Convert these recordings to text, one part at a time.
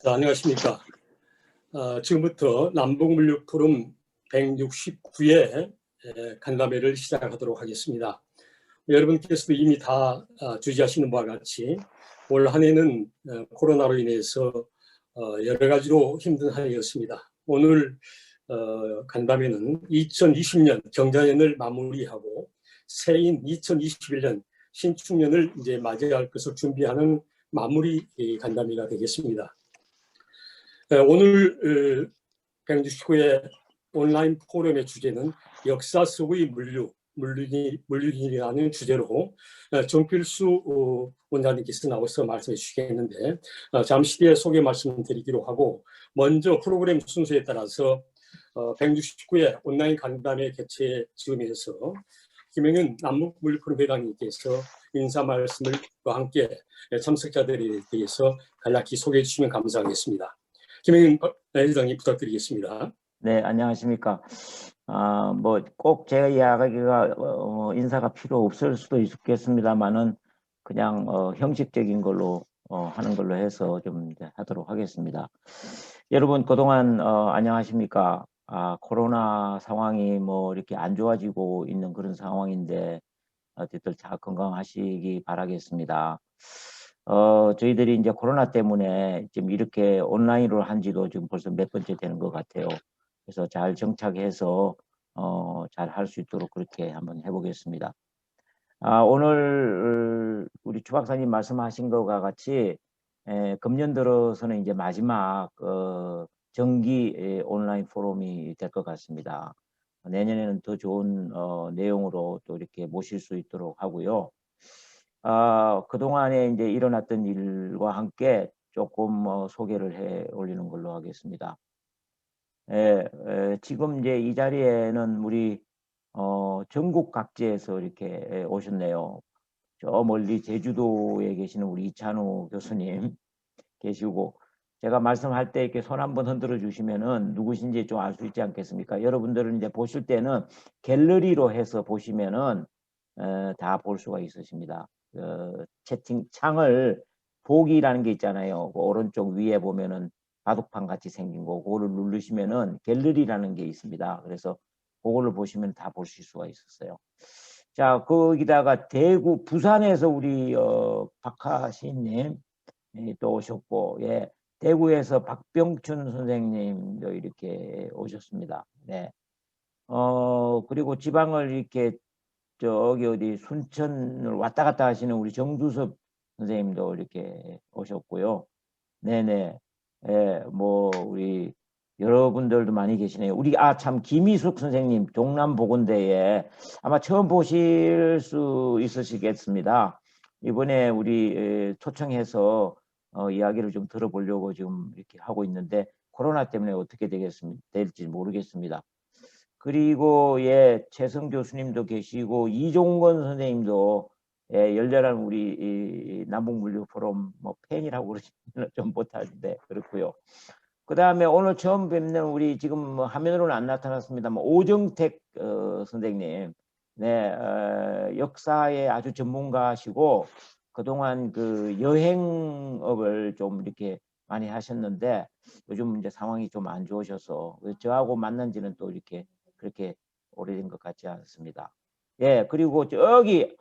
자, 안녕하십니까. 지금부터 남북물류 포럼 169회 간담회를 시작하도록 하겠습니다. 여러분께서도 이미 다 주지하시는 바와 같이 올 한 해는 코로나로 인해서 여러 가지로 힘든 한 해였습니다. 오늘 간담회는 2020년 경자년을 마무리하고 새해인 2021년 신축년을 이제 맞이할 것을 준비하는 마무리 간담회가 되겠습니다. 오늘 169회 온라인 포럼의 주제는 역사 속의 물류이라는 주제로 정필수 원장님께서 나와서 말씀해 주시겠는데, 잠시 뒤에 소개 말씀드리기로 하고, 먼저 프로그램 순서에 따라서 169회 온라인 간담회 개최 즈음에서 김영윤 남북물류포럼 회장님께서 인사 말씀과 함께 참석자들에 대해서 간략히 소개해 주시면 감사하겠습니다. 김영윤 회장님 부탁드리겠습니다. 네, 안녕하십니까. 뭐 꼭 제 이야기가 인사가 필요 없을 수도 있겠습니다만은 그냥 형식적인 걸로 하는 걸로 해서 좀 하도록 하겠습니다. 여러분 그동안 안녕하십니까. 코로나 상황이 뭐 이렇게 안 좋아지고 있는 그런 상황인데 어쨌든 잘 건강하시기 바라겠습니다. 저희들이 이제 코로나 때문에 지금 이렇게 온라인으로 한 지도 지금 벌써 몇 번째 되는 것 같아요. 그래서 잘 정착해서 잘 할 수 있도록 그렇게 한번 해보겠습니다. 오늘 우리 주 박사님 말씀하신 것과 같이 금년 들어서는 이제 마지막 정기 온라인 포럼이 될 것 같습니다. 내년에는 더 좋은 내용으로 또 이렇게 모실 수 있도록 하고요. 그동안에 이제 일어났던 일과 함께 조금 소개를 해 올리는 걸로 하겠습니다. 지금 이제 이 자리에는 우리 전국 각지에서 이렇게 오셨네요. 저 멀리 제주도에 계시는 우리 이찬우 교수님 계시고, 제가 말씀할 때 이렇게 손 한번 흔들어 주시면은 누구신지 좀 알 수 있지 않겠습니까? 여러분들은 이제 보실 때는 갤러리로 해서 보시면은 다 볼 수가 있으십니다. 채팅창을 보기라는 게 있잖아요. 그 오른쪽 위에 보면은 바둑판 같이 생긴 거, 그거를 누르시면은 갤러리라는 게 있습니다. 그래서 그거를 보시면 다 보실 수가 있었어요. 자, 거기다가 대구, 부산에서 우리 박하 시인님 또 오셨고, 예, 대구에서 박병춘 선생님도 이렇게 오셨습니다. 네. 그리고 지방을 이렇게 저기 어디 순천을 왔다 갔다 하시는 우리 정두섭 선생님도 이렇게 오셨고요. 네네. 예, 뭐 우리 여러분들도 많이 계시네요. 우리 참 김희숙 선생님 동남보건대에 아마 처음 보실 수 있으시겠습니다. 이번에 우리 초청해서 이야기를 좀 들어보려고 지금 이렇게 하고 있는데 코로나 때문에 어떻게 될지 모르겠습니다. 그리고 예, 최성 교수님도 계시고 이종건 선생님도 예, 열렬한 우리 남북물류 포럼 뭐 팬이라고 그러시면 좀 못하는데 그렇고요. 그 다음에 오늘 처음 뵙는 우리 지금 뭐 화면으로는 안 나타났습니다만 오정택 선생님, 네, 역사의 아주 전문가시고 그동안 그 여행업을 좀 이렇게 많이 하셨는데 요즘 이제 상황이 좀 안 좋으셔서 저하고 만난 지는 또 이렇게 그렇게 오래된 것 같지 않습니다. 예, 그리고 저기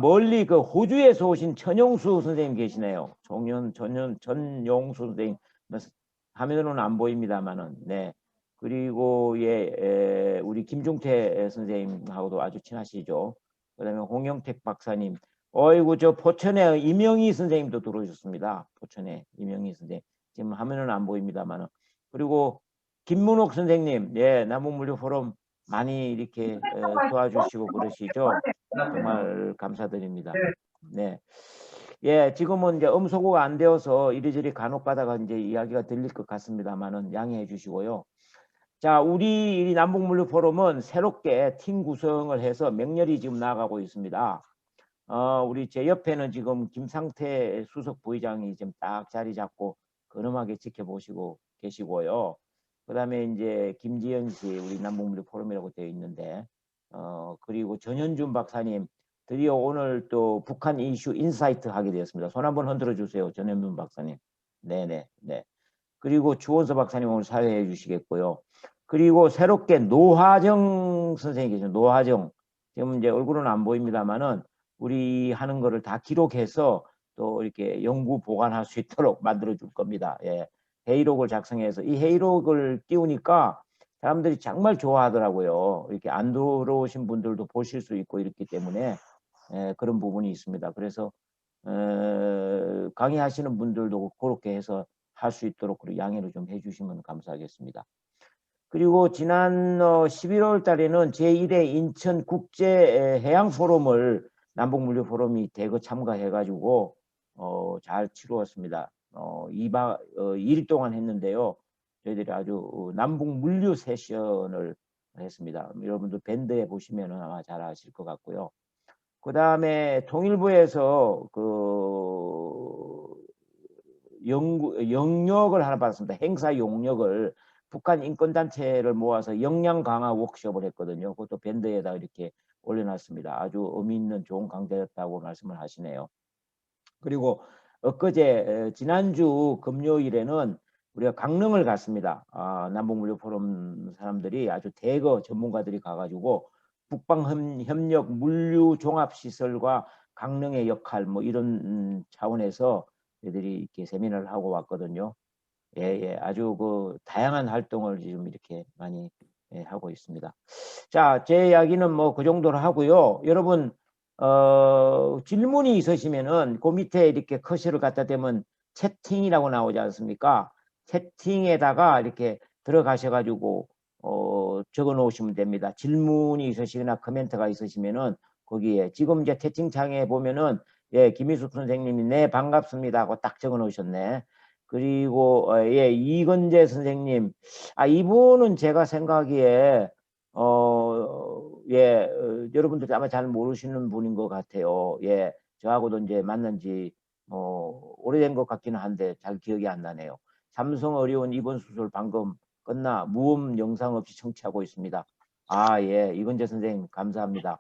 멀리 그 호주에서 오신 천용수 선생님 계시네요. 전용수 선생님 화면으로는 안 보입니다만은 네. 그리고 예, 우리 김중태 선생님하고도 아주 친하시죠. 그다음에 홍영택 박사님. 어이구 저 포천에 이명희 선생님도 들어오셨습니다. 포천에 이명희 선생님. 지금 화면은 안 보입니다만은. 그리고 김문옥 선생님, 예, 남북물류 포럼 많이 이렇게 도와주시고 그러시죠. 정말 감사드립니다. 네. 예, 지금은 이제 음소거가 안 되어서 이리저리 간혹 가다가 이제 이야기가 들릴 것 같습니다만은 양해해 주시고요. 자, 우리 남북물류 포럼은 새롭게 팀 구성을 해서 맹렬히 지금 나아가고 있습니다. 우리 제 옆에는 지금 김상태 수석 부의장이 지금 딱 자리 잡고 근엄하게 지켜보시고 계시고요. 그다음에 이제 김지연 씨 우리 남북물류 포럼이라고 되어 있는데 그리고 전현준 박사님 드디어 오늘 또 북한 이슈 인사이트 하게 되었습니다. 손 한번 흔들어 주세요. 전현준 박사님. 네네 네. 그리고 주원서 박사님 오늘 사회해 주시겠고요. 그리고 새롭게 노화정 선생님이 계시죠. 노화정. 지금 이제 얼굴은 안 보입니다만은 우리 하는 거를 다 기록해서 또 이렇게 연구 보관할 수 있도록 만들어 줄 겁니다. 예. 회의록을 작성해서 이 회의록을 띄우니까 사람들이 정말 좋아하더라고요. 이렇게 안 들어오신 분들도 보실 수 있고 이렇기 때문에 그런 부분이 있습니다. 그래서 강의하시는 분들도 그렇게 해서 할 수 있도록 양해를 좀 해주시면 감사하겠습니다. 그리고 지난 11월 달에는 제1회 인천 국제 해양 포럼을 남북물류 포럼이 대거 참가해가지고 잘 치루었습니다. 2일 동안 했는데요. 저희들이 아주 남북물류 세션을 했습니다. 여러분들 밴드에 보시면 아마 잘 아실 것 같고요. 그 다음에 통일부에서 영역을 하나 받았습니다. 행사 용역을 북한 인권단체를 모아서 역량 강화 워크숍을 했거든요. 그것도 밴드에다 이렇게 올려놨습니다. 아주 의미 있는 좋은 강좌였다고 말씀을 하시네요. 그리고 엊그제 지난주 금요일에는 우리가 강릉을 갔습니다. 남북물류 포럼 사람들이 아주 대거 전문가들이 가가지고 북방협력 물류 종합시설과 강릉의 역할 뭐 이런 차원에서 애들이 이렇게 세미나를 하고 왔거든요. 예, 아주 다양한 활동을 지금 이렇게 많이 하고 있습니다. 자, 제 이야기는 뭐 그 정도로 하고요. 여러분 질문이 있으시면은 그 밑에 이렇게 커서를 갖다 대면 채팅이라고 나오지 않습니까? 채팅에다가 이렇게 들어가셔가지고 적어 놓으시면 됩니다. 질문이 있으시거나 코멘트가 있으시면은 거기에 지금 이제 채팅창에 보면은 예, 김희숙 선생님이 네 반갑습니다 하고 딱 적어 놓으셨네. 그리고 예, 이건재 선생님, 이분은 제가 생각하기에 예, 여러분들 아마 잘 모르시는 분인 것 같아요. 예, 저하고도 이제 만난 지 오래된 것 같기는 한데 잘 기억이 안 나네요. 삼성 어려운 입원 수술 방금 끝나 무음 영상 없이 청취하고 있습니다. 예, 이건재 선생님 감사합니다.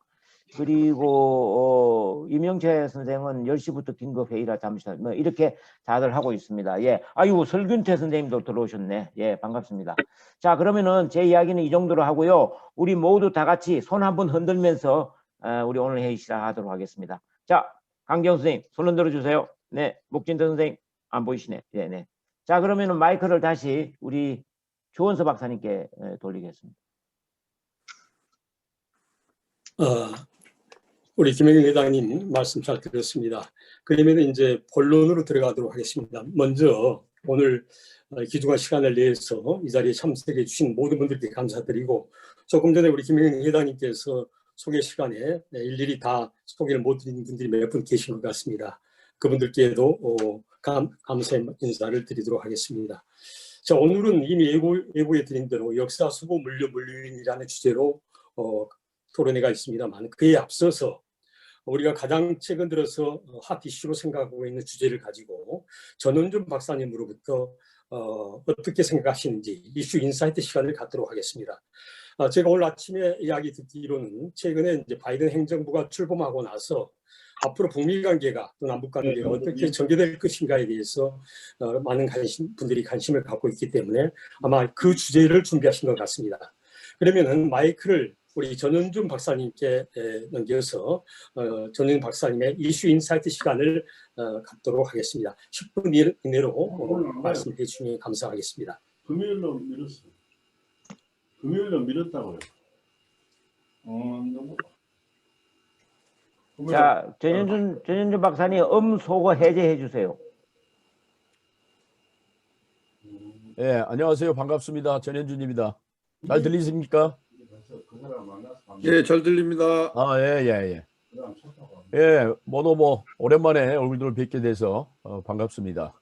그리고 임영채 선생은 10시부터 긴급 회의라 잠시 뭐 이렇게 다들 하고 있습니다. 예, 아이고 설균태 선생님도 들어오셨네. 예, 반갑습니다. 자, 그러면은 제 이야기는 이 정도로 하고요. 우리 모두 다 같이 손 한번 흔들면서 우리 오늘 회의 시작하도록 하겠습니다. 자, 강경 선생님 손 흔들어 주세요. 네, 목진태 선생님 안 보이시네. 네, 네. 자, 그러면은 마이크를 다시 우리 조원서 박사님께 돌리겠습니다. 우리 김영일 회장님 말씀 잘 들었습니다. 그러면 이제 본론으로 들어가도록 하겠습니다. 먼저 오늘 귀중한 시간을 내서 이 자리에 참석해 주신 모든 분들께 감사드리고, 조금 전에 우리 김영일 회장님께서 소개 시간에 일일이 다 소개를 못 드린 분들이 몇 분 계신 것 같습니다. 그분들께도 감사의 인사를 드리도록 하겠습니다. 자, 오늘은 이미 예고해 드린 대로 역사 수보 물류인이라는 주제로 토론회가 있습니다만, 그에 앞서서 우리가 가장 최근 들어서 핫 이슈로 생각하고 있는 주제를 가지고 전원준 박사님으로부터 어떻게 생각하시는지 이슈 인사이트 시간을 갖도록 하겠습니다. 제가 오늘 아침에 이야기 듣기로는 최근에 이제 바이든 행정부가 출범하고 나서 앞으로 북미 관계가 또 남북 관계가 어떻게 전개될 것인가에 대해서 많은 분들이 관심을 갖고 있기 때문에 아마 그 주제를 준비하신 것 같습니다. 그러면은 마이크를 우리 전현준 박사님께 넘겨서 전현준 박사님의 이슈 인사이트 시간을 갖도록 하겠습니다. 10분 이내로 말씀해 주시면 감사하겠습니다. 금요일로 미뤘어요. 금요일로 미뤘다고요. 자, 전현준 박사님 소거 해제해 주세요. 예, 안녕하세요. 반갑습니다. 전현준입니다. 잘 들리십니까? 예, 잘 들립니다. 예. 예, 오랜만에 얼굴들 뵙게 돼서 반갑습니다.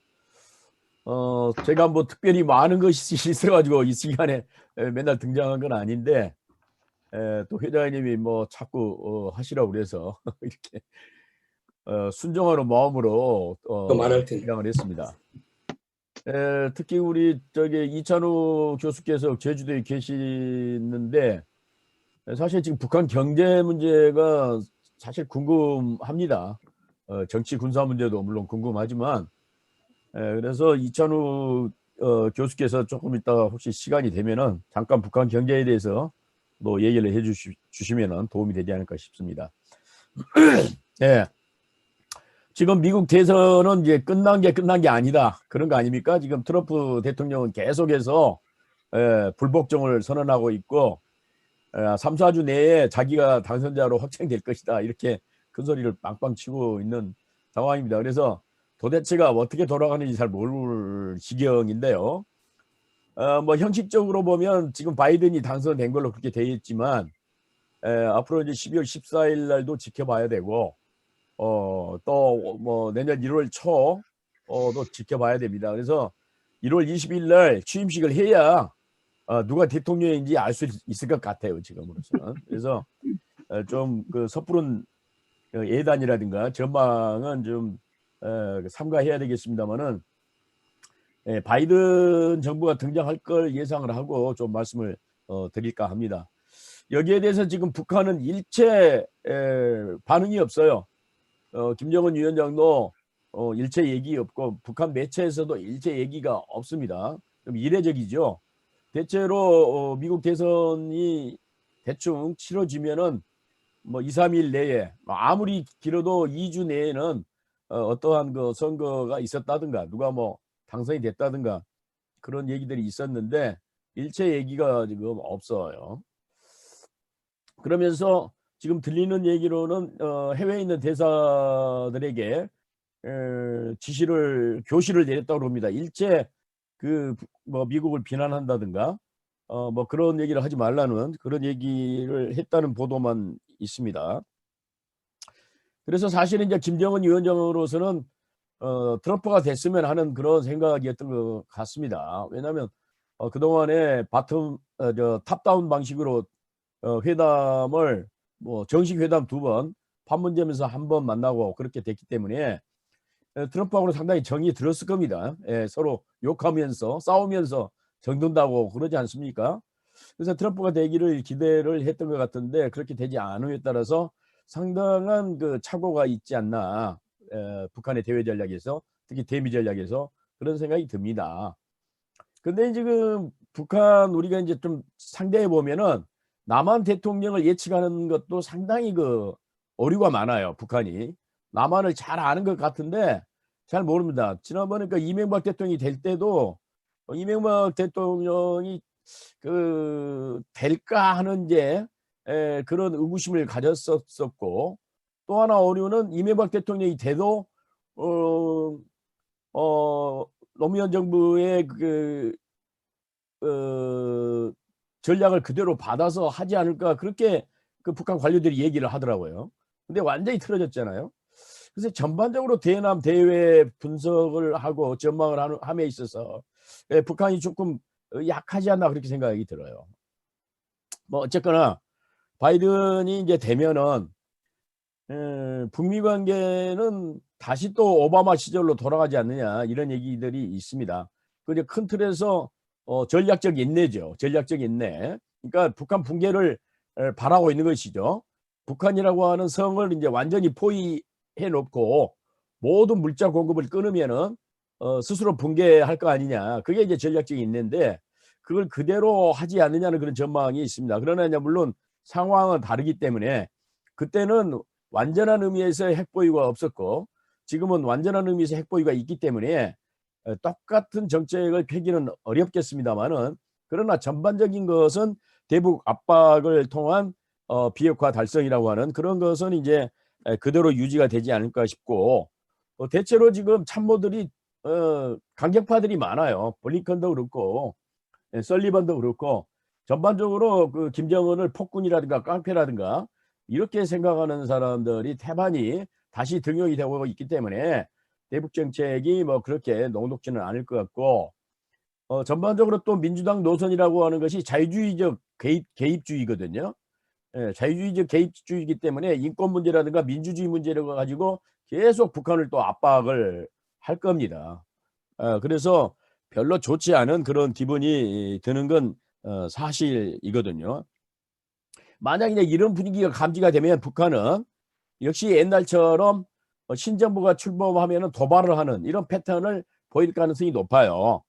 제가 뭐 특별히 많은 것이 있어가지고 이 시간에 맨날 등장한 건 아닌데, 또 회장님이 뭐 자꾸 하시라고 그래서 이렇게 순종하는 마음으로 등장을 했습니다. 특히 우리 이찬우 교수께서 제주도에 계시는데, 사실 지금 북한 경제 문제가 사실 궁금합니다. 정치 군사 문제도 물론 궁금하지만, 그래서 이찬우 교수께서 조금 이따가 혹시 시간이 되면은 잠깐 북한 경제에 대해서 또 얘기를 해주시면은 도움이 되지 않을까 싶습니다. 예. 지금 미국 대선은 이제 끝난 게 아니다. 그런 거 아닙니까? 지금 트럼프 대통령은 계속해서 불복종을 선언하고 있고 3, 4주 내에 자기가 당선자로 확정될 것이다. 이렇게 큰 소리를 빵빵 치고 있는 상황입니다. 그래서 도대체가 어떻게 돌아가는지 잘 모를 지경인데요. 뭐 형식적으로 보면 지금 바이든이 당선된 걸로 그렇게 되어 있지만 앞으로 이제 12월 14일 날도 지켜봐야 되고 또 뭐 내년 1월 초도 지켜봐야 됩니다. 그래서 1월 20일 날 취임식을 해야 누가 대통령인지 알 수 있을 것 같아요, 지금으로서는. 그래서 좀 그 섣부른 예단이라든가 전망은 좀 삼가해야 되겠습니다만은 바이든 정부가 등장할 걸 예상을 하고 좀 말씀을 드릴까 합니다. 여기에 대해서 지금 북한은 일체 반응이 없어요. 김정은 위원장도 일체 얘기 없고 북한 매체에서도 일체 얘기가 없습니다. 좀 이례적이죠. 대체로 미국 대선이 대충 치러지면은 뭐 2, 3일 내에 아무리 길어도 2주 내에는 어떠한 그 선거가 있었다든가 누가 뭐 당선이 됐다든가 그런 얘기들이 있었는데 일체 얘기가 지금 없어요. 그러면서 지금 들리는 얘기로는 해외에 있는 대사들에게 교시를 내렸다고 합니다. 일체 그 뭐 미국을 비난한다든가 뭐 그런 얘기를 하지 말라는 그런 얘기를 했다는 보도만 있습니다. 그래서 사실은 이제 김정은 위원장으로서는 트럼프가 됐으면 하는 그런 생각이었던 것 같습니다. 왜냐하면 그동안에 탑다운 방식으로 회담을 뭐 정식 회담 2번, 판문점에서 1번 만나고 그렇게 됐기 때문에 트럼프하고는 상당히 정이 들었을 겁니다. 서로 욕하면서 싸우면서 정든다고 그러지 않습니까? 그래서 트럼프가 되기를 기대를 했던 것 같은데 그렇게 되지 않음에 따라서 상당한 그 착오가 있지 않나 북한의 대외 전략에서 특히 대미 전략에서 그런 생각이 듭니다. 근데 지금 북한 우리가 이제 좀 상대해 보면은 남한 대통령을 예측하는 것도 상당히 그 오류가 많아요. 북한이 남한을 잘 아는 것 같은데 잘 모릅니다. 지난번에 그 이명박 대통령이 될 때도 이명박 대통령이 그 될까 하는 이제 그런 의구심을 가졌었고 또 하나 오류는 이명박 대통령이 돼도 노무현 정부의 그 전략을 그대로 받아서 하지 않을까 그렇게 그 북한 관료들이 얘기를 하더라고요. 근데 완전히 틀어졌잖아요. 그래서 전반적으로 대남 대외 분석을 하고 전망을 함에 있어서 북한이 조금 약하지 않나 그렇게 생각이 들어요. 뭐 어쨌거나 바이든이 이제 되면은 북미 관계는 다시 또 오바마 시절로 돌아가지 않느냐 이런 얘기들이 있습니다. 그 큰 틀에서 전략적 인내죠. 전략적 인내. 그러니까 북한 붕괴를 바라고 있는 것이죠. 북한이라고 하는 성을 이제 완전히 포위해 놓고 모든 물자 공급을 끊으면은 스스로 붕괴할 거 아니냐. 그게 이제 전략적인 인내인데 그걸 그대로 하지 않느냐는 그런 전망이 있습니다. 그러나 이제 물론 상황은 다르기 때문에 그때는 완전한 의미에서 핵보유가 없었고 지금은 완전한 의미에서 핵보유가 있기 때문에 똑같은 정책을 펴기는 어렵겠습니다만은 그러나 전반적인 것은 대북 압박을 통한 비핵화 달성이라고 하는 그런 것은 이제 그대로 유지가 되지 않을까 싶고 대체로 지금 참모들이 강경파들이 많아요. 블링컨도 그렇고 설리번도 그렇고 전반적으로 그 김정은을 폭군이라든가 깡패라든가 이렇게 생각하는 사람들이 태반이 다시 등용이 되고 있기 때문에 대북 정책이 뭐 그렇게 녹록지는 않을 것 같고 전반적으로 또 민주당 노선이라고 하는 것이 자유주의적 개입주의거든요. 자유주의적 개입주의이기 때문에 인권 문제라든가 민주주의 문제를 가지고 계속 북한을 또 압박을 할 겁니다. 그래서 별로 좋지 않은 그런 기분이 드는 건 사실이거든요. 만약에 이런 분위기가 감지가 되면 북한은 역시 옛날처럼 신정부가 출범하면 도발을 하는 이런 패턴을 보일 가능성이 높아요.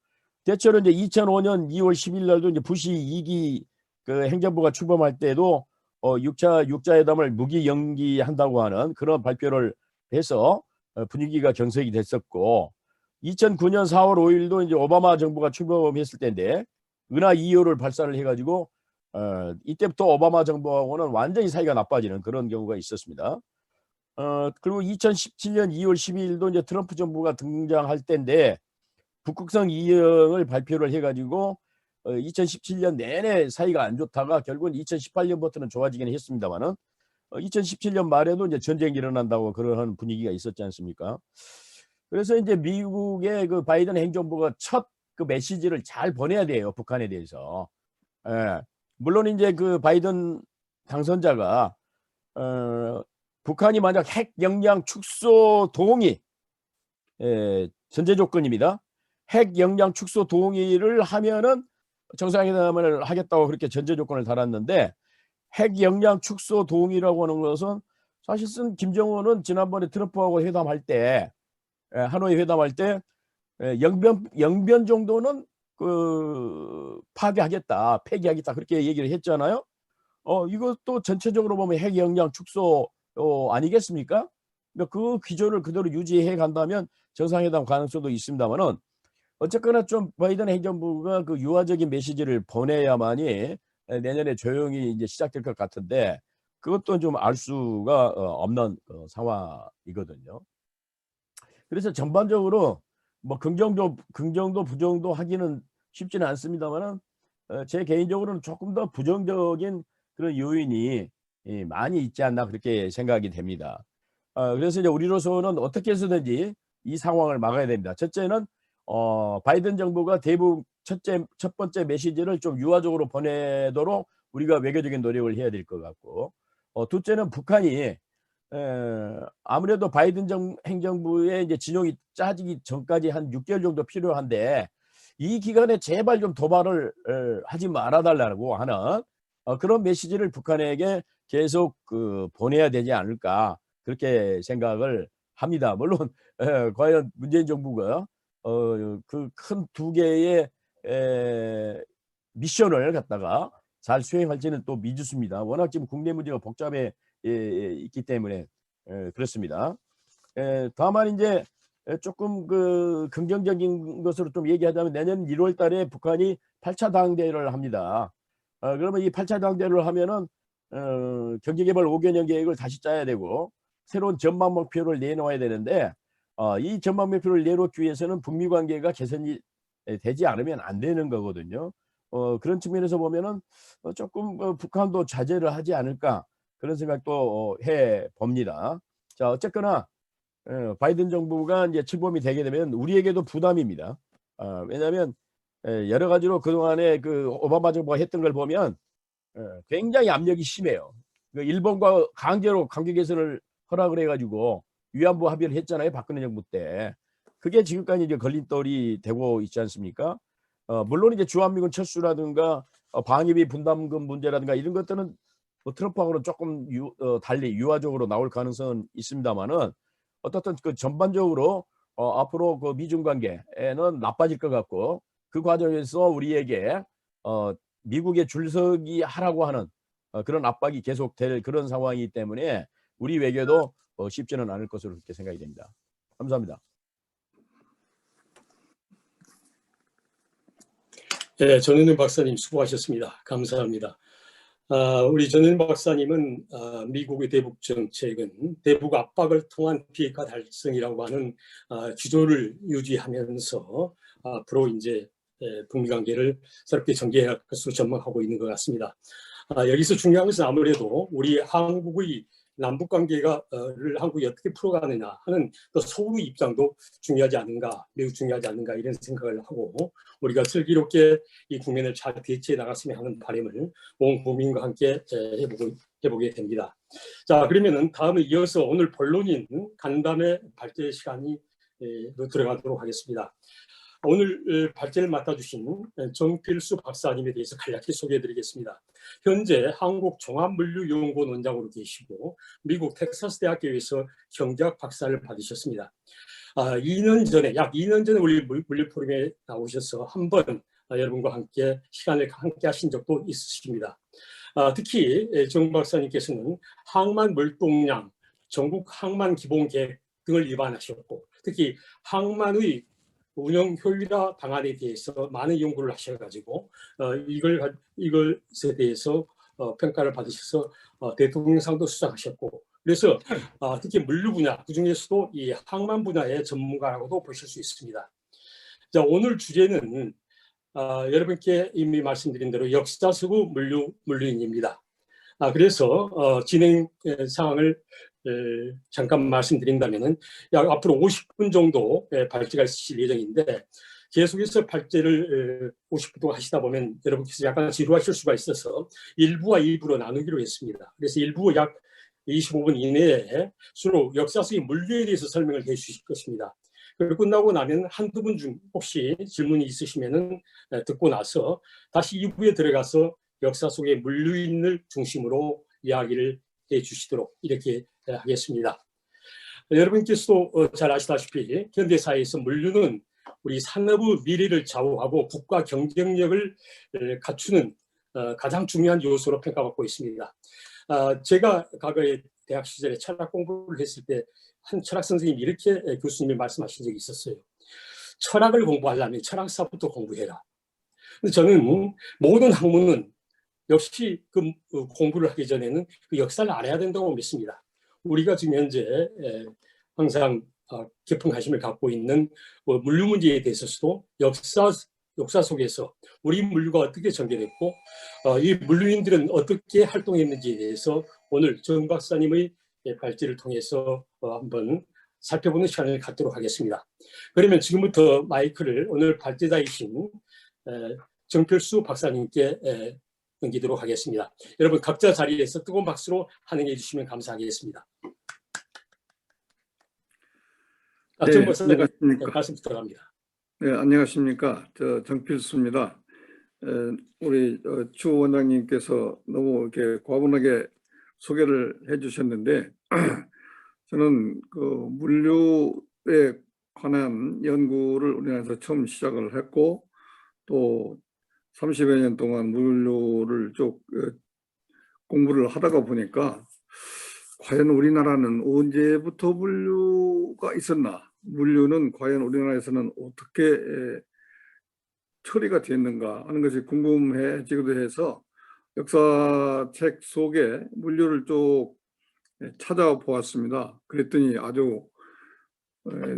대체로 이제 2005년 2월 10일 날도 이제 부시 2기 그 행정부가 출범할 때도 6자 회담을 무기 연기한다고 하는 그런 발표를 해서 분위기가 경색이 됐었고, 2009년 4월 5일도 이제 오바마 정부가 출범했을 때인데 은하 2호를 발사를 해가지고 이때부터 오바마 정부하고는 완전히 사이가 나빠지는 그런 경우가 있었습니다. 그리고 2017년 2월 12일도 이제 트럼프 정부가 등장할 때인데 북극성 2형을 발표를 해가지고 2017년 내내 사이가 안 좋다가 결국은 2018년부터는 좋아지긴 했습니다만은 2017년 말에도 이제 전쟁이 일어난다고 그런 분위기가 있었지 않습니까? 그래서 이제 미국의 그 바이든 행정부가 첫 그 메시지를 잘 보내야 돼요, 북한에 대해서. 물론 이제 그 바이든 당선자가 북한이 만약 핵 역량 축소 동의, 전제 조건입니다. 핵 역량 축소 동의를 하면은 정상회담을 하겠다고 그렇게 전제 조건을 달았는데, 핵 역량 축소 동의라고 하는 것은 사실상 김정은은 지난번에 트럼프하고 회담할 때, 하노이 회담할 때 영변 정도는 그 파괴하겠다, 폐기하겠다 그렇게 얘기를 했잖아요. 이것도 전체적으로 보면 핵 역량 축소 아니겠습니까? 그러니까 그 기조를 그대로 유지해 간다면 정상회담 가능성도 있습니다만은, 어쨌거나 좀 바이든 행정부가 그 유화적인 메시지를 보내야만이 내년에 조용히 이제 시작될 것 같은데, 그것도 좀 알 수가 없는 상황이거든요. 그래서 전반적으로 뭐 긍정도 부정도 하기는 쉽지는 않습니다만은, 제 개인적으로는 조금 더 부정적인 그런 요인이 많이 있지 않나 그렇게 생각이 됩니다. 그래서 이제 우리로서는 어떻게 해서든지 이 상황을 막아야 됩니다. 첫째는 바이든 정부가 대북 첫 번째 메시지를 좀 유화적으로 보내도록 우리가 외교적인 노력을 해야 될 것 같고, 둘째는 북한이 아무래도 바이든 행정부의 이제 진영이 짜지기 전까지 한 6개월 정도 필요한데, 이 기간에 제발 좀 도발을 하지 말아달라고 하는 그런 메시지를 북한에게 계속 보내야 되지 않을까 그렇게 생각을 합니다. 물론 과연 문재인 정부가 그 큰 두 개의 미션을 갖다가 잘 수행할지는 또 미지수입니다. 워낙 지금 국내 문제가 복잡해 있기 때문에 그렇습니다. 다만 이제 조금 그 긍정적인 것으로 좀 얘기하자면, 내년 1월 달에 북한이 8차 당대회를 합니다. 그러면 이 8차 당대회를 하면은 경제개발 5개년 계획을 다시 짜야 되고 새로운 전망 목표를 내놓아야 되는데, 이 전망 목표를 내놓기 위해서는 북미 관계가 개선이 되지 않으면 안 되는 거거든요. 그런 측면에서 보면은 조금 북한도 자제를 하지 않을까 그런 생각도 해 봅니다. 자, 어쨌거나 바이든 정부가 이제 출범이 되게 되면 우리에게도 부담입니다. 왜냐하면 여러 가지로 그동안에 그 오바마 정부가 했던 걸 보면 굉장히 압력이 심해요. 그 일본과 강제로 관계 개선을 허락을 해가지고 위안부 합의를 했잖아요, 박근혜 정부 때. 그게 지금까지 이제 걸림돌이 되고 있지 않습니까? 물론 이제 주한미군 철수라든가 방위비 분담금 문제라든가 이런 것들은 뭐 트럼프하고는 조금 달리 유화적으로 나올 가능성은 있습니다만은, 어떻든 그 전반적으로 앞으로 그 미중 관계는 나빠질 것 같고, 그 과정에서 우리에게 미국의 줄서기 하라고 하는 그런 압박이 계속될 그런 상황이기 때문에 우리 외교도 쉽지는 않을 것으로 그렇게 생각이 됩니다. 감사합니다. 네, 전현우 박사님 수고하셨습니다. 감사합니다. 우리 전현우 박사님은 미국의 대북 정책은 대북 압박을 통한 비핵화 달성이라고 하는 기조를 유지하면서 앞으로 이제 북미 관계를 새롭게 전개할 것으로 전망하고 있는 것 같습니다. 여기서 중요한 것은 아무래도 우리 한국의 남북 관계를 한국이 어떻게 풀어가느냐 하는 또 서울의 입장도 중요하지 않은가, 매우 중요하지 않은가 이런 생각을 하고, 우리가 슬기롭게 이 국면을 잘 대처해 나갔으면 하는 바람을 온 국민과 함께 해보게 됩니다. 자, 그러면은 다음에 이어서 오늘 본론인 간담회 발제 시간이 들어가도록 하겠습니다. 오늘 발제를 맡아주신 정필수 박사님에 대해서 간략히 소개해드리겠습니다. 현재 한국종합물류연구원 원장으로 계시고 미국 텍사스 대학교에서 경제학 박사를 받으셨습니다. 약 2년 전에 우리 물류 포럼에 나오셔서 한번 여러분과 함께 시간을 함께 하신 적도 있으십니다. 특히 정 박사님께서는 항만 물동량, 전국 항만 기본 계획 등을 위반하셨고, 특히 항만의 운영 효율화 방안에 대해서 많은 연구를 하셔가지고 이것에 대해서 평가를 받으셔서 대통령상도 수상하셨고, 그래서 특히 물류 분야, 그중에서도 이 항만 분야의 전문가라고도 보실 수 있습니다. 자, 오늘 주제는 여러분께 이미 말씀드린 대로 역사 서구 물류인입니다. 그래서 진행 상황을 잠깐 말씀드린다면은 약 앞으로 50분 정도 발제가 있으실 예정인데, 계속해서 발제를 50분 동안 하시다 보면 여러분께서 약간 지루하실 수가 있어서 1부와 2부로 나누기로 했습니다. 그래서 1부 약 25분 이내에 주로 역사 속의 물류에 대해서 설명을 해 주실 것입니다. 그리고 끝나고 나면 한두 분 중 혹시 질문이 있으시면은 듣고 나서 다시 2부에 들어가서 역사 속의 물류인을 중심으로 이야기를 해 주시도록 이렇게 하겠습니다. 여러분께서도 잘 아시다시피 현대사회에서 물류는 우리 산업의 미래를 좌우하고 국가 경쟁력을 갖추는 가장 중요한 요소로 평가받고 있습니다. 제가 과거에 대학 시절에 철학 공부를 했을 때 한 철학 선생님이 이렇게 교수님이 말씀하신 적이 있었어요. 철학을 공부하려면 철학사부터 공부해라. 근데 저는 모든 학문은 역시 그 공부를 하기 전에는 그 역사를 알아야 된다고 믿습니다. 우리가 지금 현재 항상 깊은 관심을 갖고 있는 물류 문제에 대해서도 역사 속에서 우리 물류가 어떻게 전개됐고 이 물류인들은 어떻게 활동했는지에 대해서 오늘 정 박사님의 발제를 통해서 한번 살펴보는 시간을 갖도록 하겠습니다. 그러면 지금부터 마이크를 오늘 발제자이신 정필수 박사님께 넘기도록 하겠습니다. 여러분 각자 자리에서 뜨거운 박수로 환영해 주시면 감사하겠습니다. 정 박사님 말씀 부탁합니다. 네, 안녕하십니까. 저 정필수입니다. 우리 추 원장님께서 너무 이렇게 과분하게 소개를 해주셨는데 저는 그 물류에 관한 연구를 우리나라에서 처음 시작을 했고 또 30여 년 동안 물류를 쭉 공부를 하다가 보니까 과연 우리나라는 언제부터 물류가 있었나, 물류는 과연 우리나라에서는 어떻게 처리가 됐는가 하는 것이 궁금해지기도 해서 역사책 속에 물류를 쭉 찾아보았습니다. 그랬더니 아주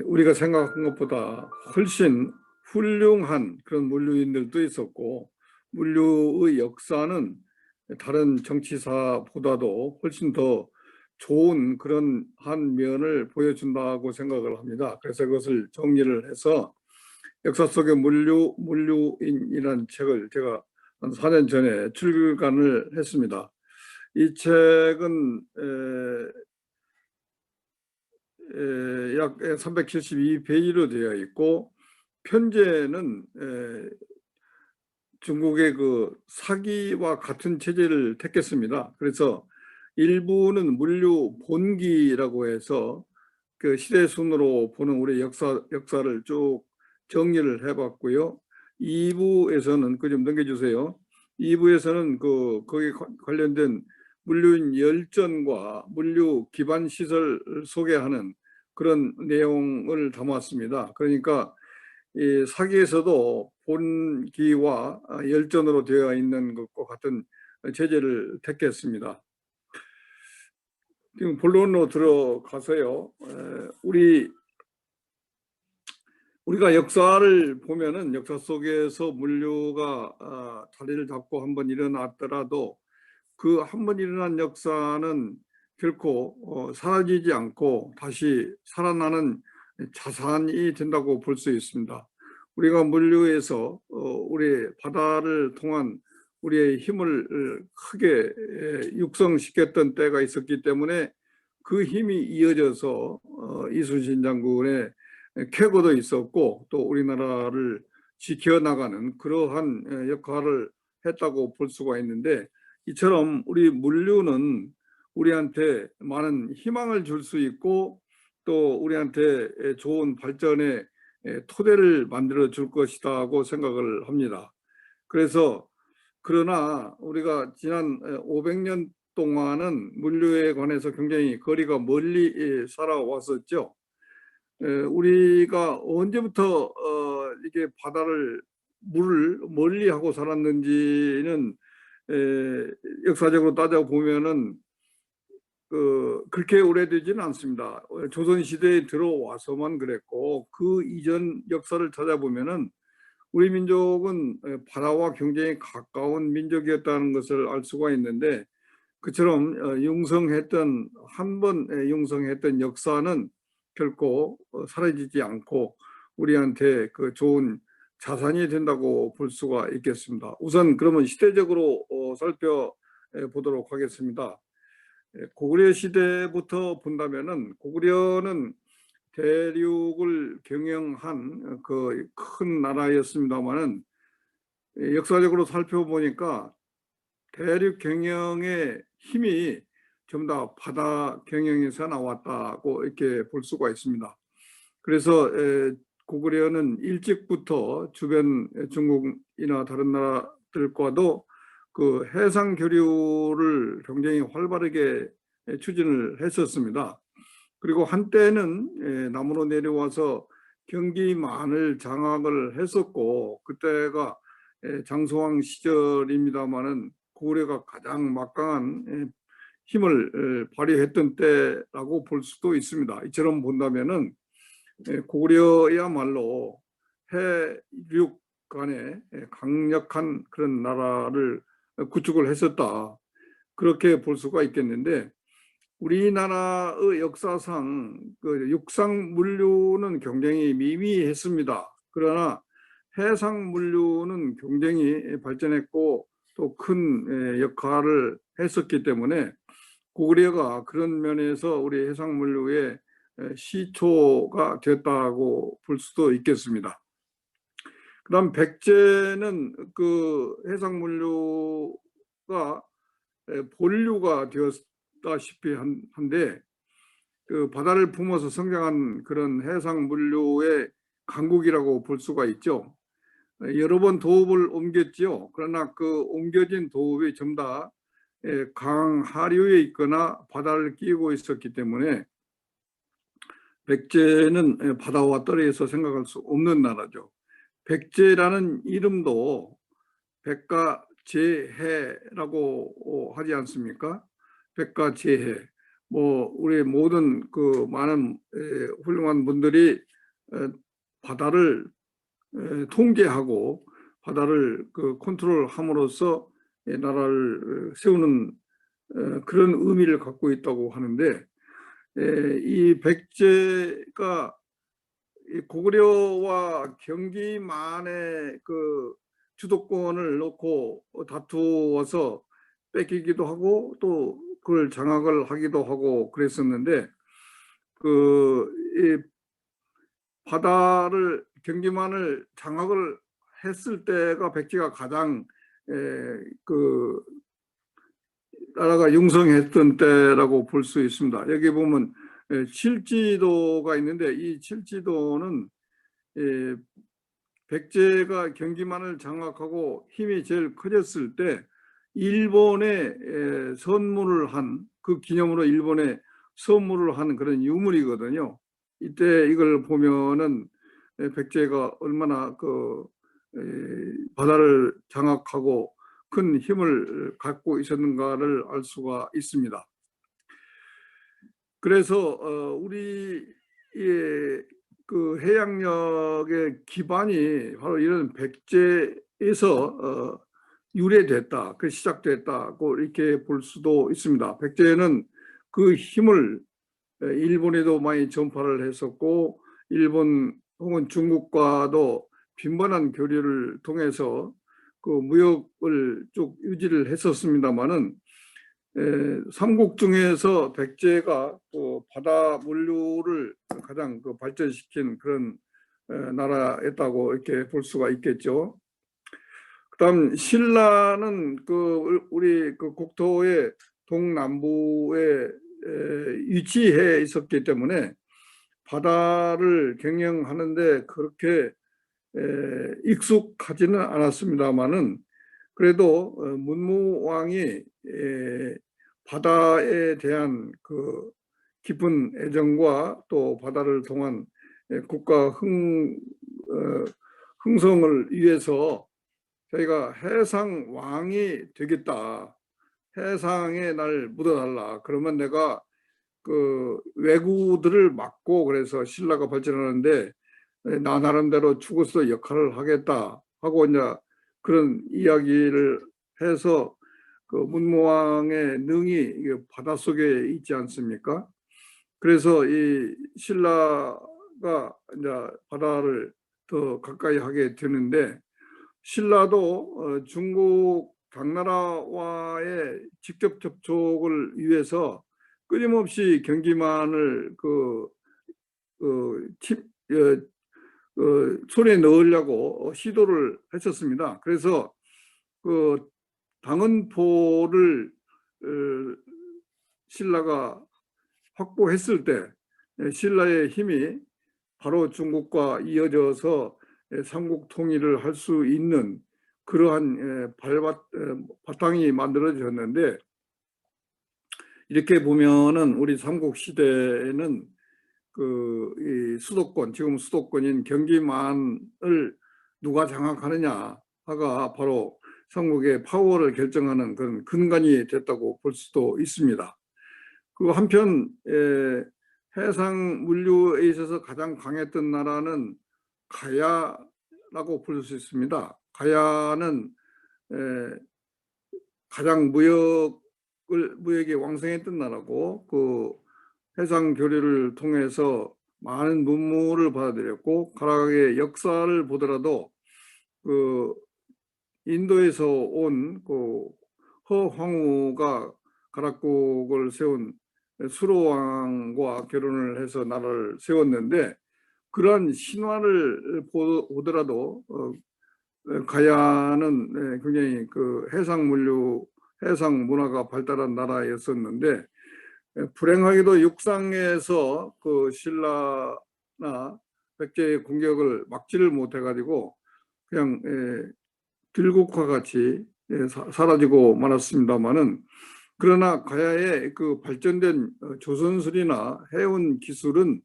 우리가 생각한 것보다 훨씬 훌륭한 그런 물류인들도 있었고, 물류의 역사는 다른 정치사보다도 훨씬 더 좋은 그런 한 면을 보여준다고 생각을 합니다. 그래서 그것을 정리를 해서 역사 속의 물류인이라는 책을 제가 한 4년 전에 출간을 했습니다. 이 책은 약 372페이지로 되어 있고, 편제는 중국의 그 사기와 같은 체제를 택했습니다. 그래서 일부는 물류 본기라고 해서 그 시대 순으로 보는 우리 역사를 쭉 정리를 해봤고요. 2부에서는 그 좀 넘겨주세요. 2부에서는 거기 관련된 물류인 열전과 물류 기반 시설 소개하는 그런 내용을 담았습니다. 그러니까 이 사기에서도 본기와 열전으로 되어 있는 것과 같은 체제를 택했습니다. 지금 본론으로 들어가서요. 우리가 역사를 보면은 역사 속에서 물류가 자리를 잡고 한번 일어났더라도 그 한번 일어난 역사는 결코 사라지지 않고 다시 살아나는 자산이 된다고 볼 수 있습니다. 우리가 물류에서 우리 바다를 통한 우리의 힘을 크게 육성시켰던 때가 있었기 때문에 그 힘이 이어져서 이순신 장군의 쾌거도 있었고 또 우리나라를 지켜나가는 그러한 역할을 했다고 볼 수가 있는데, 이처럼 우리 물류는 우리한테 많은 희망을 줄 수 있고 또 우리한테 좋은 발전의 토대를 만들어 줄 것이라고 생각을 합니다. 그래서 그러나 우리가 지난 500년 동안은 물류에 관해서 굉장히 거리가 멀리 살아왔었죠. 우리가 언제부터 이게 물을 멀리 하고 살았는지는 역사적으로 따져보면은 그렇게 오래되지는 않습니다. 조선시대에 들어와서만 그랬고, 그 이전 역사를 찾아보면은 우리 민족은 바다와 굉장히 가까운 민족이었다는 것을 알 수가 있는데, 그처럼 한 번 융성했던 역사는 결코 사라지지 않고 우리한테 그 좋은 자산이 된다고 볼 수가 있겠습니다. 우선 그러면 시대적으로 살펴보도록 하겠습니다. 고구려 시대부터 본다면은, 고구려는 대륙을 경영한 그 큰 나라였습니다만은, 역사적으로 살펴보니까 대륙 경영의 힘이 전부 다 바다 경영에서 나왔다고 이렇게 볼 수가 있습니다. 그래서 고구려는 일찍부터 주변 중국이나 다른 나라들과도 그 해상 교류를 굉장히 활발하게 추진을 했었습니다. 그리고 한때는 남으로 내려와서 경기만을 장악을 했었고, 그때가 장소왕 시절입니다마는 고구려가 가장 막강한 힘을 발휘했던 때라고 볼 수도 있습니다. 이처럼 본다면은 고구려야말로 해륙 간에 강력한 그런 나라를 구축을 했었다, 그렇게 볼 수가 있겠는데, 우리나라의 역사상 그 육상 물류는 굉장히 미미했습니다. 그러나 해상 물류는 굉장히 발전했고 또 큰 역할을 했었기 때문에 고구려가 그런 면에서 우리 해상 물류의 시초가 됐다고 볼 수도 있겠습니다. 그다음 백제는 그 해상 물류가 본류가 되었다시피 한데, 그 바다를 품어서 성장한 그런 해상 물류의 강국이라고 볼 수가 있죠. 여러 번 도읍을 옮겼지요. 그러나 그 옮겨진 도읍이 전부 다 강 하류에 있거나 바다를 끼고 있었기 때문에 백제는 바다와 떨어져서 생각할 수 없는 나라죠. 백제라는 이름도 백가제해라고 하지 않습니까? 백가제해. 우리 모든 그 많은 훌륭한 분들이 바다를 통제하고 바다를 그 컨트롤함으로써 나라를 세우는 그런 의미를 갖고 있다고 하는데, 이 백제가 고구려와 경기만의 그 주도권을 놓고 다투어서 뺏기기도 하고 또 그걸 장악을 하기도 하고 그랬었는데, 이 바다를 경기만을 장악을 했을 때가 백제가 가장 그 나라가 융성했던 때라고 볼 수 있습니다. 여기 보면 칠지도가 있는데, 이 칠지도는 백제가 경기만을 장악하고 힘이 제일 커졌을 때 일본에 선물을 한, 그 기념으로 일본에 선물을 한 그런 유물이거든요. 이때 이걸 보면은 백제가 얼마나 그 바다를 장악하고 큰 힘을 갖고 있었는가를 알 수가 있습니다. 그래서 우리 그 해양력의 기반이 바로 이런 백제에서 유래됐다, 그 시작됐다고 이렇게 볼 수도 있습니다. 백제는 그 힘을 일본에도 많이 전파를 했었고, 일본 혹은 중국과도 빈번한 교류를 통해서 그 무역을 쭉 유지를 했었습니다만은, 삼국 중에서 백제가 그 바다 물류를 가장 그 발전시킨 그런 나라였다고 이렇게 볼 수가 있겠죠. 그다음 신라는 그 우리 그 국토의 동남부에 위치해 있었기 때문에 바다를 경영하는데 그렇게 익숙하지는 않았습니다만은 그래도 문무왕이 바다에 대한 그 깊은 애정과 또 바다를 통한 국가 흥성을 위해서 저희가 해상 왕이 되겠다. 해상에 날 묻어달라. 그러면 내가 그 왜구들을 막고 그래서 신라가 발전하는데 나 나름대로 죽어서 역할을 하겠다 하고 이제 그런 이야기를 해서 그 문무왕의 능이 바닷속에 있지 않습니까? 그래서 이 신라가 이제 바다를 더 가까이 하게 되는데 신라도 중국 당나라와의 직접 접촉을 위해서 끊임없이 경기만을 손에 넣으려고 시도를 했었습니다. 그래서 그 당은포를 신라가 확보했을 때 신라의 힘이 바로 중국과 이어져서 삼국 통일을 할 수 있는 그러한 바탕이 만들어졌는데 이렇게 보면은 우리 삼국 시대에는 이 수도권, 지금 수도권인 경기만을 누가 장악하느냐가 바로 삼국의 파워를 결정하는 그런 근간이 됐다고 볼 수도 있습니다. 그 한편 해상 물류에 있어서 가장 강했던 나라는 가야라고 부를 수 있습니다. 가야는 가장 무역이 왕성했던 나라고 그 해상 교류를 통해서 많은 문물을 받아들였고 가락의 역사를 보더라도 그 인도에서 온 그 허황우가 가락국을 세운 수로왕과 결혼을 해서 나라를 세웠는데 그러한 신화를 보더라도 가야는 굉장히 그 해상 물류, 해상 문화가 발달한 나라였었는데 불행하게도 육상에서 그 신라나 백제의 공격을 막지를 못해가지고 그냥 들국화 같이 사라지고 말았습니다만은 그러나 가야의 그 발전된 조선술이나 해운 기술은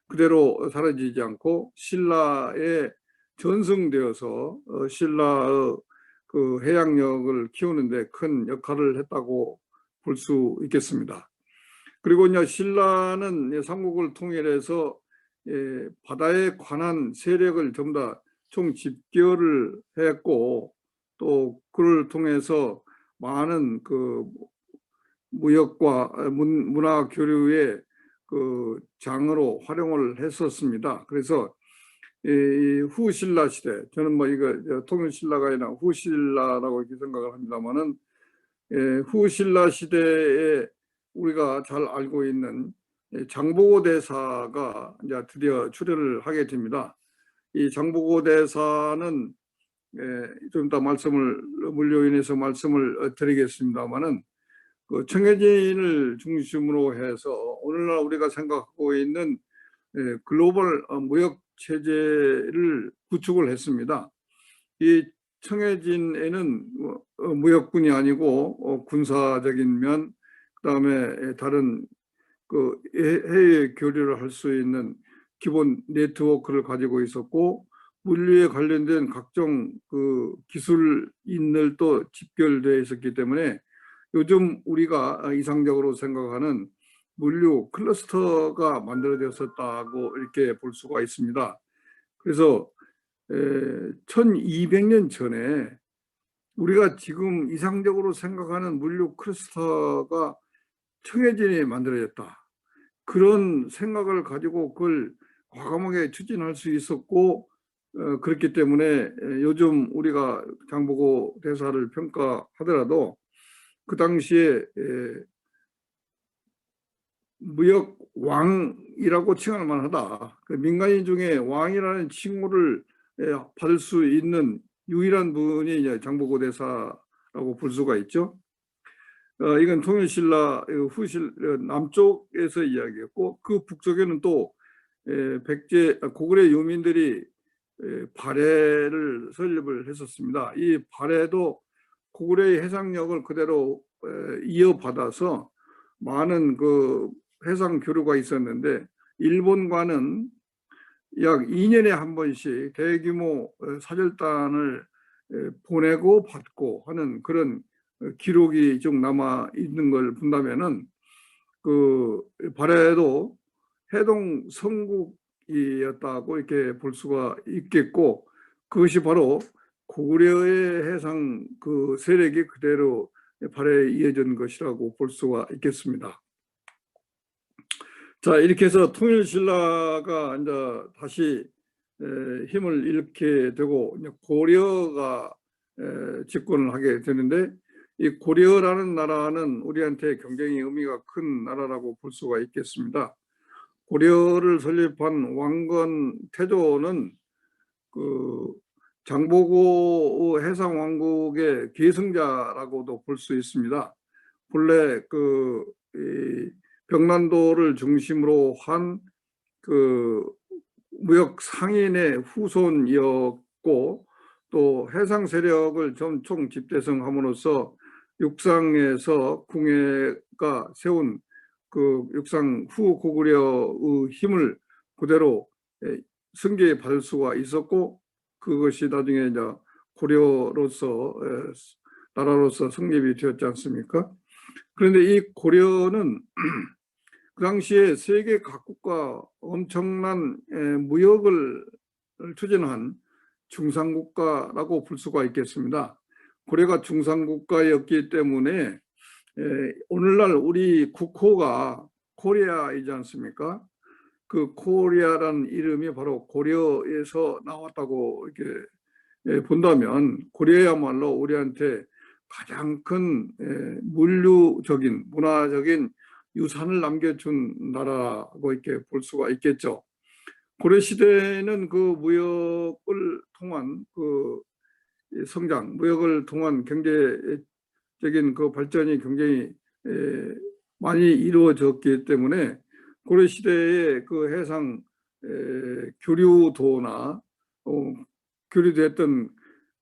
그대로 사라지지 않고 신라에 전승되어서 신라의 그 해양력을 키우는데 큰 역할을 했다고 볼 수 있겠습니다. 그리고 이제 신라는 삼국을 통일해서 바다에 관한 세력을 전부 다 총 집결을 했고 또 그를 통해서 많은 그 무역과 문화 교류의 그 장으로 활용을 했었습니다. 그래서 이 후신라 시대, 저는 뭐 이거 통일신라가 아니라 후신라라고 이렇게 생각을 합니다만은 후신라 시대에 우리가 잘 알고 있는 장보고 대사가 이제 드디어 출연을 하게 됩니다. 이 장보고 대사는 좀 이따 물류인에서 말씀을 드리겠습니다만은 그 청해진을 중심으로 해서 오늘날 우리가 생각하고 있는 글로벌 무역 체제를 구축을 했습니다. 이 청해진에는 무역군이 아니고 군사적인 면, 그다음에 다른 그 해외 교류를 할 수 있는 기본 네트워크를 가지고 있었고 물류에 관련된 각종 그 기술인들도 집결되어 있었기 때문에 요즘 우리가 이상적으로 생각하는 물류 클러스터가 만들어졌었다고 이렇게 볼 수가 있습니다. 그래서 1200년 전에 우리가 지금 이상적으로 생각하는 물류 클러스터가 청해진이 만들어졌다. 그런 생각을 가지고 그걸 과감하게 추진할 수 있었고 그렇기 때문에 요즘 우리가 장보고 대사를 평가하더라도 그 당시에 무역 왕이라고 칭할 만하다. 그 민간인 중에 왕이라는 칭호를 받을 수 있는 유일한 분이 이제 장보고 대사라고 볼 수가 있죠. 이건 통일신라 남쪽에서 이야기했고 그 북쪽에는 또 고구려 유민들이 발해를 설립을 했었습니다. 이 발해도 고구려의 해상력을 그대로 이어받아서 많은 그 해상 교류가 있었는데, 일본과는 약 2년에 한 번씩 대규모 사절단을 보내고 받고 하는 그런 기록이 좀 남아 있는 걸 본다면은 그 발해도 해동 성국이었다고 이렇게 볼 수가 있겠고, 그것이 바로 고구려의 해상 그 세력이 그대로 발해에 이어진 것이라고 볼 수가 있겠습니다. 자, 이렇게 해서 통일신라가 이제 다시 힘을 잃게 되고 이제 고려가 집권을 하게 되는데, 이 고려라는 나라는 우리한테 굉장히 의미가 큰 나라라고 볼 수가 있겠습니다. 고려를 설립한 왕건 태조는 그 장보고 해상 왕국의 계승자라고도 볼 수 있습니다. 본래 그 병난도를 중심으로 한 그 무역 상인의 후손이었고, 또 해상 세력을 총 집대성함으로써 육상에서 궁예가 세운 그 육상 후 고구려의 힘을 그대로 승계에 받을 수가 있었고, 그것이 나중에 이제 고려로서 나라로서 성립이 되었지 않습니까? 그런데 이 고려는 그 당시에 세계 각국과 엄청난 무역을 추진한 중상국가라고 볼 수가 있겠습니다. 고려가 중상국가였기 때문에 오늘날 우리 국호가 코리아이지 않습니까? 그 코리아라는 이름이 바로 고려에서 나왔다고 이렇게 본다면, 고려야말로 우리한테 가장 큰 물류적인 문화적인 유산을 남겨준 나라고 이렇게 볼 수가 있겠죠. 고려 시대는 그 무역을 통한 그 성장, 무역을 통한 경제적인 그 발전이 굉장히 많이 이루어졌기 때문에 고려 시대의 그 해상 교류도나 교류됐던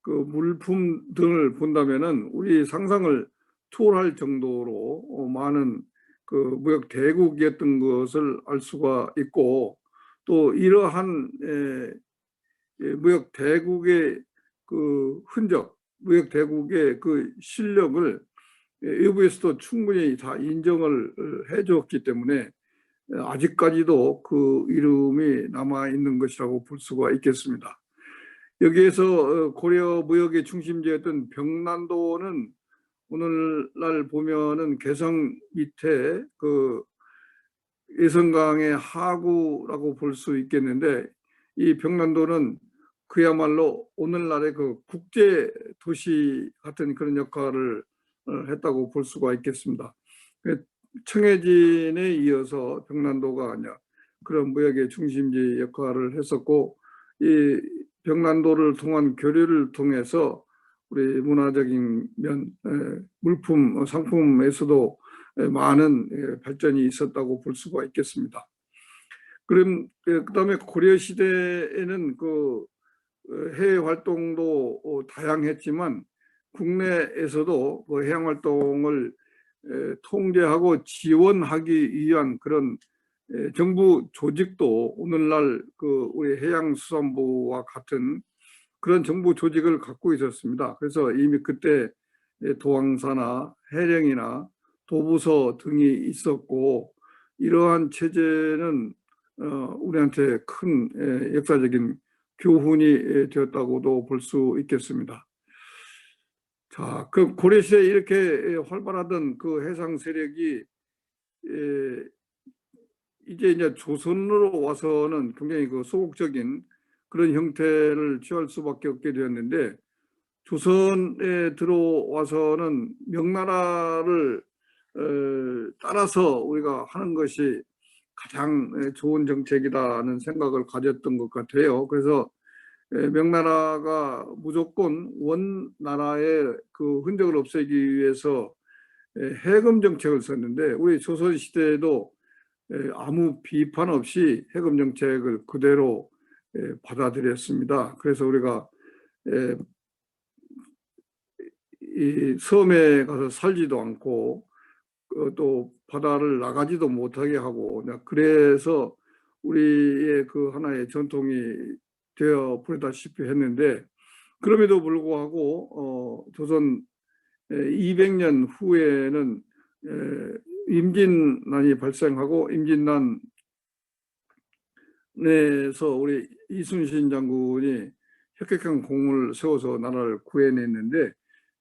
그 물품 등을 본다면은 우리 상상을 초월할 정도로 많은 그 무역 대국이었던 것을 알 수가 있고, 또 이러한 무역 대국의 그 흔적, 무역 대국의 그 실력을 외부에서도 충분히 다 인정을 해줬기 때문에 아직까지도 그 이름이 남아 있는 것이라고 볼 수가 있겠습니다. 여기에서 고려 무역의 중심지였던 병난도는 오늘날 보면은 개성 밑에 그 예성강의 하구라고 볼 수 있겠는데, 이 병난도는 그야말로 오늘날의 그 국제 도시 같은 그런 역할을 했다고 볼 수가 있겠습니다. 청해진에 이어서 병난도가 아니라 그런 무역의 중심지 역할을 했었고, 이 병난도를 통한 교류를 통해서 우리 문화적인 면, 물품, 상품에서도 많은 발전이 있었다고 볼 수가 있겠습니다. 그다음에 고려 시대에는 그 해외 활동도 다양했지만 국내에서도 그 해양 활동을 통제하고 지원하기 위한 그런 정부 조직도 오늘날 그 우리 해양수산부와 같은 그런 정부 조직을 갖고 있었습니다. 그래서 이미 그때 도항사나 해령이나 도부서 등이 있었고, 이러한 체제는 우리한테 큰 역사적인 교훈이 되었다고도 볼 수 있겠습니다. 자, 그 고려시대에 이렇게 활발하던 그 해상 세력이 이제 조선으로 와서는 굉장히 그 소극적인 그런 형태를 취할 수밖에 없게 되었는데, 조선에 들어와서는 명나라를 따라서 우리가 하는 것이 가장 좋은 정책이다는 생각을 가졌던 것 같아요. 그래서 명나라가 무조건 원나라의 그 흔적을 없애기 위해서 해금 정책을 썼는데, 우리 조선 시대에도 아무 비판 없이 해금 정책을 그대로 받아들였습니다. 그래서 우리가 이 섬에 가서 살지도 않고 또 바다를 나가지도 못하게 하고, 그래서 우리의 그 하나의 전통이 되어 버리다시피 했는데, 그럼에도 불구하고 조선 200년 후에는 임진난이 발생하고, 임진난에서 우리 이순신 장군이 혁혁한 공을 세워서 나라를 구해냈는데,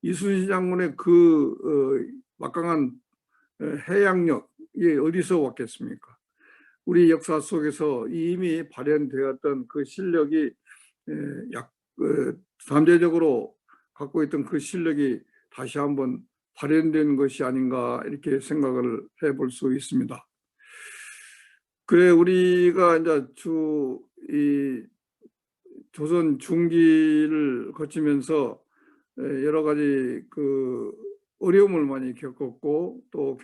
이순신 장군의 그 막강한 해양력이 어디서 왔겠습니까? 우리 역사 속에서 이미 발현되었던 그 실력이 잠재적으로 갖고 있던 그 실력이 다시 한번 발현된 것이 아닌가, 이렇게 생각을 해볼 수 있습니다. 그래, 우리가 이제 이 조선 중기를 거치면서 여러 가지 그 어려움을 많이 겪었고, 또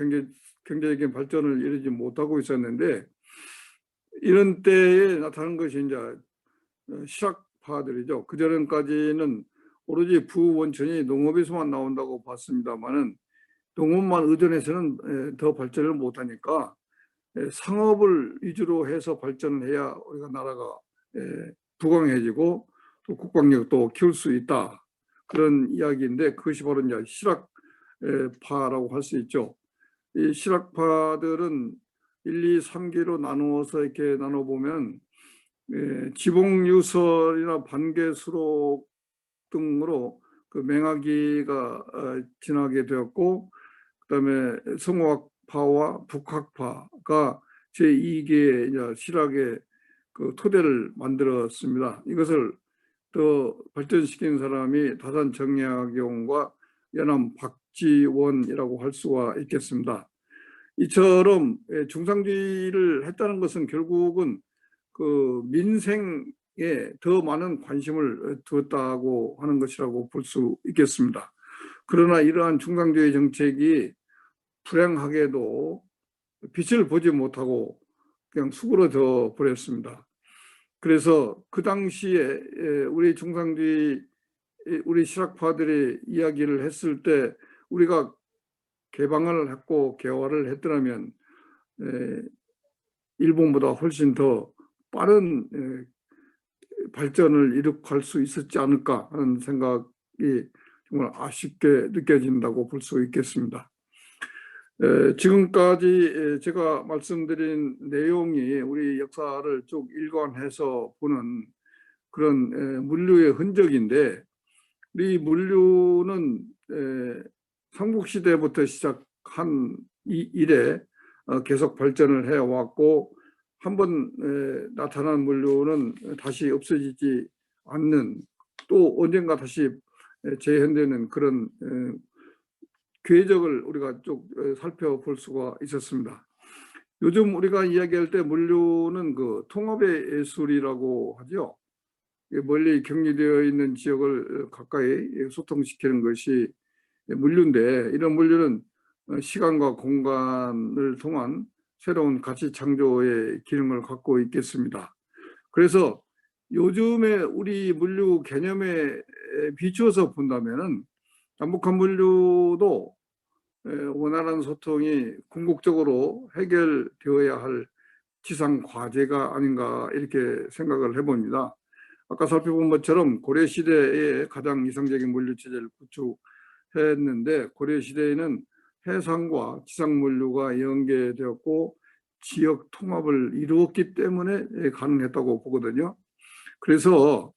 경제적인 발전을 이루지 못하고 있었는데, 이런 때에 나타난 것이 이제 실학파들이죠. 그전까지는 오로지 부원천이 농업에서만 나온다고 봤습니다만은, 농업만 의존해서는 더 발전을 못하니까 상업을 위주로 해서 발전을 해야 우리가 나라가 부강해지고 또 국방력도 키울 수 있다, 그런 이야기인데, 그것이 바로 이제 실학파라고 할 수 있죠. 이 실학파들은 1, 2, 3기로 나누어서 이렇게 나눠보면 지봉유설이나 반개수록 등으로 그 맹학이가 지나게 되었고, 그다음에 성호학파와 북학파가 제2기의 실학의 그 토대를 만들었습니다. 이것을 더 발전시킨 사람이 다산 정약용과 연암 박지원이라고 할 수가 있겠습니다. 이처럼 중상주의를 했다는 것은 결국은 그 민생에 더 많은 관심을 두었다고 하는 것이라고 볼 수 있겠습니다. 그러나 이러한 중상주의 정책이 불행하게도 빛을 보지 못하고 그냥 수그러져 버렸습니다. 그래서 그 당시에 우리 중상주의, 우리 실학파들의 이야기를 했을 때 우리가 개방을 했고 개화를 했더라면 일본보다 훨씬 더 빠른 발전을 이룩할 수 있었지 않을까 하는 생각이 정말 아쉽게 느껴진다고 볼 수 있겠습니다. 지금까지 제가 말씀드린 내용이 우리 역사를 쭉 일관해서 보는 그런 물류의 흔적인데, 우리 물류는 삼국시대부터 시작한 이래 계속 발전을 해왔고, 한번 나타난 물류는 다시 없어지지 않는, 또 언젠가 다시 재현되는 그런 궤적을 우리가 쭉 살펴볼 수가 있었습니다. 요즘 우리가 이야기할 때 물류는 그 통합의 예술이라고 하죠. 멀리 격리되어 있는 지역을 가까이 소통시키는 것이 물류인데, 이런 물류는 시간과 공간을 통한 새로운 가치 창조의 기능을 갖고 있겠습니다. 그래서 요즘에 우리 물류 개념에 비추어서 본다면은 남북한 물류도 원활한 소통이 궁극적으로 해결되어야 할 지상 과제가 아닌가, 이렇게 생각을 해봅니다. 아까 살펴본 것처럼 고려시대에 가장 이상적인 물류체제를 구축했는데, 고려시대에는 해상과 지상 물류가 연계되었고 지역 통합을 이루었기 때문에 가능했다고 보거든요. 그래서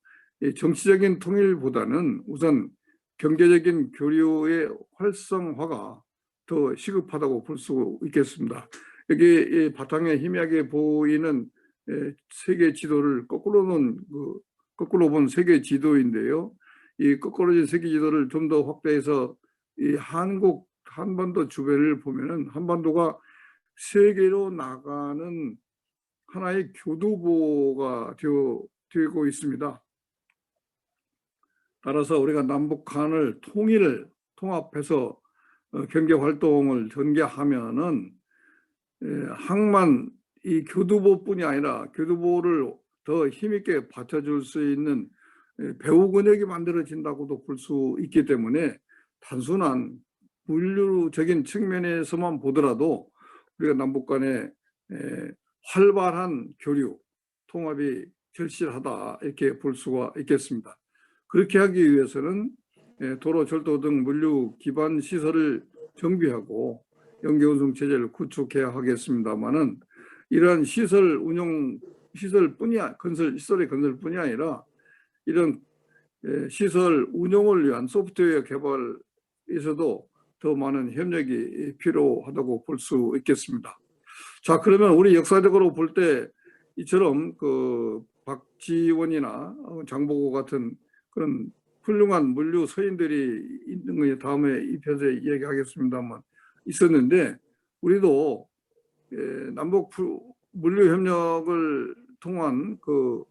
정치적인 통일보다는 우선 경제적인 교류의 활성화가 더 시급하다고 볼 수 있겠습니다. 여기 바탕에 희미하게 보이는 세계 지도를 거꾸로 본 세계 지도인데요. 이 거꾸로진 세계 지도를 좀 더 확대해서 이 한반도 주변을 보면은 한반도가 세계로 나가는 하나의 교두보가 되고 있습니다. 따라서 우리가 남북한을 통합해서 경제 활동을 전개하면은 항만 이 교두보뿐이 아니라 교두보를 더 힘있게 받쳐줄 수 있는 배후 근육이 만들어진다고도 볼 수 있기 때문에 단순한 물류적인 측면에서만 보더라도 우리가 남북 간에 활발한 교류, 통합이 절실하다 이렇게 볼 수가 있겠습니다. 그렇게 하기 위해서는 도로, 절도 등 물류 기반 시설을 정비하고 연계운송 체제를 구축해야 하겠습니다만은 이러한 시설 운영 시설의 건설뿐이 아니라 이런 시설 운영을 위한 소프트웨어 개발에서도 더 많은 협력이 필요하다고 볼 수 있겠습니다. 자, 그러면 우리 역사적으로 볼 때 이처럼 그 박지원이나 장보고 같은 그런 훌륭한 물류 서인들이 있는 거 다음에 이 편에서 이야기하겠습니다만 있었는데 우리도 남북 물류 협력을 통한 그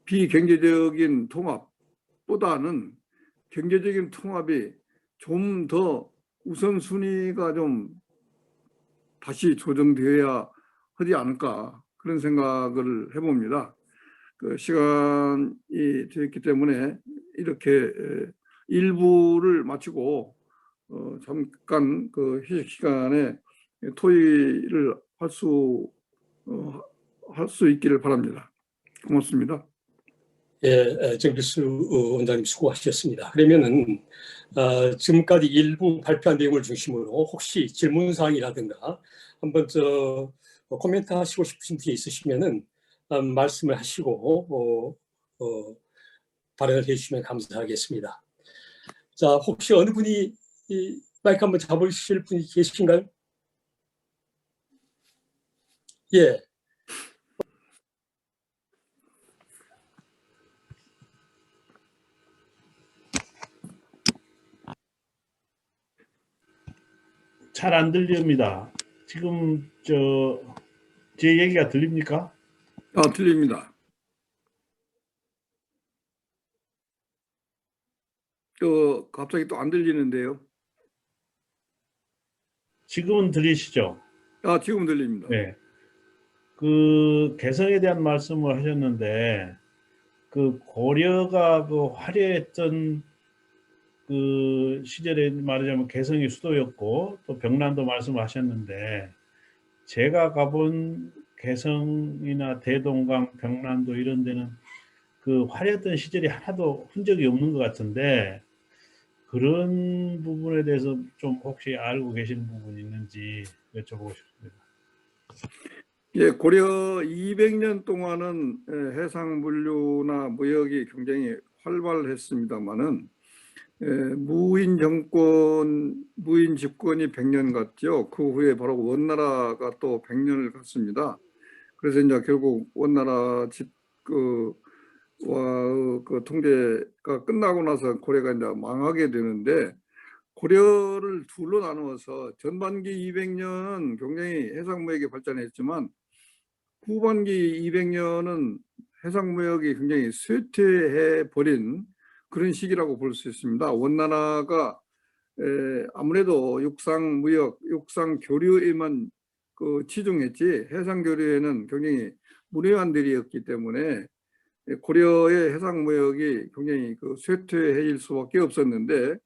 비경제적인 통합보다는 경제적인 통합이 좀 더 우선순위가 좀 다시 조정되어야 하지 않을까 그런 생각을 해봅니다. 그 시간이 되었기 때문에 이렇게 일부를 마치고 잠깐 그 휴식 시간에 토의를 할 수 있기를 바랍니다. 고맙습니다. 예, 정필수 원장님 수고하셨습니다. 그러면은 지금까지 일부 발표한 내용을 중심으로 혹시 질문사항이라든가 한번 코멘트 하시고 싶으신 게 있으시면은 말씀을 하시고 발언을 해주시면 감사하겠습니다. 자, 혹시 어느 분이 이 마이크 한번 잡으실 분이 계신가요? 예. 잘 안 들립니다. 지금 제 얘기가 들립니까? 들립니다. 갑자기 또 안 들리는데요. 지금은 들리시죠? 지금 들립니다. 네. 그 개성에 대한 말씀을 하셨는데 그 고려가 그 화려했던 그 시절에 말하자면 개성이 수도였고 또 병난도 말씀하셨는데 제가 가본 개성이나 대동강, 병난도 이런 데는 그 화려했던 시절이 하나도 흔적이 없는 것 같은데 그런 부분에 대해서 좀 혹시 알고 계시는 부분이 있는지 여쭤보고 싶습니다. 예, 고려 200년 동안은 해상 물류나 무역이 굉장히 활발했습니다만은 무인 집권이 100년 갔죠. 그 후에 바로 원나라가 또 100년을 갔습니다. 그래서 이제 결국 원나라 그 통제가 끝나고 나서 고려가 이제 망하게 되는데 고려를 둘로 나누어서 전반기 200년은 굉장히 해상무역이 발전했지만 후반기 200년은 해상무역이 굉장히 쇠퇴해버린 그런 시기라고 볼 수 있습니다. 원나라가 아무래도 육상무역, 육상교류에만 치중했지 해상교류에는 굉장히 문외한들이었기 때문에 고려의 해상무역이 굉장히 쇠퇴해질 수밖에 없었는데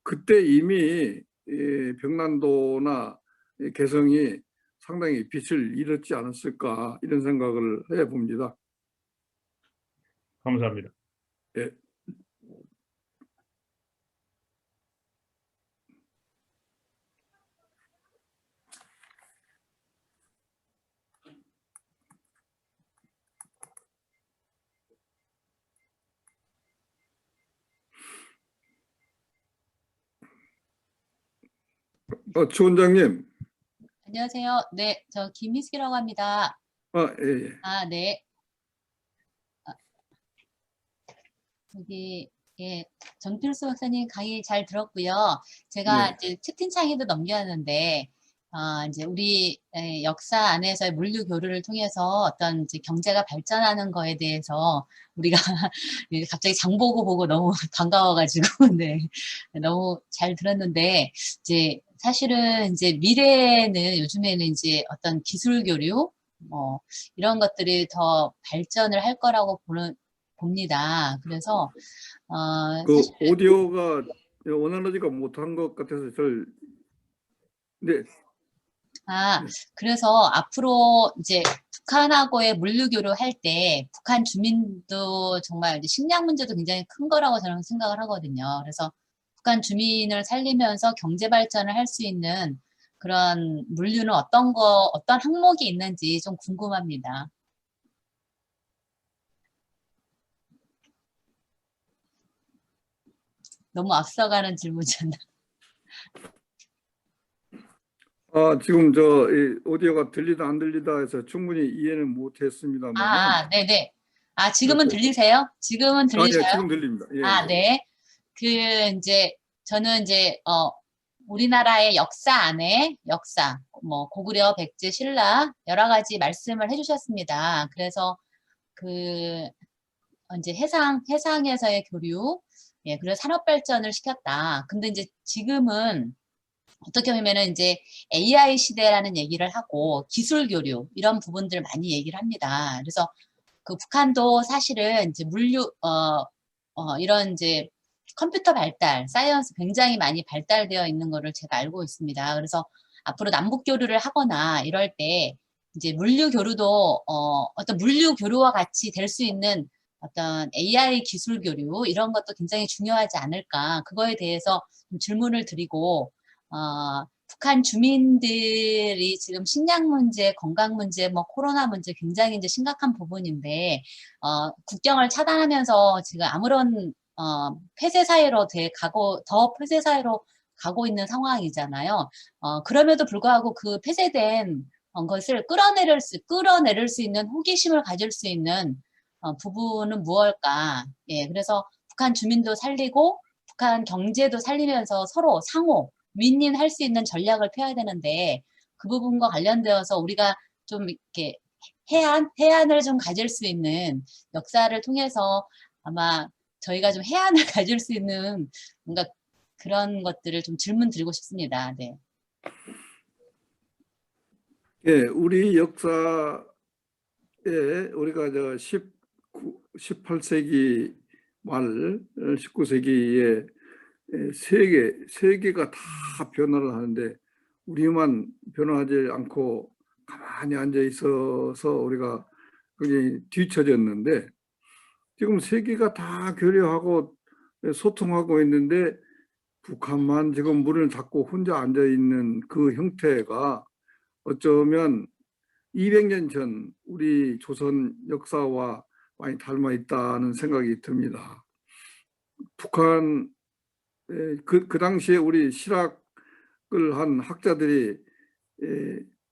그때 이미 병난도나 개성이 상당히 빛을 잃었지 않았을까 이런 생각을 해봅니다. 감사합니다. 예. 추 원장님. 안녕하세요. 네, 저 김희숙이라고 합니다. 예. 네. 예, 전필수 박사님 강의 잘 들었고요. 제가 네. 이제 채팅창에도 넘겼는데, 이제 우리 역사 안에서의 물류 교류를 통해서 어떤 이제 경제가 발전하는 거에 대해서 우리가 갑자기 장보고 보고 너무 반가워가지고, 네, 너무 잘 들었는데, 이제 사실은 이제 미래에는 요즘에는 이제 어떤 기술 교류, 뭐, 이런 것들이 더 발전을 할 거라고 봅니다. 그래서, 그 사실, 오디오가 원활하지가 못한 것 같아서 네, 네. 그래서 앞으로 이제 북한하고의 물류 교류할 때 북한 주민도 정말 이제 식량 문제도 굉장히 큰 거라고 저는 생각을 하거든요. 그래서 북한 주민을 살리면서 경제 발전을 할 수 있는 그런 물류는 어떤 항목이 있는지 좀 궁금합니다. 너무 앞서가는 질문이잖아. 지금 이 오디오가 들리다 안 들리다 해서 충분히 이해는 못했습니다만은 네네. 지금은 들리세요? 지금은 예, 들리셔요? 지금 들립니다. 예, 예. 네. 이제, 저는 이제, 우리나라의 역사 안에, 뭐, 고구려, 백제, 신라, 여러 가지 말씀을 해주셨습니다. 그래서, 이제 해상에서의 교류, 예, 그래서 산업 발전을 시켰다. 근데 이제 지금은 어떻게 보면은 이제 AI 시대라는 얘기를 하고, 기술 교류, 이런 부분들 많이 얘기를 합니다. 그래서 북한도 사실은 이제 이런 이제 컴퓨터 발달, 사이언스 굉장히 많이 발달되어 있는 거를 제가 알고 있습니다. 그래서 앞으로 남북 교류를 하거나 이럴 때 이제 물류 교류도 어떤 물류 교류와 같이 될 수 있는 어떤 AI 기술 교류 이런 것도 굉장히 중요하지 않을까. 그거에 대해서 좀 질문을 드리고 북한 주민들이 지금 식량 문제, 건강 문제, 뭐 코로나 문제 굉장히 이제 심각한 부분인데 국경을 차단하면서 지금 아무런 폐쇄 사회로 더 폐쇄 사회로 가고 있는 상황이잖아요. 그럼에도 불구하고 그 폐쇄된 것을 끌어내릴 수 있는 호기심을 가질 수 있는 부분은 무엇일까? 예, 그래서 북한 주민도 살리고 북한 경제도 살리면서 서로 상호 윈윈할 수 있는 전략을 펴야 되는데 그 부분과 관련되어서 우리가 좀 이렇게 해안을 좀 가질 수 있는 역사를 통해서 아마 저희가 좀 해안을 가질 수 있는 뭔가 그런 것들을 좀 질문 드리고 싶습니다. 네. 예, 우리 역사에 우리가 18세기 말 19세기에 세계가 다 변화를 하는데 우리만 변화하지 않고 가만히 앉아 있어서 우리가 굉장히 뒤처졌는데 지금 세계가 다 교류하고 소통하고 있는데 북한만 지금 문을 닫고 혼자 앉아 있는 그 형태가 어쩌면 200년 전 우리 조선 역사와 많이 닮아 있다는 생각이 듭니다. 북한 그 당시에 우리 실학을 한 학자들이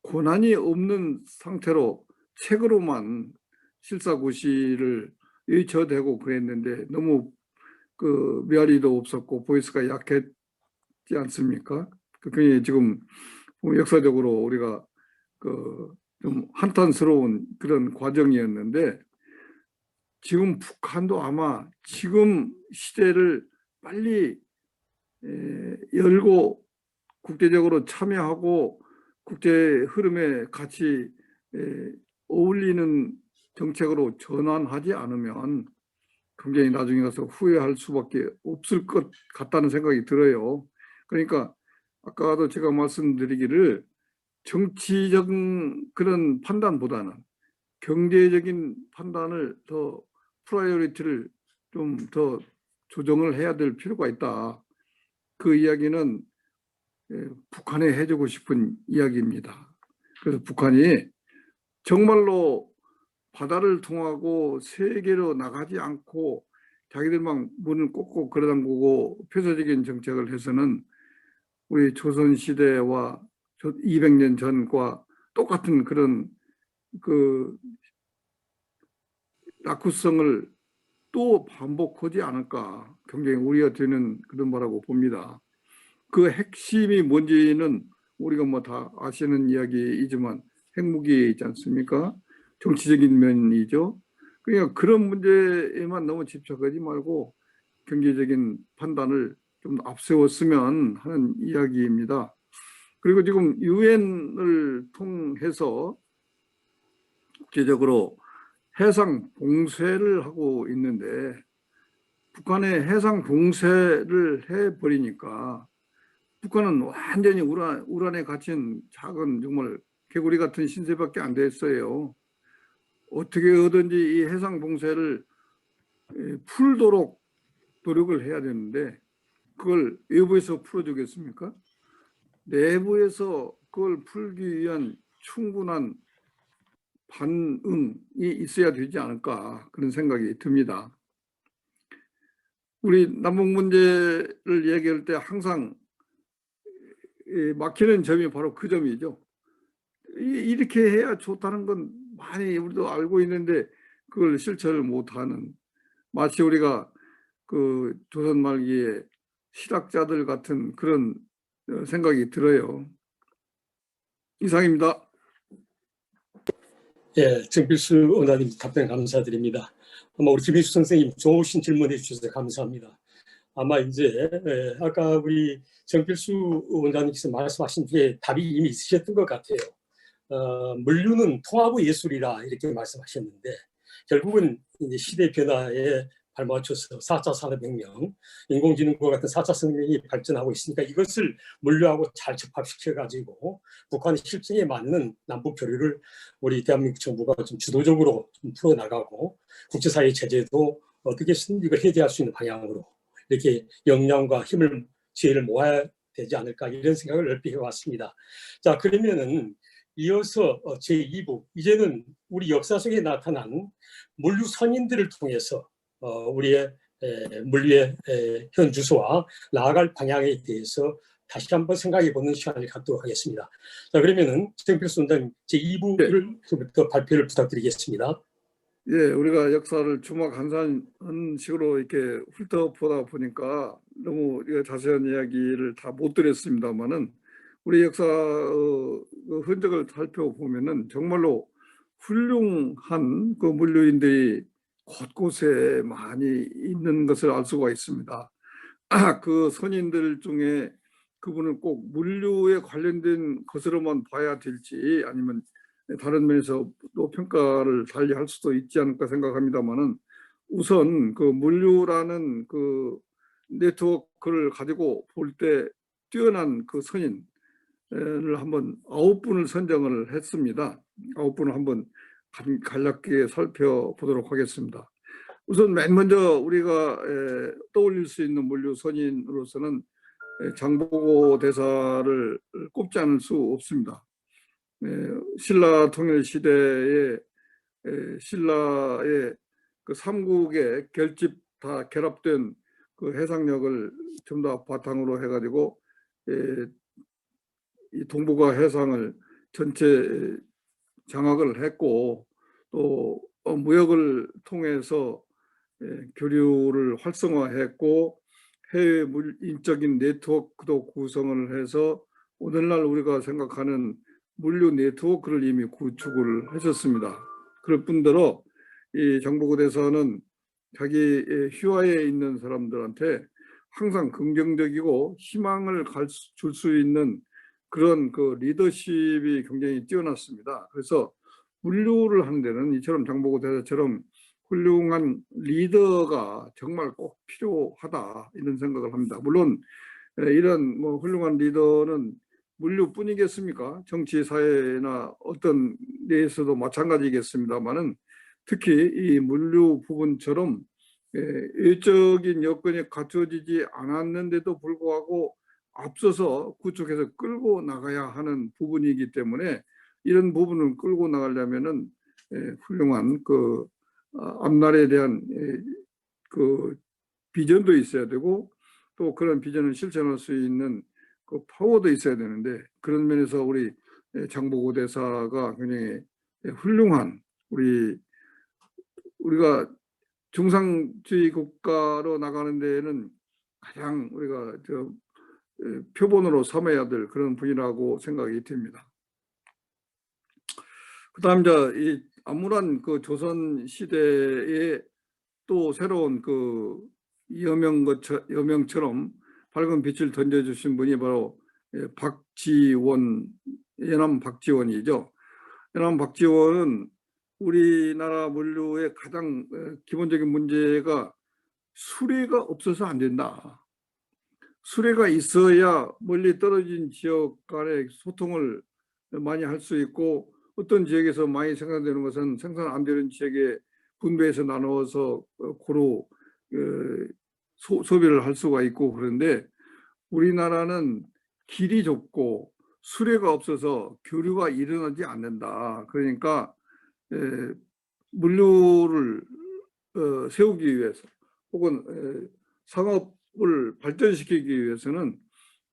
고난이 없는 상태로 책으로만 실사고시를 의처되고 그랬는데 너무 그 메아리도 없었고 보이스가 약했지 않습니까? 그게 지금 역사적으로 우리가 좀 한탄스러운 그런 과정이었는데 지금 북한도 아마 지금 시대를 빨리 열고 국제적으로 참여하고 국제 흐름에 같이 어울리는 정책으로 전환하지 않으면 굉장히 나중에 가서 후회할 수밖에 없을 것 같다는 생각이 들어요. 그러니까 아까도 제가 말씀드리기를 정치적인 그런 판단보다는 경제적인 판단을 더 프라이어리티를 좀 더 조정을 해야 될 필요가 있다. 그 이야기는 북한에 해주고 싶은 이야기입니다. 그래서 북한이 정말로 바다를 통하고 세계로 나가지 않고 자기들만 문을 꽂고 걸어담고 폐쇄적인 정책을 해서는 우리 조선시대와 200년 전과 똑같은 그런 그 낙후성을 또 반복하지 않을까 굉장히 우려가 되는 그런 거라고 봅니다. 그 핵심이 뭔지는 우리가 뭐 다 아시는 이야기이지만 핵무기 있지 않습니까? 정치적인 면이죠. 그러니까 그런 문제에만 너무 집착하지 말고 경제적인 판단을 좀 앞세웠으면 하는 이야기입니다. 그리고 지금 유엔을 통해서 국제적으로 해상 봉쇄를 하고 있는데 북한의 해상 봉쇄를 해버리니까 북한은 완전히 우란에 갇힌 작은 정말 개구리 같은 신세밖에 안 됐어요. 어떻게든지 이 해상 봉쇄를 풀도록 노력을 해야 되는데 그걸 외부에서 풀어주겠습니까? 내부에서 그걸 풀기 위한 충분한 반응이 있어야 되지 않을까 그런 생각이 듭니다. 우리 남북 문제를 얘기할 때 항상 막히는 점이 바로 그 점이죠. 이렇게 해야 좋다는 건 많이 우리도 알고 있는데 그걸 실천을 못하는, 마치 우리가 그 조선 말기에 실학자들 같은 그런 생각이 들어요. 이상입니다. 예, 정필수 원장님 답변 감사드립니다. 아마 우리 김희수 선생님 좋으신 질문해 주셔서 감사합니다. 아마 이제 아까 우리 정필수 원장님께서 말씀하신 뒤에 답이 이미 있으셨던 것 같아요. 물류는 통하고 예술이라 이렇게 말씀하셨는데 결국은 이제 시대 변화에 발맞춰서 4차 산업혁명, 인공지능과 같은 4차 산업혁명이 발전하고 있으니까 이것을 물류하고 잘 접합시켜가지고 북한의 실정에 맞는 남북 교류를 우리 대한민국 정부가 좀 주도적으로 좀 풀어나가고 국제사회 제재도 어떻게든 이걸 해제할 수 있는 방향으로 이렇게 역량과 힘을, 지혜를 모아야 되지 않을까 이런 생각을 넓히 해왔습니다. 자, 그러면은 이어서 제2부, 이제는 우리 역사 속에 나타난 물류 선인들을 통해서 우리의 물류의 현 주소와 나아갈 방향에 대해서 다시 한번 생각해보는 시간을 갖도록 하겠습니다. 자, 그러면은 정필수 원장님 제2부부터 발표를 부탁드리겠습니다. 예, 우리가 역사를 주막한산 식으로 이렇게 훑어보다 보니까 너무 자세한 이야기를 다 못 드렸습니다만은 우리 역사 흔적을 살펴보면은 정말로 훌륭한 그 물류인들이 곳곳에 많이 있는 것을 알 수가 있습니다. 그 선인들 중에 그분을 꼭 물류에 관련된 것으로만 봐야 될지 아니면 다른 면에서 또 평가를 달리 할 수도 있지 않을까 생각합니다만은 우선 그 물류라는 그 네트워크를 가지고 볼 때 뛰어난 그 선인을 한번 9분을 선정을 했습니다. 9분을 한번 간략하게 살펴보도록 하겠습니다. 우선 맨 먼저 우리가 떠올릴 수 있는 물류 선인으로서는 장보고 대사를 꼽지 않을 수 없습니다. 신라 통일 시대에 신라의 그 삼국의 결집 다 결합된 그 해상력을 전부 다 바탕으로 해가지고 이 동북아 해상을 전체 장악을 했고 또 무역을 통해서 교류를 활성화했고 해외 인적인 네트워크도 구성을 해서 오늘날 우리가 생각하는 물류 네트워크를 이미 구축을 하셨습니다. 그럴 뿐더러 이 장보고 대사는 자기 휘하에 있는 사람들한테 항상 긍정적이고 희망을 줄 수 있는 그런 그 리더십이 굉장히 뛰어났습니다. 그래서 물류를 하는 데는 이처럼 장보고 대사처럼 훌륭한 리더가 정말 꼭 필요하다 이런 생각을 합니다. 물론 이런 뭐 훌륭한 리더는 물류뿐이겠습니까? 정치, 사회나 어떤 데에서도 마찬가지겠습니다만은 특히 이 물류 부분처럼 외적인 여건이 갖춰지지 않았는데도 불구하고 앞서서 구축해서 끌고 나가야 하는 부분이기 때문에 이런 부분을 끌고 나가려면은 훌륭한 그 앞날에 대한 그 비전도 있어야 되고 또 그런 비전을 실천할 수 있는 그 파워도 있어야 되는데 그런 면에서 우리 장보고 대사가 굉장히 훌륭한 우리가 중상주의 국가로 나가는 데에는 가장 우리가 표본으로 삼아야 될 그런 분이라고 생각이 듭니다. 그다음 이 암울한 그 조선 시대에 또 새로운 그 여명처럼 밝은 빛을 던져주신 분이 바로 박지원, 예남 박지원이죠. 예남 박지원은 우리나라 물류의 가장 기본적인 문제가 수레가 없어서 안 된다. 수레가 있어야 멀리 떨어진 지역 간의 소통을 많이 할 수 있고, 어떤 지역에서 많이 생산되는 것은 생산 안 되는 지역에 분배해서 나누어서 고루 소비를 할 수가 있고, 그런데 우리나라는 길이 좁고 수레가 없어서 교류가 일어나지 않는다. 그러니까 물류를 세우기 위해서 혹은 상업을 발전시키기 위해서는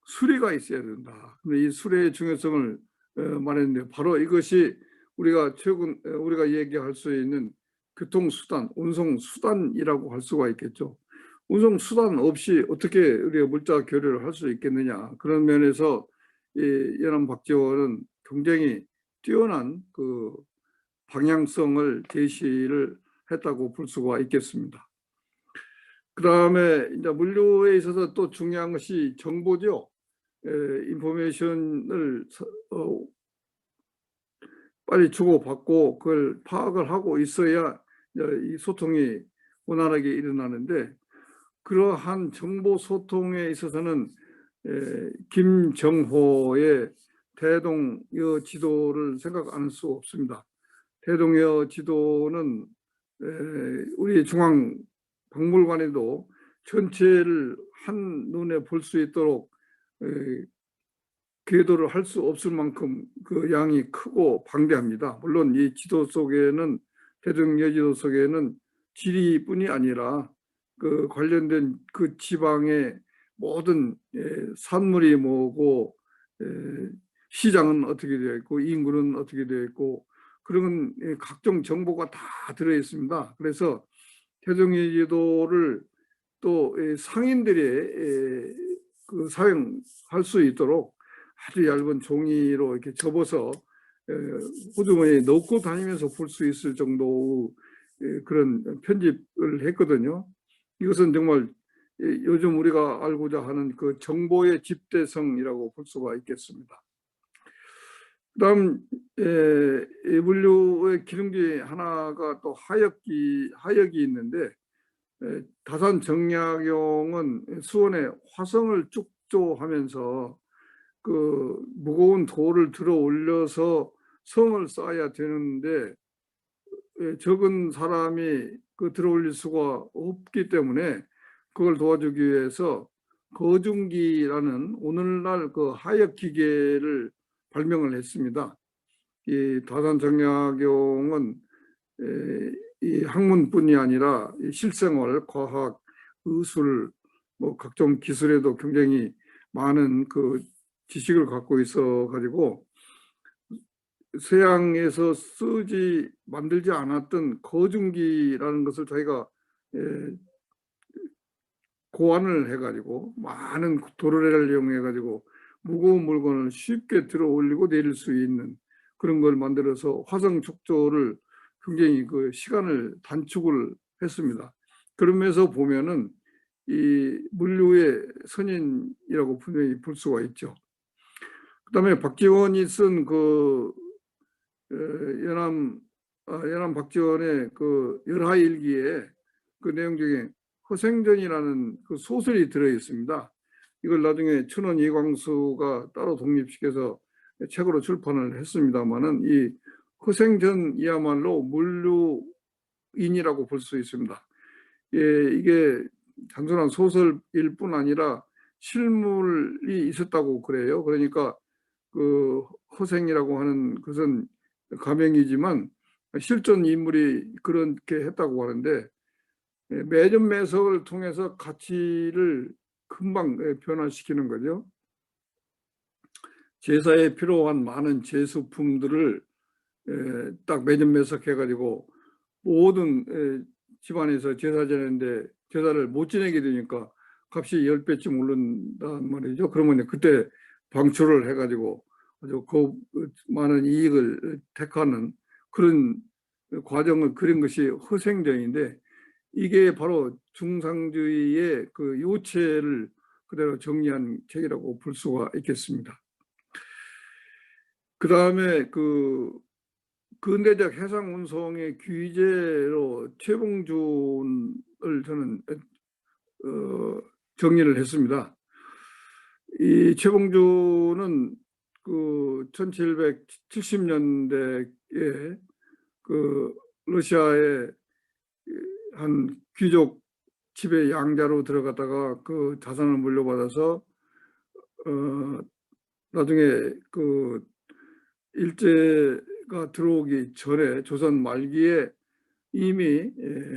수레가 있어야 된다. 근데 이 수레의 중요성을 말했는데, 바로 이것이 우리가 최근 우리가 얘기할 수 있는 교통수단, 운송수단이라고 할 수가 있겠죠. 운송수단 없이 어떻게 우리가 물자 교류를 할 수 있겠느냐. 그런 면에서 이 예남 박지원은 굉장히 뛰어난 그 방향성을 제시를 했다고 볼 수가 있겠습니다. 그 다음에 이제 물류에 있어서 또 중요한 것이 정보죠. 인포메이션을 빨리 주고받고 그걸 파악을 하고 있어야 이 소통이 원활하게 일어나는데, 그러한 정보 소통에 있어서는 김정호의 대동여 지도를 생각 안 할 수 없습니다. 대동여 지도는 우리 중앙박물관에도 전체를 한눈에 볼 수 있도록 궤도를 할 수 없을 만큼 그 양이 크고 방대합니다. 물론 이 지도 속에는, 대동여 지도 속에는 지리뿐이 아니라 그 관련된 그 지방의 모든 산물이 뭐고, 시장은 어떻게 되어 있고, 인구는 어떻게 되어 있고, 그런 각종 정보가 다 들어 있습니다. 그래서 대동여 지도를 또 상인들이 그 사용할 수 있도록 아주 얇은 종이로 이렇게 접어서 호주머니에 넣고 다니면서 볼 수 있을 정도의 그런 편집을 했거든요. 이것은 정말 요즘 우리가 알고자 하는 그 정보의 집대성이라고 볼 수가 있겠습니다. 그다음 물류의 기능 중에 하나가 또 하역이 있는데, 다산 정약용은 수원에 화성을 축조하면서 그 무거운 돌을 들어 올려서 성을 쌓아야 되는데, 적은 사람이 그 들어 올릴 수가 없기 때문에 그걸 도와주기 위해서 거중기라는 오늘날 그 하역 기계를 발명을 했습니다. 이 다산 정약용은 이 학문뿐이 아니라 실생활, 과학, 의술, 뭐 각종 기술에도 굉장히 많은 그 지식을 갖고 있어 가지고 서양에서 만들지 않았던 거중기라는 것을 자기가 고안을 해가지고 많은 도르래를 이용해가지고 무거운 물건을 쉽게 들어 올리고 내릴 수 있는 그런 걸 만들어서 화성 축조를 굉장히 그 시간을 단축을 했습니다. 그러면서 보면은 이 물류의 선인이라고 분명히 볼 수가 있죠. 그다음에 박지원이 쓴 그 예남 박지원의 그 열하일기에 그 내용 중에 허생전이라는 그 소설이 들어 있습니다. 이걸 나중에 춘원 이광수가 따로 독립시켜서 책으로 출판을 했습니다만은, 이 허생전이야말로 물류인이라고 볼 수 있습니다. 이게 단순한 소설일 뿐 아니라 실물이 있었다고 그래요. 그러니까 그 허생이라고 하는 것은 가명이지만 실존 인물이 그렇게 했다고 하는데, 매점매석을 통해서 가치를 금방 변화시키는 거죠. 제사에 필요한 많은 제수품들을 딱 매점매석 해가지고 모든 집안에서 제사 지내는데 제사를 못 지내게 되니까 값이 10배쯤 오른단 말이죠. 그러면 그때 방출을 해가지고 아주 많은 이익을 택하는 그런 과정을 그린 것이 허생전인데, 이게 바로 중상주의의 그 요체를 그대로 정리한 책이라고 볼 수가 있겠습니다. 그 다음에 그 근대적 해상 운송의 규제로 최봉준을 저는 정리를 했습니다. 이 최봉준은 그 1770년대에 그 러시아의 한 귀족 집의 양자로 들어갔다가 그 자산을 물려받아서 나중에 그 일제가 들어오기 전에 조선 말기에 이미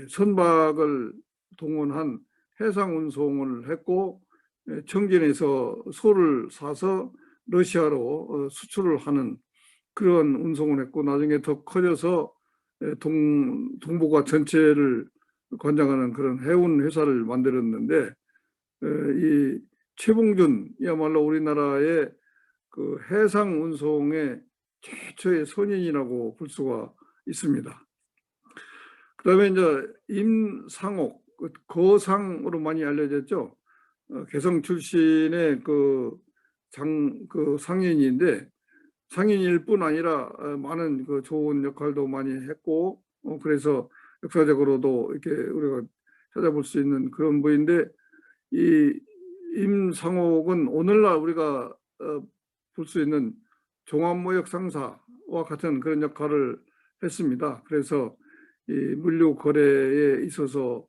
선박을 동원한 해상 운송을 했고 청진에서 소를 사서 러시아로 수출을 하는 그런 운송을 했고 나중에 더 커져서 동북아 전체를 관장하는 그런 해운 회사를 만들었는데 이 최봉준이야말로 우리나라의 그 해상 운송의 최초의 선인이라고 볼 수가 있습니다. 그다음에 이제 임상옥 거상으로 많이 알려졌죠. 개성 출신의 그 상인인데 상인일 뿐 아니라 많은 그 좋은 역할도 많이 했고 그래서 역사적으로도 이렇게 우리가 찾아볼 수 있는 그런 분인데 이 임상옥은 오늘날 우리가 볼 수 있는 종합무역 상사와 같은 그런 역할을 했습니다. 그래서 이 물류 거래에 있어서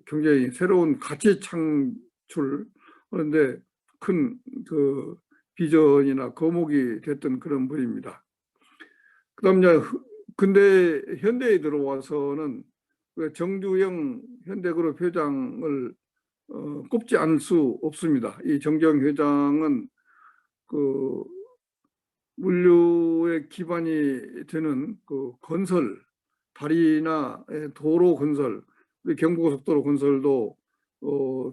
굉장히 새로운 가치 창출 그런데 큰 그 비전이나 거목이 됐던 그런 분입니다. 그다음 이제 근데 현대에 들어와서는 정주영 현대그룹 회장을 꼽지 않을 수 없습니다. 이 정주영 회장은 그 물류의 기반이 되는 그 건설, 다리나 도로 건설, 우리 경부고속도로 건설도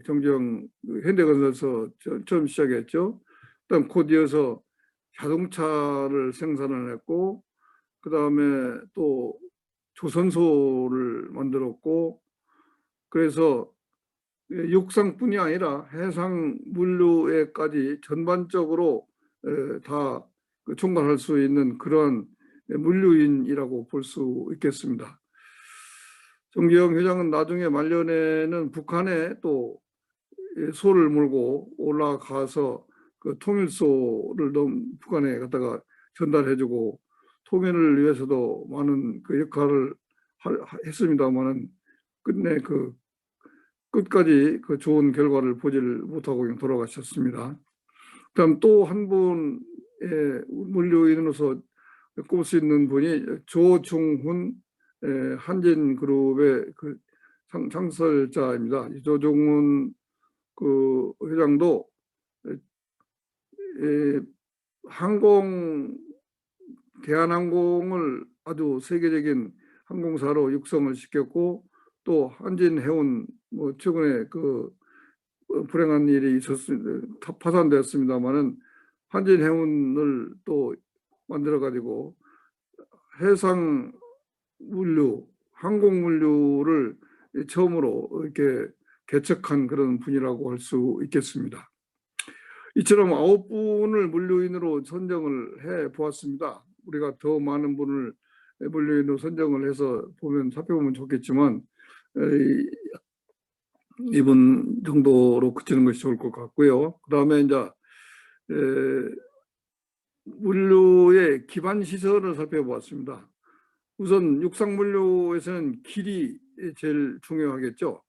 정주영 현대건설에서 처음 시작했죠. 그다음 곧 이어서 자동차를 생산을 했고, 그 다음에 또 조선소를 만들었고, 그래서 육상뿐이 아니라 해상 물류에까지 전반적으로 다 총괄할 수 있는 그런 물류인이라고 볼 수 있겠습니다. 정주영 회장은 나중에 말년에는 북한에 또 소를 몰고 올라가서 그 통일소를 북한에 갖다가 전달해주고 통일을 위해서도 많은 그 역할을 했습니다만은 끝내 그 끝까지 그 좋은 결과를 보질 못하고 그냥 돌아가셨습니다. 그다음 또 한 분의 물류인으로서 꼽을 수 있는 분이 조중훈 한진그룹의 그 창설자입니다. 조중훈 그 회장도 대한항공을 아주 세계적인 항공사로 육성을 시켰고 또 한진해운 뭐 최근에 그 불행한 일이 있었습니다. 파산되었습니다만은 한진해운을 또 만들어 가지고 해상 물류, 항공 물류를 처음으로 이렇게 개척한 그런 분이라고 할 수 있겠습니다. 이처럼 9분을 물류인으로 선정을 해 보았습니다. 우리가 더 많은 분을 물류인으로 선정을 해서 살펴보면 좋겠지만 이분 정도로 그치는 것이 좋을 것 같고요. 그 다음에 이제 물류의 기반 시설을 살펴보았습니다. 우선 육상 물류에서는 길이 제일 중요하겠죠.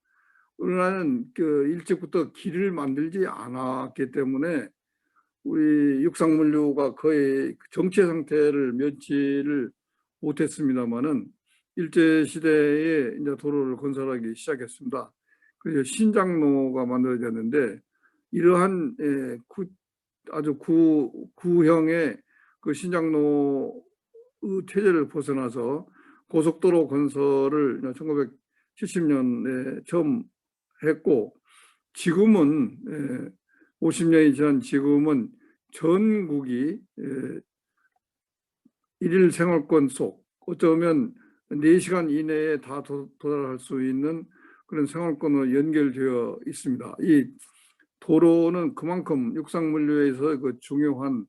우리나라는 그 일찍부터 길을 만들지 않았기 때문에 우리 육상 물류가 거의 정체 상태를 면치를 못했습니다만은 일제 시대에 이제 도로를 건설하기 시작했습니다. 그래서 신장로가 만들어졌는데 이러한 아주 구형의 그 신장로 태제를 벗어나서 고속도로 건설을 1970년에 처음 했고 지금은 50년이 지난 지금은 전국이 일일 생활권 속 어쩌면 4시간 이내에 다 도달할 수 있는 그런 생활권으로 연결되어 있습니다. 이 도로는 그만큼 육상 물류에서 그 중요한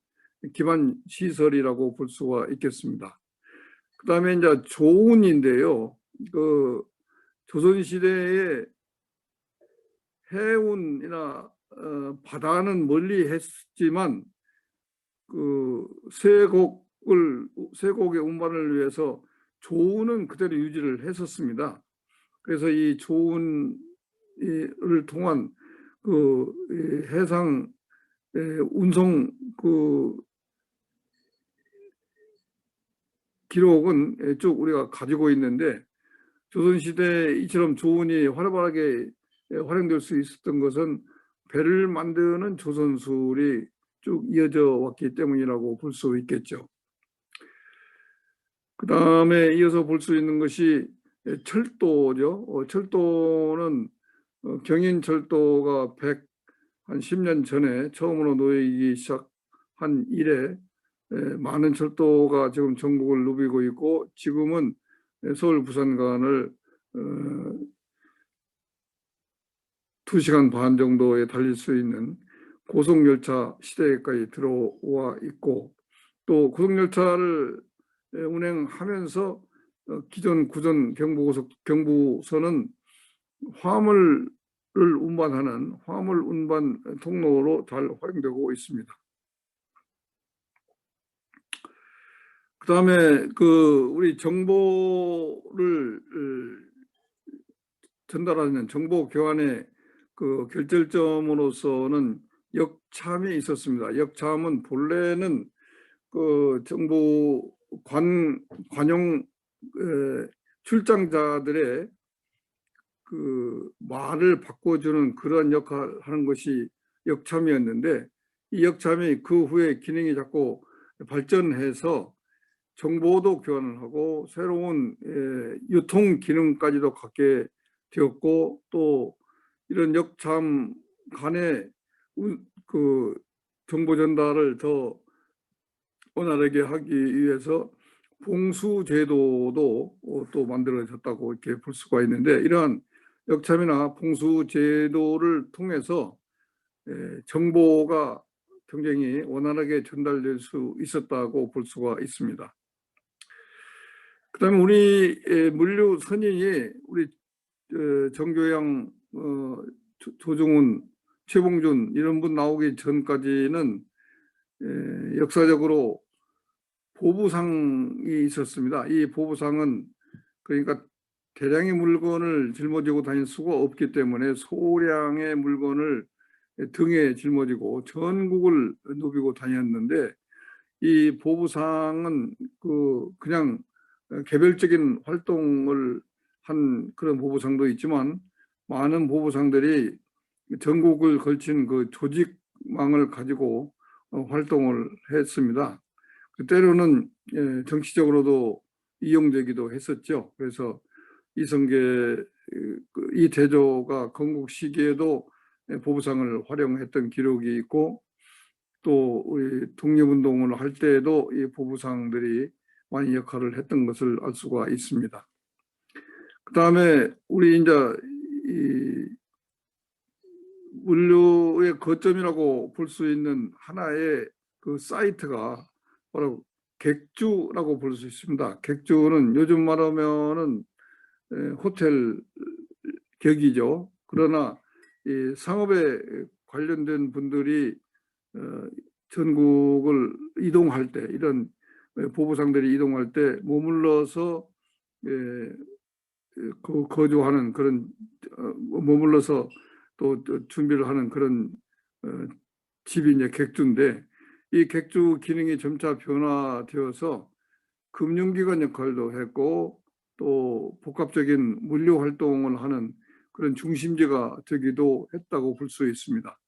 기반 시설이라고 볼 수가 있겠습니다. 그다음에 이제 조운인데요. 그 조선 시대에 해운이나 바다는 멀리 했지만 그 세곡의 운반을 위해서 조운은 그대로 유지를 했었습니다. 그래서 이 조운을 통한 그 해상 운송 그 기록은 쭉 우리가 가지고 있는데, 조선시대 이처럼 조운이 활발하게 활용될 수 있었던 것은 배를 만드는 조선술이 쭉 이어져 왔기 때문이라고 볼 수 있겠죠. 그 다음에 이어서 볼 수 있는 것이 철도죠. 철도는 경인철도가 110년 전에 처음으로 놓이기 시작한 이래 많은 철도가 지금 전국을 누비고 있고, 지금은 서울 부산 간을 2시간 반 정도에 달릴 수 있는 고속열차 시대까지 들어와 있고, 또 고속열차를 운행하면서 기존 구전 경부선은 화물을 운반하는 화물 운반 통로로 잘 활용되고 있습니다. 그다음에 우리 정보를 전달하는 정보 교환의 그 결정점으로서는 역참이 있었습니다. 역참은 본래는 그 정부 관용 출장자들의 그 말을 바꿔주는 그런 역할을 하는 것이 역참이었는데, 이 역참이 그 후에 기능이 자꾸 발전해서 정보도 교환을 하고 새로운 유통 기능까지도 갖게 되었고, 또 이런 역참 간의 그 정보 전달을 더 원활하게 하기 위해서 봉수제도도 또 만들어졌다고 이렇게 볼 수가 있는데, 이러한 역참이나 봉수제도를 통해서 정보가 굉장히 원활하게 전달될 수 있었다고 볼 수가 있습니다. 그다음에 우리 물류 선인이 우리 정교양, 조중훈, 최봉준 이런 분 나오기 전까지는 역사적으로 보부상이 있었습니다. 이 보부상은 그러니까 대량의 물건을 짊어지고 다닐 수가 없기 때문에 소량의 물건을 등에 짊어지고 전국을 누비고 다녔는데, 이 보부상은 그냥 개별적인 활동을 한 그런 보부상도 있지만, 많은 보부상들이 전국을 걸친 그 조직망을 가지고 활동을 했습니다. 때로는 정치적으로도 이용되기도 했었죠. 그래서 이성계 이 대조가 건국 시기에도 보부상을 활용했던 기록이 있고, 또 우리 독립운동을 할 때에도 이 보부상들이 많이 역할을 했던 것을 알 수가 있습니다. 그 다음에 우리 이제 이 물류의 거점이라고 볼 수 있는 하나의 그 사이트가 바로 객주라고 볼 수 있습니다. 객주는 요즘 말하면은 호텔 격이죠. 그러나 이 상업에 관련된 분들이 전국을 이동할 때, 이런 보부상들이 이동할 때 머물러서 거주하는 그런 머물러서 또 준비를 하는 그런 집이 이제 객주인데, 이 객주 기능이 점차 변화되어서 금융기관 역할도 했고, 또 복합적인 물류 활동을 하는 그런 중심지가 되기도 했다고 볼 수 있습니다.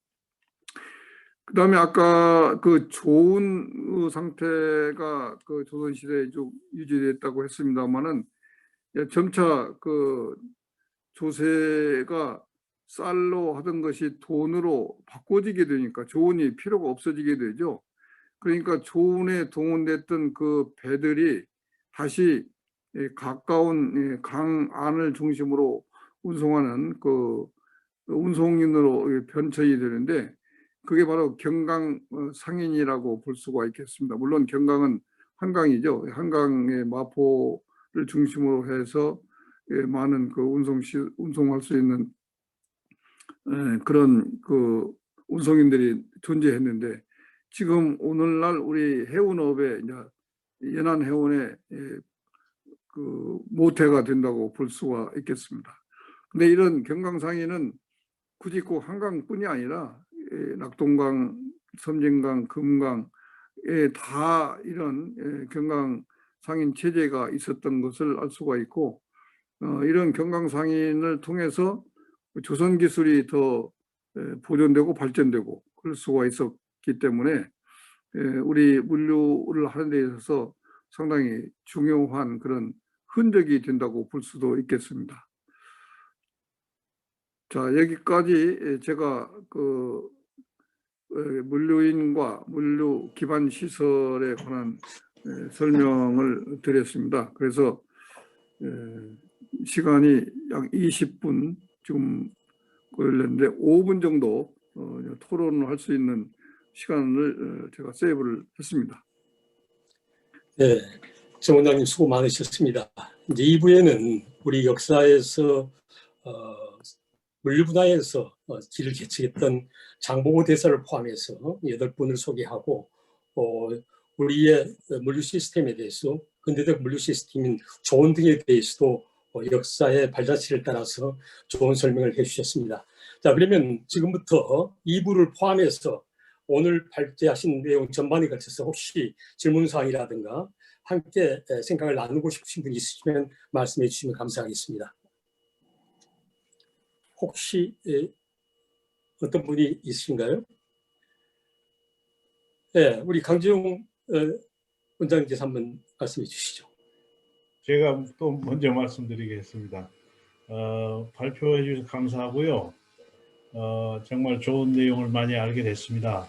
그 다음에 아까 그 좋은 상태가 그 조선시대에 쭉 유지됐다고 했습니다만은, 점차 그 조세가 쌀로 하던 것이 돈으로 바꿔지게 되니까 조운이 필요가 없어지게 되죠. 그러니까 조운에 동원됐던 그 배들이 다시 가까운 강 안을 중심으로 운송하는 그 운송인으로 변천이 되는데 그게 바로 경강 상인이라고 볼 수가 있겠습니다. 물론 경강은 한강이죠. 한강의 마포를 중심으로 해서 많은 그 운송할 수 있는 그런 그 운송인들이 존재했는데 지금 오늘날 우리 해운업에 이제 연안해운의 그 모태가 된다고 볼 수가 있겠습니다. 근데 이런 경강상인은 굳이 꼭 한강뿐이 아니라 낙동강, 섬진강, 금강에 다 이런 경강상인 체제가 있었던 것을 알 수가 있고 이런 경강상인을 통해서 조선 기술이 더 보존되고 발전되고 그럴 수가 있었기 때문에 우리 물류를 하는 데 있어서 상당히 중요한 그런 흔적이 된다고 볼 수도 있겠습니다. 자, 여기까지 제가 그 물류인과 물류 기반 시설에 관한 설명을 드렸습니다. 그래서 시간이 약 20분 지금 걸렸는데 5분 정도 토론을 할 수 있는 시간을 제가 세이브를 했습니다. 네, 정 원장님 수고 많으셨습니다. 이제 2부에는 우리 역사에서 물류 분야에서 길을 개척했던 장보고 대사를 포함해서 8분을 소개하고 우리의 물류 시스템에 대해서 근대적 물류 시스템인 조언 등에 대해서도 역사의 발자취를 따라서 좋은 설명을 해주셨습니다. 자, 그러면 지금부터 2부를 포함해서 오늘 발제하신 내용 전반에 걸쳐서 혹시 질문사항이라든가 함께 생각을 나누고 싶으신 분이 있으시면 말씀해 주시면 감사하겠습니다. 혹시 어떤 분이 있으신가요? 네, 우리 강지용 원장님께서 한번 말씀해 주시죠. 제가 또 먼저 말씀드리겠습니다. 발표해 주셔서 감사하고요. 정말 좋은 내용을 많이 알게 됐습니다.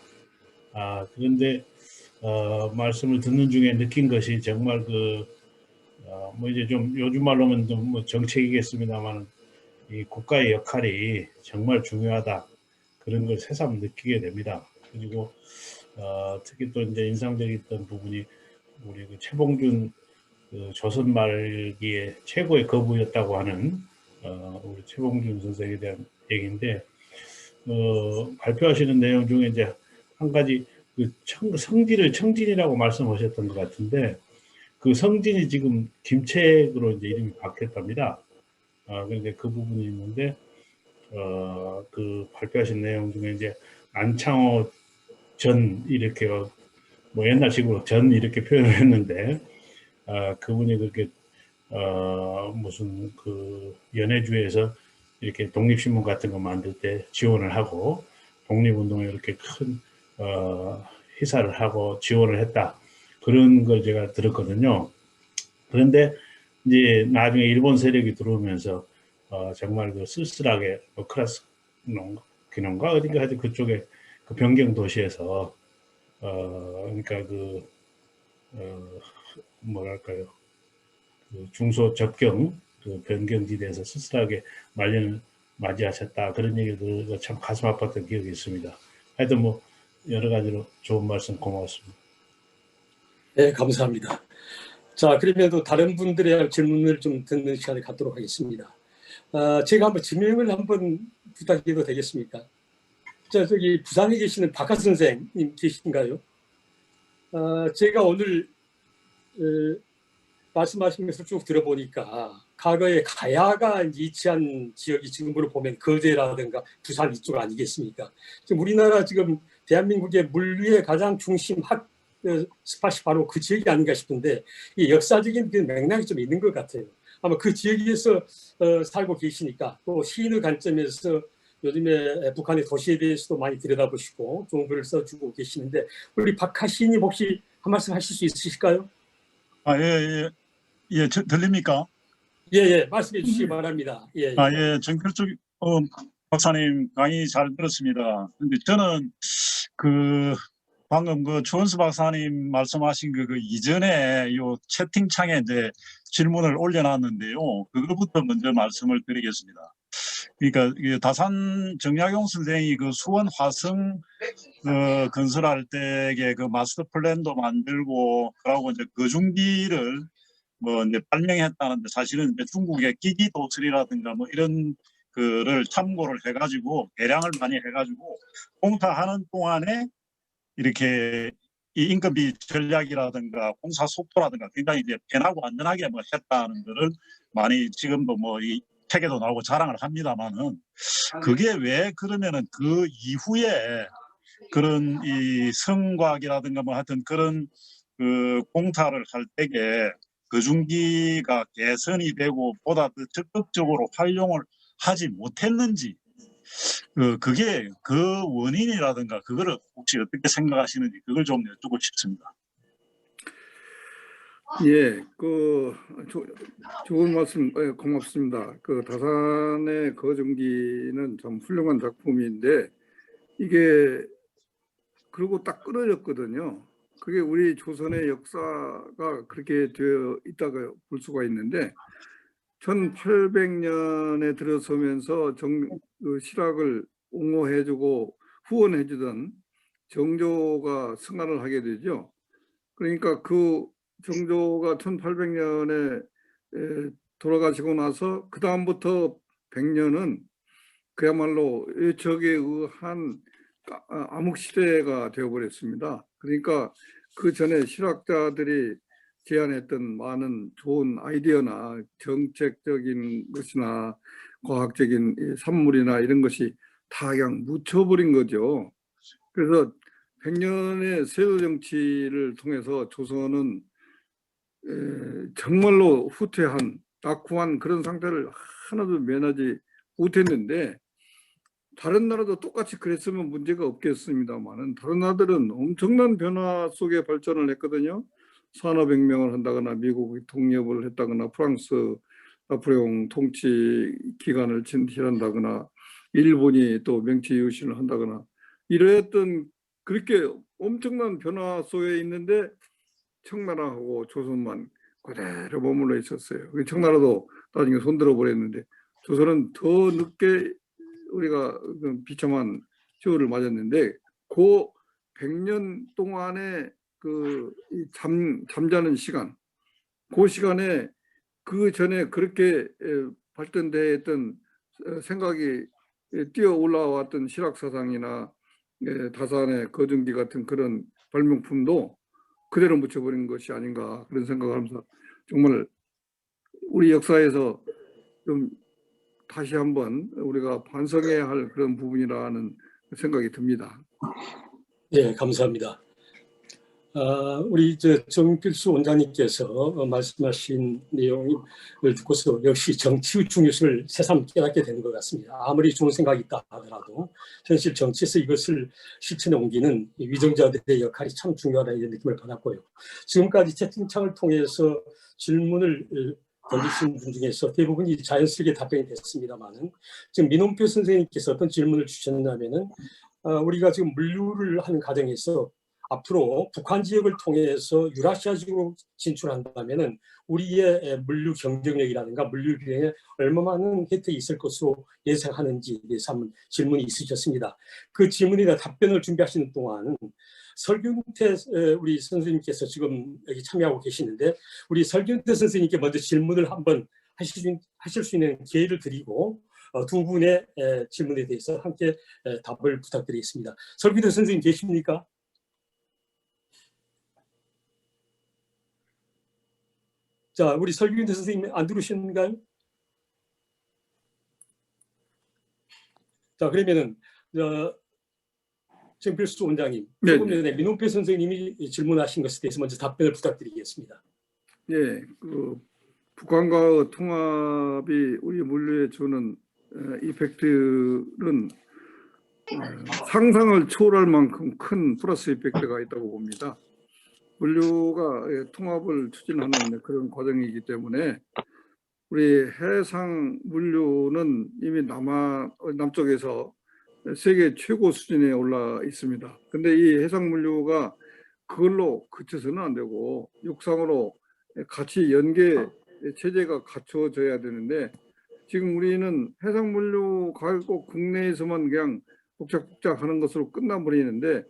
그런데 말씀을 듣는 중에 느낀 것이 정말 뭐 이제 좀 요즘 말로는 좀 뭐 정책이겠습니다만 이 국가의 역할이 정말 중요하다, 그런 걸 새삼 느끼게 됩니다. 그리고 특히 또 이제 인상적이었던 부분이 우리 그 최봉준 조선 말기의 최고의 거부였다고 하는 우리 최봉준 선생에 대한 얘기인데 발표하시는 내용 중에 이제 한 가지 그 성진을 청진이라고 말씀하셨던 것 같은데 그 성진이 지금 김책으로 이제 이름이 바뀌었답니다. 그런데 그 부분이 있는데 그 발표하신 내용 중에 이제 안창호 전 이렇게 뭐 옛날식으로 전 이렇게 표현을 했는데 그분이 그렇게 무슨 그 연해주에서 이렇게 독립신문 같은 거 만들 때 지원을 하고 독립운동에 이렇게 큰 희사를 하고 지원을 했다, 그런 걸 제가 들었거든요. 그런데 이제 나중에 일본 세력이 들어오면서 정말 그 쓸쓸하게 크라스키노인가 어딘가 하여튼 그쪽에 그 변경 도시에서 그러니까 뭐랄까요, 그 중소 접경 그 변경지대에서 쓸쓸하게 말년을 맞이하셨다, 그런 얘기를 들어서 참 가슴 아팠던 기억이 있습니다. 하여튼 뭐 여러 가지로 좋은 말씀 고맙습니다. 네, 감사합니다. 자, 그러면 또 다른 분들의 질문을 좀 듣는 시간을 갖도록 하겠습니다. 제가 한번 지명을 한번 부탁해도 되겠습니까? 저기 부산에 계시는 박하 선생님 계신가요? 제가 오늘 말씀하신 것을 쭉 들어보니까 과거에 가야가 위치한 지역이 지금으로 보면 거제라든가 부산 이쪽 아니겠습니까? 지금 우리나라 지금 대한민국의 물류의 가장 중심 스팟이 바로 그 지역이 아닌가 싶은데 이 역사적인 그 맥락이 좀 있는 것 같아요. 아마 그 지역에서 살고 계시니까 또 시인의 관점에서 요즘에 북한의 도시에 대해서도 많이 들여다보시고 좋은 글을 써주고 계시는데 우리 박하 시인님 혹시 한 말씀 하실 수 있으실까요? 예, 들립니까? 예, 말씀해 주시기 바랍니다. 예. 정철쭉 박사님 강의 잘 들었습니다. 근데 저는 방금 추원수 박사님 말씀하신 그 이전에 요 채팅창에 이제 질문을 올려놨는데요. 그거부터 먼저 말씀을 드리겠습니다. 그러니까 이 다산 정약용 선생이 그 수원 화성 건설할 때에 그 마스터 플랜도 만들고 그러고 이제 거중기를 뭐 이제 발명했다는데 사실은 이제 중국의 기기 도술이라든가 뭐 이런 그를 참고를 해가지고 개량을 많이 해가지고 공사하는 동안에 이렇게 이 인건비 전략이라든가 공사 속도라든가 굉장히 이제 편하고 안전하게 뭐 했다는 거를 많이 지금도 뭐 이 책에도 나오고 자랑을 합니다만은 그게 왜 그러면은 그 이후에 그런 이 성곽이라든가 뭐 하여튼 그런 그 공사를 할 때에 거중기가 개선이 되고 보다 더 적극적으로 활용을 하지 못했는지 그게 그 원인이라든가 그거를 혹시 어떻게 생각하시는지 그걸 좀 여쭙고 싶습니다. 예, 좋은 말씀 고맙습니다. 그 다산의 거중기는 참 훌륭한 작품인데 이게 그러고 딱 끊어졌거든요. 그게 우리 조선의 역사가 그렇게 되어 있다고 볼 수가 있는데 1800년에 들어서면서 그 실학을 옹호해주고 후원해주던 정조가 승하를 하게 되죠. 그러니까 그 정조가 1800년에 돌아가시고 나서 그 다음부터 100년은 그야말로 적에 의한 암흑시대가 되어버렸습니다. 그러니까 그 전에 실학자들이 제안했던 많은 좋은 아이디어나 정책적인 것이나 과학적인 산물이나 이런 것이 다 그냥 묻혀버린 거죠. 그래서 100년의 세도 정치를 통해서 조선은 정말로 후퇴한 낙후한 그런 상태를 하나도 면하지 못했는데 다른 나라도 똑같이 그랬으면 문제가 없겠습니다만은 다른 나라들은 엄청난 변화 속에 발전을 했거든요. 산업혁명을 한다거나 미국이 독립을 했다거나 프랑스 나폴레옹 통치 기간을 진실한다거나 일본이 또 명치 유신을 한다거나 이러했던 그렇게 엄청난 변화 속에 있는데 청나라하고 조선만 그대로 머물러 있었어요. 청나라도 나중에 손들어 버렸는데 조선은 더 늦게 우리가 비참한 시호를 맞았는데 그 100년 동안의 그 잠자는 시간, 그 시간에 그 전에 그렇게 발전되었던 생각이 뛰어 올라왔던 실학사상이나 다산의 거중기 같은 그런 발명품도 그대로 묻혀버린 것이 아닌가 그런 생각을 하면서 정말 우리 역사에서 좀 다시 한번 우리가 반성해야 할 그런 부분이라는 생각이 듭니다. 예, 감사합니다. 우리 정필수 원장님께서 말씀하신 내용을 듣고서 역시 정치의 중요성을 새삼 깨닫게 되는 것 같습니다. 아무리 좋은 생각이 있다 하더라도 현실 정치에서 이것을 실천에 옮기는 위정자들의 역할이 참 중요하다는 이런 느낌을 받았고요. 지금까지 채팅창을 통해서 질문을 던지신 분 중에서 대부분이 자연스럽게 답변이 됐습니다만은 지금 민원표 선생님께서 어떤 질문을 주셨냐면은 우리가 지금 물류를 하는 과정에서 앞으로 북한 지역을 통해서 유라시아 지역으로 진출한다면은 우리의 물류 경쟁력이라든가 물류 비행에 얼마만한 혜택이 있을 것으로 예상하는지에 대해서 한번 질문이 있으셨습니다. 그 질문에 대한 답변을 준비하시는 동안 설균태 우리 선생님께서 지금 여기 참여하고 계시는데 우리 설균태 선생님께 먼저 질문을 한번 하실 수 있는 기회를 드리고 두 분의 질문에 대해서 함께 답을 부탁드리겠습니다. 설균태 선생님 계십니까? 자, 우리 설균태 선생님 안 들으셨는가요? 자, 그러면은 정필수 원장님, 조금 전에 민원표 선생님이 질문하신 것에 대해서 먼저 답변을 부탁드리겠습니다. 예, 북한과의 통합이 우리 물류에 주는 이펙트는 상상을 초월할 만큼 큰 플러스 이펙트가 있다고 봅니다. 물류가 통합을 추진하는 그런 과정이기 때문에 우리 해상 물류는 이미 남쪽에서 세계 최고 수준에 올라 있습니다. 근데 이 해상 물류가 그걸로 그쳐서는 안 되고 육상으로 같이 연계 체제가 갖춰져야 되는데 지금 우리는 해상물류 가격 꼭 국내에서만 그냥 복작복작 하는 것으로 끝나버리는데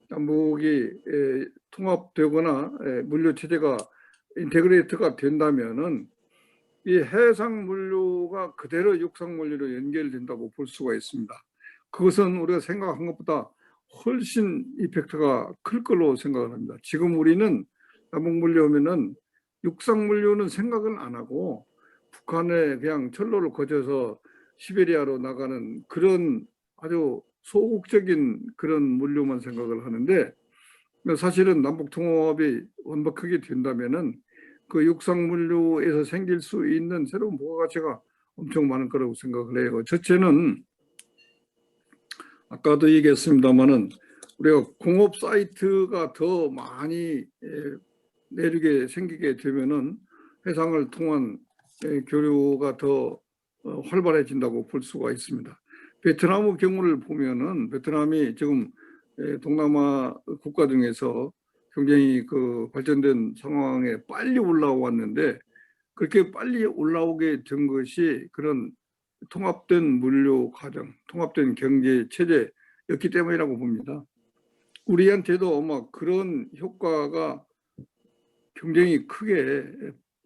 남북이 통합되거나 물류 체제가 인테그레이트가 된다면은 이 해상물류가 그대로 육상물류로 연결된다고 볼 수가 있습니다. 그것은 우리가 생각한 것보다 훨씬 이펙트가 클 걸로 생각을 합니다. 지금 우리는 남북물류 하면은 육상물류는 생각을 안 하고 북한에 그냥 철로를 거쳐서 시베리아로 나가는 그런 아주 소극적인 그런 물류만 생각을 하는데 사실은 남북 통합이 완벽하게 된다면은 그 육상물류에서 생길 수 있는 새로운 부가가치가 엄청 많을 거라고 생각을 해요. 첫째는 아까도 얘기했습니다마는 우리가 공업 사이트가 더 많이 내륙에 생기게 되면은 해상을 통한 교류가 더 활발해진다고 볼 수가 있습니다. 베트남의 경우를 보면은 베트남이 지금 동남아 국가 중에서 굉장히 그 발전된 상황에 빨리 올라왔는데 그렇게 빨리 올라오게 된 것이 그런 통합된 물류 과정, 통합된 경제 체제였기 때문이라고 봅니다. 우리한테도 아마 그런 효과가 굉장히 크게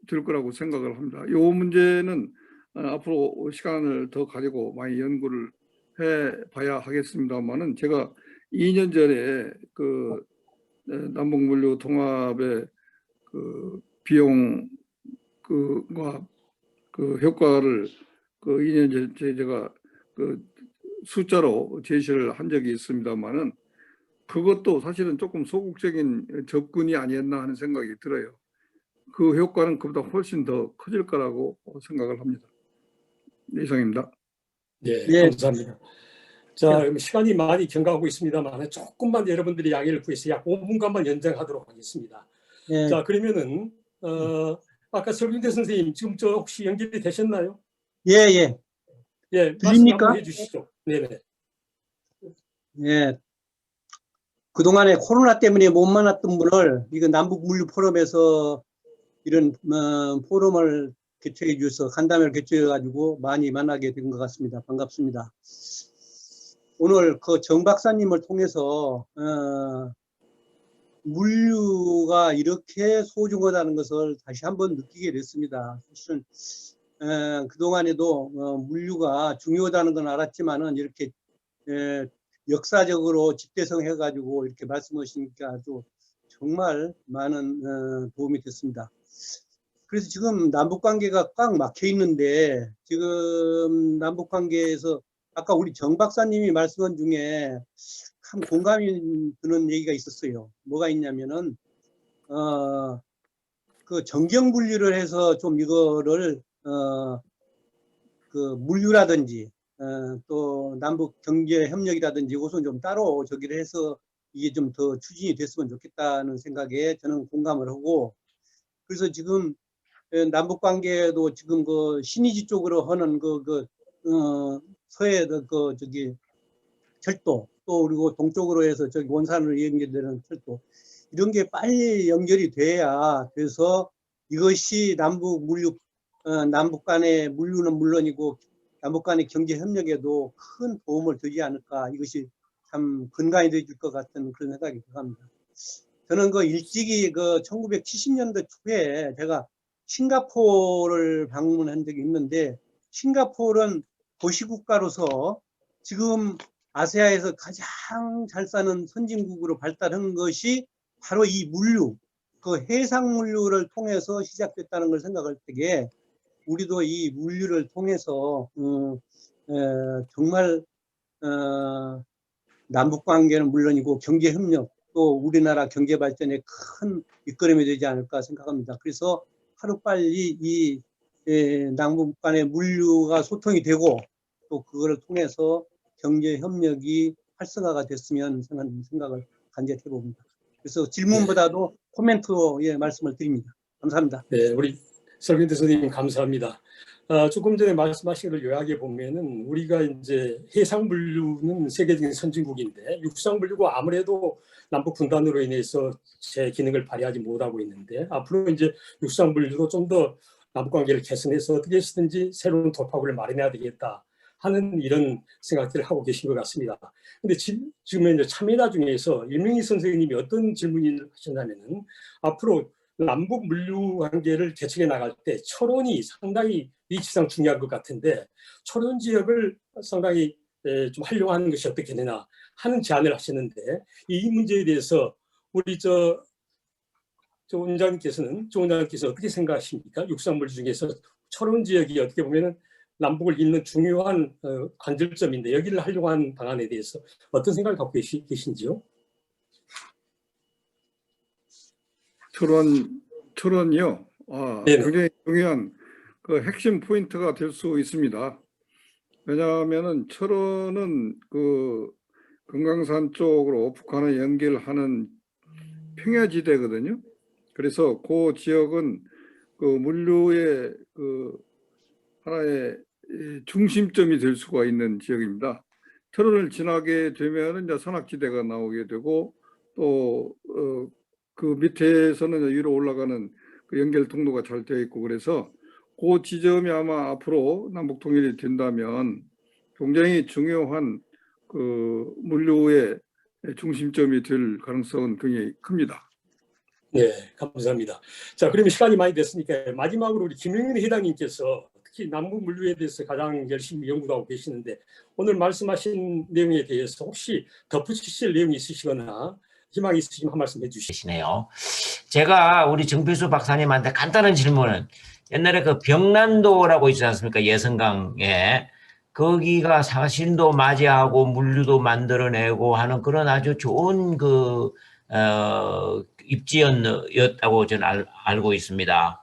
될 거라고 생각을 합니다. 이 문제는 앞으로 시간을 더 가지고 많이 연구를 해봐야 하겠습니다만은 제가 2년 전에 그 남북물류 통합의 그 비용 그와 그 효과를 그 2년 전에 제가 그 숫자로 제시를 한 적이 있습니다만은 그것도 사실은 조금 소극적인 접근이 아니었나 하는 생각이 들어요. 그 효과는 그보다 훨씬 더 커질 거라고 생각을 합니다. 이상입니다. 네, 예. 감사합니다. 자, 시간이 많이 경과하고 있습니다만 조금만 여러분들이 양해를 구해서 약 5분간만 연장하도록 하겠습니다. 예. 자, 그러면은 아까 설경대 선생님 지금 저 혹시 연결이 되셨나요? 예, 예. 예, 말씀 들립니까? 한번 해주시죠. 네네. 예. 그동안에 코로나 때문에 못 만났던 분을 이거 남북 물류 포럼에서 이런 포럼을 개최해 주셔서 간담회를 개최해 가지고 많이 만나게 된 것 같습니다. 반갑습니다. 오늘 그 정 박사님을 통해서 물류가 이렇게 소중하다는 것을 다시 한번 느끼게 됐습니다. 사실은 그동안에도 물류가 중요하다는 건 알았지만은 이렇게 역사적으로 집대성 해가지고 이렇게 말씀하시니까 아주 정말 많은 도움이 됐습니다. 그래서 지금 남북관계가 꽉 막혀 있는데 지금 남북관계에서 아까 우리 정 박사님이 말씀한 중에 참 공감이 드는 얘기가 있었어요. 뭐가 있냐면은 그 정경 분류를 해서 좀 이거를 그 물류라든지 또 남북 경제 협력이라든지 이것은 좀 따로 저기를 해서 이게 좀 더 추진이 됐으면 좋겠다는 생각에 저는 공감을 하고 그래서 지금 남북 관계도 지금 그 신의지 쪽으로 하는 서해 그 저기 철도 또 그리고 동쪽으로 해서 저기 원산으로 연결되는 철도 이런 게 빨리 연결이 돼야 그래서 이것이 남북 물류 남북 간의 물류는 물론이고 남북 간의 경제 협력에도 큰 도움을 되지 않을까 이것이 참 근간이 되줄 것 같은 그런 생각이 들어갑니다. 저는 그 일찍이 그 1970년대 초에 제가 싱가포르를 방문한 적이 있는데 싱가포르는 도시국가로서 지금 아시아에서 가장 잘 사는 선진국으로 발달한 것이 바로 이 물류, 그 해상 물류를 통해서 시작됐다는 걸 생각할 때에 우리도 이 물류를 통해서 정말 남북관계는 물론이고 경제협력 또 우리나라 경제발전에 큰 밑거름이 되지 않을까 생각합니다. 그래서 하루빨리 이 남북 간의 물류가 소통이 되고 또 그거를 통해서 경제협력이 활성화가 됐으면 하는 생각을 간절히 해봅니다. 그래서 질문보다도 코멘트로 말씀을 드립니다. 감사합니다. 네, 우리 설경대 선생님 감사합니다. 조금 전에 말씀하신 걸 요약해 보면은 우리가 이제 해상 물류는 세계적인 선진국인데 육상 물류가 아무래도 남북 분단으로 인해서 제 기능을 발휘하지 못하고 있는데 앞으로 이제 육상 물류도 좀 더 남북관계를 개선해서 어떻게 해서든지 새로운 돌파구를 마련해야 되겠다 하는 이런 생각들을 하고 계신 것 같습니다. 근데 지금 이제 참여자 중에서 일명희 선생님이 어떤 질문을 하셨냐면은 앞으로 남북 물류 관계를 개척해 나갈 때 철원이 상당히 위치상 중요한 것 같은데 철원 지역을 상당히 좀 활용하는 것이 어떻게 되나 하는 제안을 하셨는데 이 문제에 대해서 우리 조 원장님께서 어떻게 생각하십니까? 육상물 중에서 철원 지역이 어떻게 보면은 남북을 잇는 중요한 관절점인데 여기를 활용한 방안에 대해서 어떤 생각을 갖고 계신지요? 철원이요. 네네. 굉장히 중요한 그 핵심 포인트가 될 수 있습니다. 왜냐하면은 철원은 그 금강산 쪽으로 북한을 연결하는 평야지대거든요. 그래서 그 지역은 그 물류의 그 하나의 중심점이 될 수가 있는 지역입니다. 철원을 지나게 되면 이제 산악지대가 나오게 되고 또 그 밑에서는 위로 올라가는 그 연결 통로가 잘 되어 있고 그래서 그 지점이 아마 앞으로 남북 통일이 된다면 굉장히 중요한 그 물류의 중심점이 될 가능성은 굉장히 큽니다. 네, 감사합니다. 자, 그러면 시간이 많이 됐으니까 마지막으로 우리 김영민 회장님께서 특히 남북 물류에 대해서 가장 열심히 연구도 하고 계시는데 오늘 말씀하신 내용에 대해서 혹시 덧붙이실 내용이 있으시거나 희망이 있으시면 한 말씀 해주시죠. 계시네요. 제가 우리 정필수 박사님한테 간단한 질문은 옛날에 그 병난도라고 있지 않습니까? 예성강에 거기가 사신도 맞이하고 물류도 만들어내고 하는 그런 아주 좋은 그 입지였다고 저는 알고 있습니다.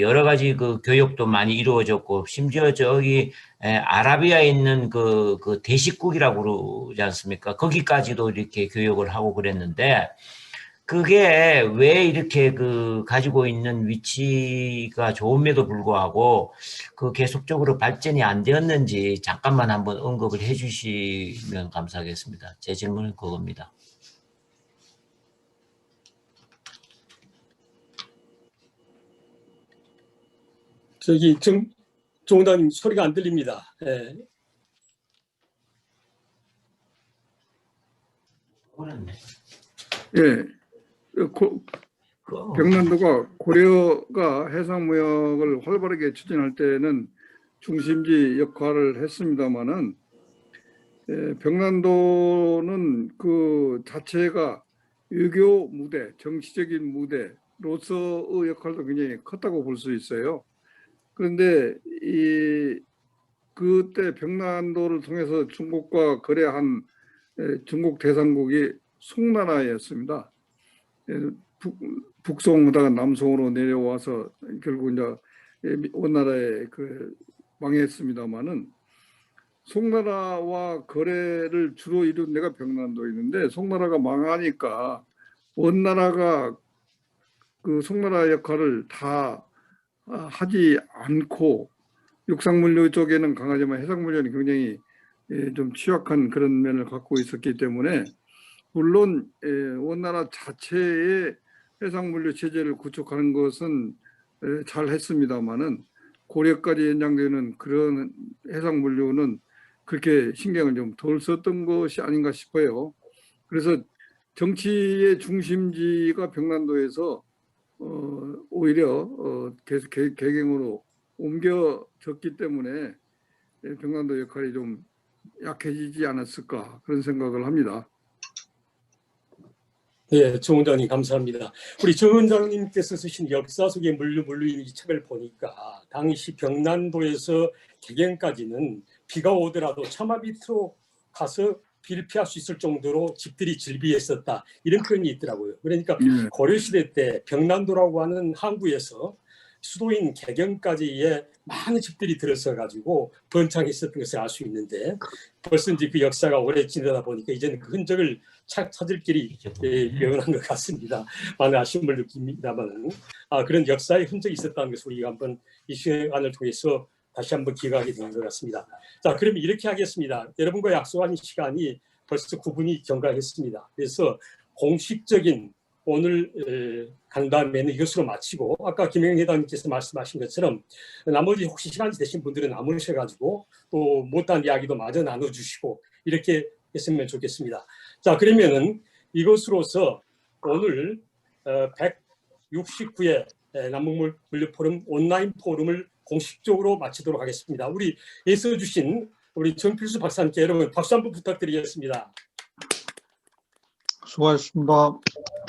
여러 가지 그 교육도 많이 이루어졌고 심지어 저기 아라비아에 있는 그 대식국이라고 그러지 않습니까? 거기까지도 이렇게 교육을 하고 그랬는데 그게 왜 이렇게 그 가지고 있는 위치가 좋음에도 불구하고 그 계속적으로 발전이 안 되었는지 잠깐만 한번 언급을 해 주시면 감사하겠습니다. 제 질문은 그겁니다. 저기 조 원장님 소리가 안 들립니다. 예. 예, 병난도가 고려가 해상무역을 활발하게 추진할 때는 중심지 역할을 했습니다마는 병난도는 그 자체가 외교 무대, 정치적인 무대로서의 역할도 굉장히 컸다고 볼 수 있어요. 그런데 그때 병난도를 통해서 중국과 거래한 중국 대상국이 송나라였습니다. 북송하다가 남송으로 내려와서 결국 이제 원나라에 그 망했습니다마는 송나라와 거래를 주로 이룬 데가 병난도였는데 송나라가 망하니까 원나라가 그 송나라 역할을 다 하지 않고 육상물류 쪽에는 강하지만 해상물류는 굉장히 좀 취약한 그런 면을 갖고 있었기 때문에 물론 원나라 자체의 해상물류 체제를 구축하는 것은 잘 했습니다마는 고려까지 연장되는 그런 해상물류는 그렇게 신경을 좀 덜 썼던 것이 아닌가 싶어요. 그래서 정치의 중심지가 병난도에서 오히려 개경으로 옮겨졌기 때문에 병난도 역할이 좀 약해지지 않았을까 그런 생각을 합니다. 네, 조 원장님 감사합니다. 우리 조 원장님께서 쓰신 역사 속의 물류 이 책을 보니까 당시 병난도에서 개경까지는 비가 오더라도 처마 밑으로 가서 비를 피할 수 있을 정도로 집들이 질비했었다 이런 표현이 있더라고요. 그러니까 고려시대 때 병난도라고 하는 항구에서 수도인 개경까지의 많은 집들이 들어서 가지고 번창했었던 것을 알 수 있는데 벌써 이제 그 역사가 오래 지나다 보니까 이제는 그 흔적을 찾을 길이 명확한 것 같습니다. 많은 아쉬움을 느낍니다만 그런 역사의 흔적이 있었다는 것을 우리가 한번 이 시간을 통해서 다시 한번 기억하게 되는 것 같습니다. 자, 그러면 이렇게 하겠습니다. 여러분과 약속한 시간이 벌써 9분이 경과했습니다. 그래서 공식적인 오늘 간담회는 이것으로 마치고 아까 김영희 회장님께서 말씀하신 것처럼 나머지 혹시 시간이 되신 분들은 남으셔가지고 또 못한 이야기도 마저 나눠주시고 이렇게 했으면 좋겠습니다. 자, 그러면은 이것으로서 오늘 169회 남북물류 온라인 포럼을 공식적으로 마치도록 하겠습니다. 우리 애써 주신 우리 정필수 박사님께 여러분 박수 한번 부탁드리겠습니다. 수고하셨습니다.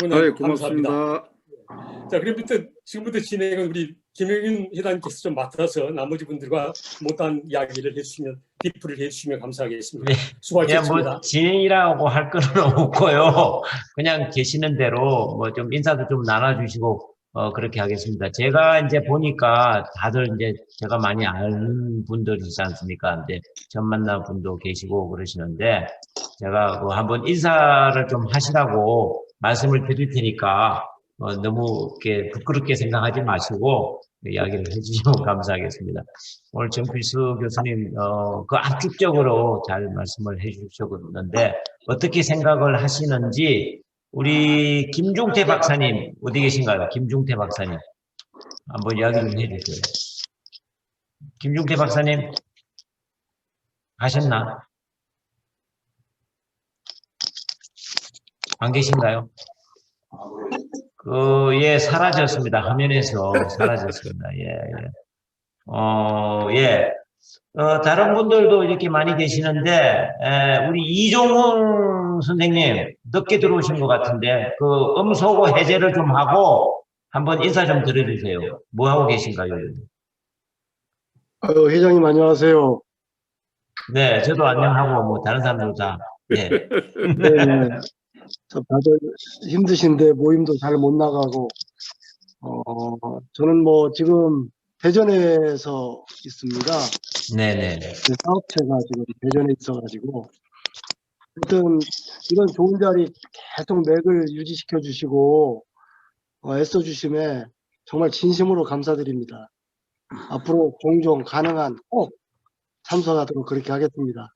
오늘 고맙습니다. 자, 그럼부터 지금부터 진행은 우리 김영윤 회장님께서 좀 맡아서 나머지 분들과 못한 이야기를 해주시면 디프를 해주시면 감사하겠습니다. 네. 수고하셨습니다. 뭐 진행이라고 할 거는 없고요. 그냥 계시는 대로 뭐 좀 인사도 좀 나눠주시고 그렇게 하겠습니다. 제가 이제 보니까 다들 이제 제가 많이 아는 분들이지 않습니까? 근데 처음 만난 분도 계시고 그러시는데 제가 한번 인사를 좀 하시라고 말씀을 드릴 테니까 너무 이렇게 부끄럽게 생각하지 마시고 이야기를 해주시면 감사하겠습니다. 오늘 정필수 교수님 그 압축적으로 잘 말씀을 해주셨는데 어떻게 생각을 하시는지 우리 김중태 박사님 어디 계신가요? 김중태 박사님 한번 이야기 좀 해주세요. 김중태 박사님 가셨나? 안 계신가요? 예, 사라졌습니다. 화면에서 사라졌습니다. 다른 분들도 이렇게 많이 계시는데, 우리 이종훈 선생님, 늦게 들어오신 것 같은데, 그 음소거 해제를 좀 하고, 한번 인사 좀 드려주세요. 뭐 하고 계신가요? 회장님 안녕하세요. 네, 저도 안녕하고, 뭐, 다른 사람들도 다, 예. 네, 저 다들 힘드신데 모임도 잘 못 나가고, 저는 뭐 지금 대전에서 있습니다. 네네. 그 사업체가 지금 대전에 있어가지고, 하여튼 이런 좋은 자리 계속 맥을 유지시켜 주시고, 애써 주심에 정말 진심으로 감사드립니다. 앞으로 종종 가능한 꼭 참석하도록 그렇게 하겠습니다.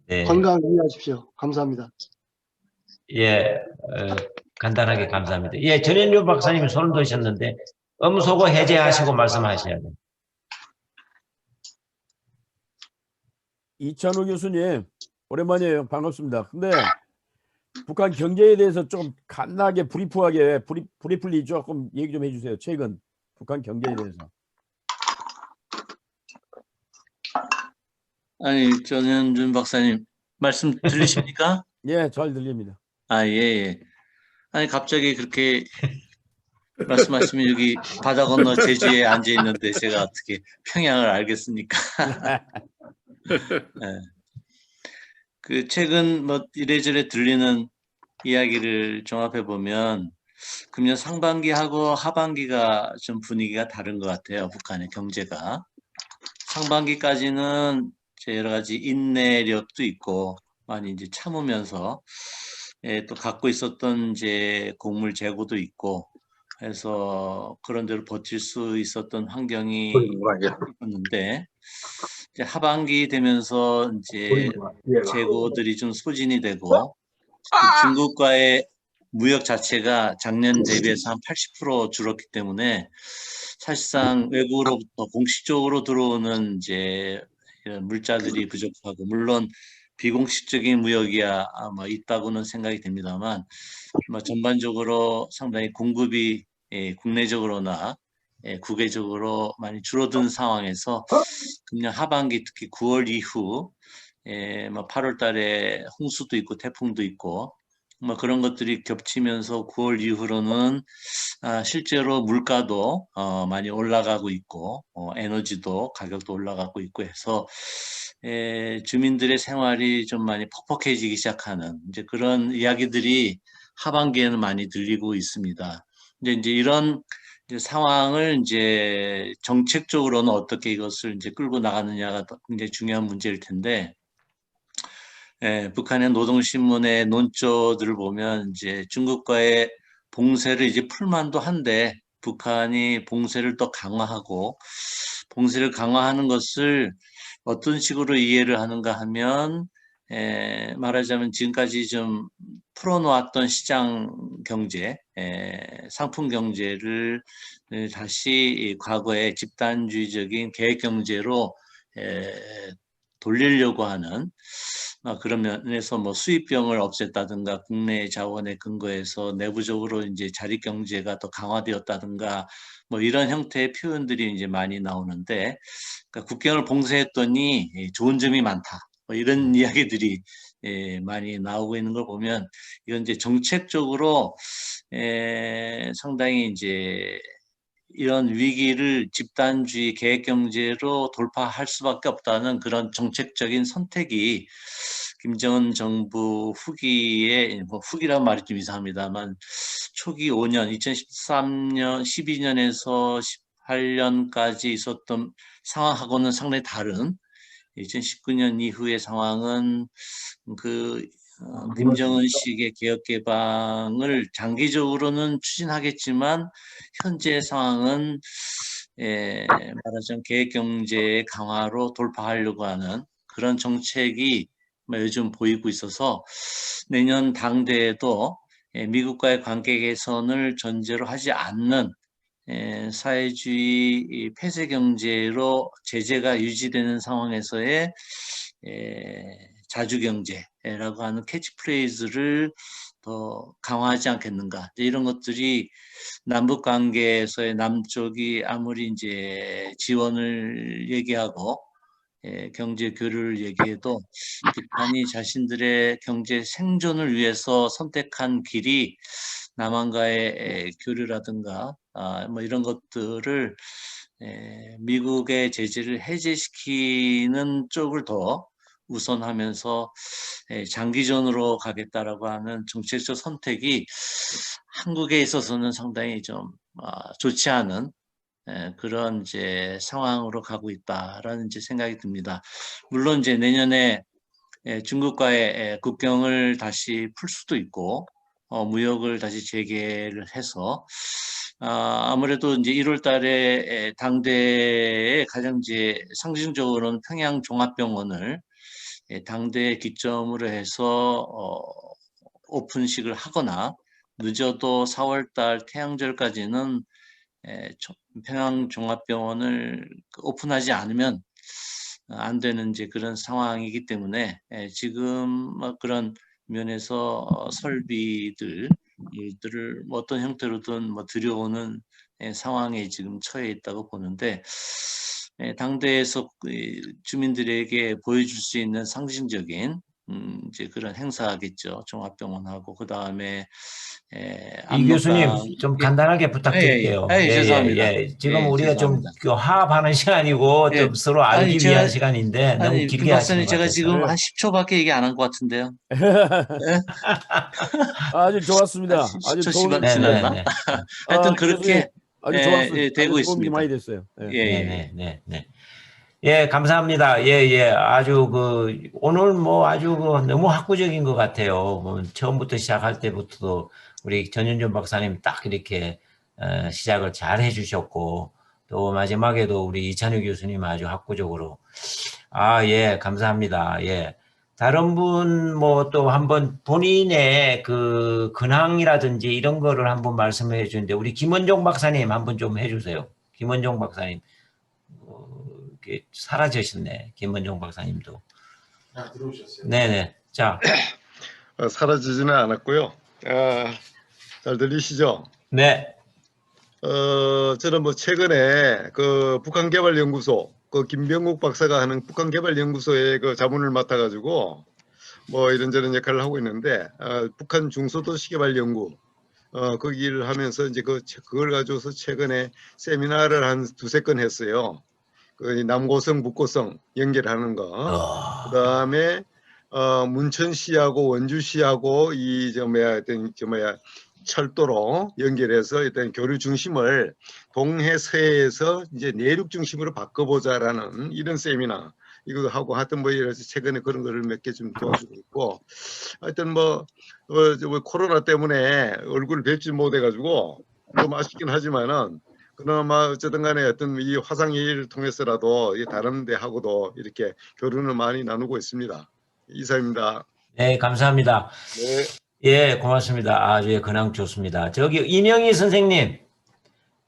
네. 건강 유의하십시오. 감사합니다. 예, 간단하게 감사합니다. 예, 전현주 박사님이 손을 드셨는데, 음소거 해제하시고 말씀하셔야 돼요. 이찬호 교수님, 오랜만이에요. 반갑습니다. 근데 북한 경제에 대해서 좀 간단하게 브리플리 조금 얘기 좀 해주세요. 최근 북한 경제에 대해서. 아니, 전현준 박사님, 말씀 들리십니까? 예, 잘 들립니다. 예. 아니, 갑자기 그렇게 말씀하시면 여기 바다 건너 제주에 앉아 있는데 제가 어떻게 평양을 알겠습니까? 네. 그 최근 뭐 이래저래 들리는 이야기를 종합해 보면 금년 상반기하고 하반기가 좀 분위기가 다른 것 같아요. 북한의 경제가. 상반기까지는 여러 가지 인내력도 있고 많이 이제 참으면서 또 갖고 있었던 이제 곡물 재고도 있고 해서 그런 대로 버틸 수 있었던 환경이 있었는데 이제 하반기 되면서 이제 재고들이 좀 소진이 되고 중국과의 무역 자체가 작년 대비해서 한 80% 줄었기 때문에 사실상 외국으로부터 공식적으로 들어오는 이제 이런 물자들이 부족하고 물론 비공식적인 무역이야 아마 있다고는 생각이 됩니다만 뭐 전반적으로 상당히 공급이 국내적으로나 국외적으로 많이 줄어든 상황에서 금년 하반기 특히 9월 이후 뭐 8월 달에 홍수도 있고 태풍도 있고 뭐 그런 것들이 겹치면서 9월 이후로는 실제로 물가도 많이 올라가고 있고 에너지도 가격도 올라가고 있고 해서 주민들의 생활이 좀 많이 퍽퍽해지기 시작하는 이제 그런 이야기들이 하반기에는 많이 들리고 있습니다. 이제 이런 이제 상황을 이제 정책적으로는 어떻게 이것을 이제 끌고 나가느냐가 굉장히 중요한 문제일 텐데, 북한의 노동신문의 논조들을 보면 이제 중국과의 봉쇄를 이제 풀만도 한데 북한이 봉쇄를 더 강화하고 봉쇄를 강화하는 것을 어떤 식으로 이해를 하는가 하면 말하자면 지금까지 좀 풀어놓았던 시장 경제, 상품 경제를 다시 과거의 집단주의적인 계획 경제로 돌리려고 하는 그런 면에서 뭐 수입병을 없앴다든가 국내 자원에 근거해서 내부적으로 이제 자립 경제가 더 강화되었다든가 뭐 이런 형태의 표현들이 이제 많이 나오는데, 그러니까 국경을 봉쇄했더니 좋은 점이 많다. 뭐 이런 이야기들이 많이 나오고 있는 걸 보면 이건 이제 정책적으로 상당히 이제 이런 위기를 집단주의 계획 경제로 돌파할 수밖에 없다는 그런 정책적인 선택이 김정은 정부 후기에, 뭐 후기란 말이 좀 이상합니다만 초기 5년, 2013년, 12년에서 18년까지 있었던 상황하고는 상당히 다른 2019년 이후의 상황은 김정은식의 개혁 개방을 장기적으로는 추진하겠지만 현재 상황은 말하자면 계획 경제의 강화로 돌파하려고 하는 그런 정책이 요즘 보이고 있어서 내년 당대에도 미국과의 관계 개선을 전제로 하지 않는 사회주의 폐쇄 경제로 제재가 유지되는 상황에서의 자주 경제라고 하는 캐치프레이즈를 더 강화하지 않겠는가, 이런 것들이 남북 관계에서의 남쪽이 아무리 이제 지원을 얘기하고 경제 교류를 얘기해도 북한이 자신들의 경제 생존을 위해서 선택한 길이 남한과의 교류라든가 뭐 이런 것들을 미국의 제재를 해제시키는 쪽을 더 우선하면서 장기전으로 가겠다라고 하는 정책적 선택이 한국에 있어서는 상당히 좀 좋지 않은 그런 이제 상황으로 가고 있다라는 이제 생각이 듭니다. 물론 이제 내년에 중국과의 국경을 다시 풀 수도 있고 무역을 다시 재개를 해서 아무래도 이제 1월 달에 당대에 가장 이제 상징적으로는 평양 종합병원을 당대의 기점으로 해서 오픈식을 하거나 늦어도 4월 달 태양절까지는 평양 종합병원을 오픈하지 않으면 안 되는 이제 그런 상황이기 때문에 지금 그런 면에서 설비들을 어떤 형태로든 들여오는 상황에 지금 처해 있다고 보는데, 당대에서 주민들에게 보여줄 수 있는 상징적인 이제 그런 행사겠죠. 종합병원하고 그 다음에 이 교수님 좀 간단하게 부탁드릴게요. 죄송합니다. 지금 우리가 좀 죄송합니다. 화합하는 시간이고 좀 서로 알기 위한 시간인데 너무 길게 김 박사님, 하시는 것 제가 같아서. 지금 한 10초밖에 얘기 안 한 것 같은데요. 아주 좋았습니다. 아주 10초 도움이 지났나? 네. 하여튼 그렇게 아주 좋았어요. 되고 도움이 있습니다. 많이 됐어요. 예, 감사합니다. 아주 오늘 뭐 아주 너무 학구적인 것 같아요. 뭐 처음부터 시작할 때부터도 우리 전윤준 박사님 딱 이렇게 시작을 잘 해주셨고, 또 마지막에도 우리 이찬우 교수님 아주 학구적으로. 감사합니다. 다른 분 뭐 또 한번 본인의 근황이라든지 이런 거를 한번 말씀해 주는데, 우리 김원종 박사님 한번 좀 해주세요. 김원종 박사님. 사라지셨네. 김원종 박사님도. 들어오셨어요. 네네. 자. 사라지지는 않았고요. 잘 들리시죠? 네. 저는 뭐 최근에 북한개발연구소 김병국 박사가 하는 북한개발연구소의 자문을 맡아가지고 뭐 이런저런 역할을 하고 있는데, 북한 중소도시개발연구 거기를 하면서 이제 그걸 가지고서 최근에 세미나를 한 두세 건 했어요. 남고성 북고성 연결하는 거. 그다음에 문천시하고 원주시하고 철도로 연결해서 일단 교류 중심을 동해 서해에서 이제 내륙 중심으로 바꿔보자라는 이런 세미나 이거 하고 하여튼 뭐 이래서 최근에 그런 거를 몇 개 좀 도와주고 있고, 하여튼 코로나 때문에 얼굴을 뵙지 못해가지고 좀 아쉽긴 하지만은 그나마 어쨌든 간에 어떤 이 화상회의를 통해서라도 다른 데하고도 이렇게 교류를 많이 나누고 있습니다. 이사입니다. 네, 감사합니다. 네. 예, 고맙습니다. 아주 예, 근황 좋습니다. 저기 이명희 선생님,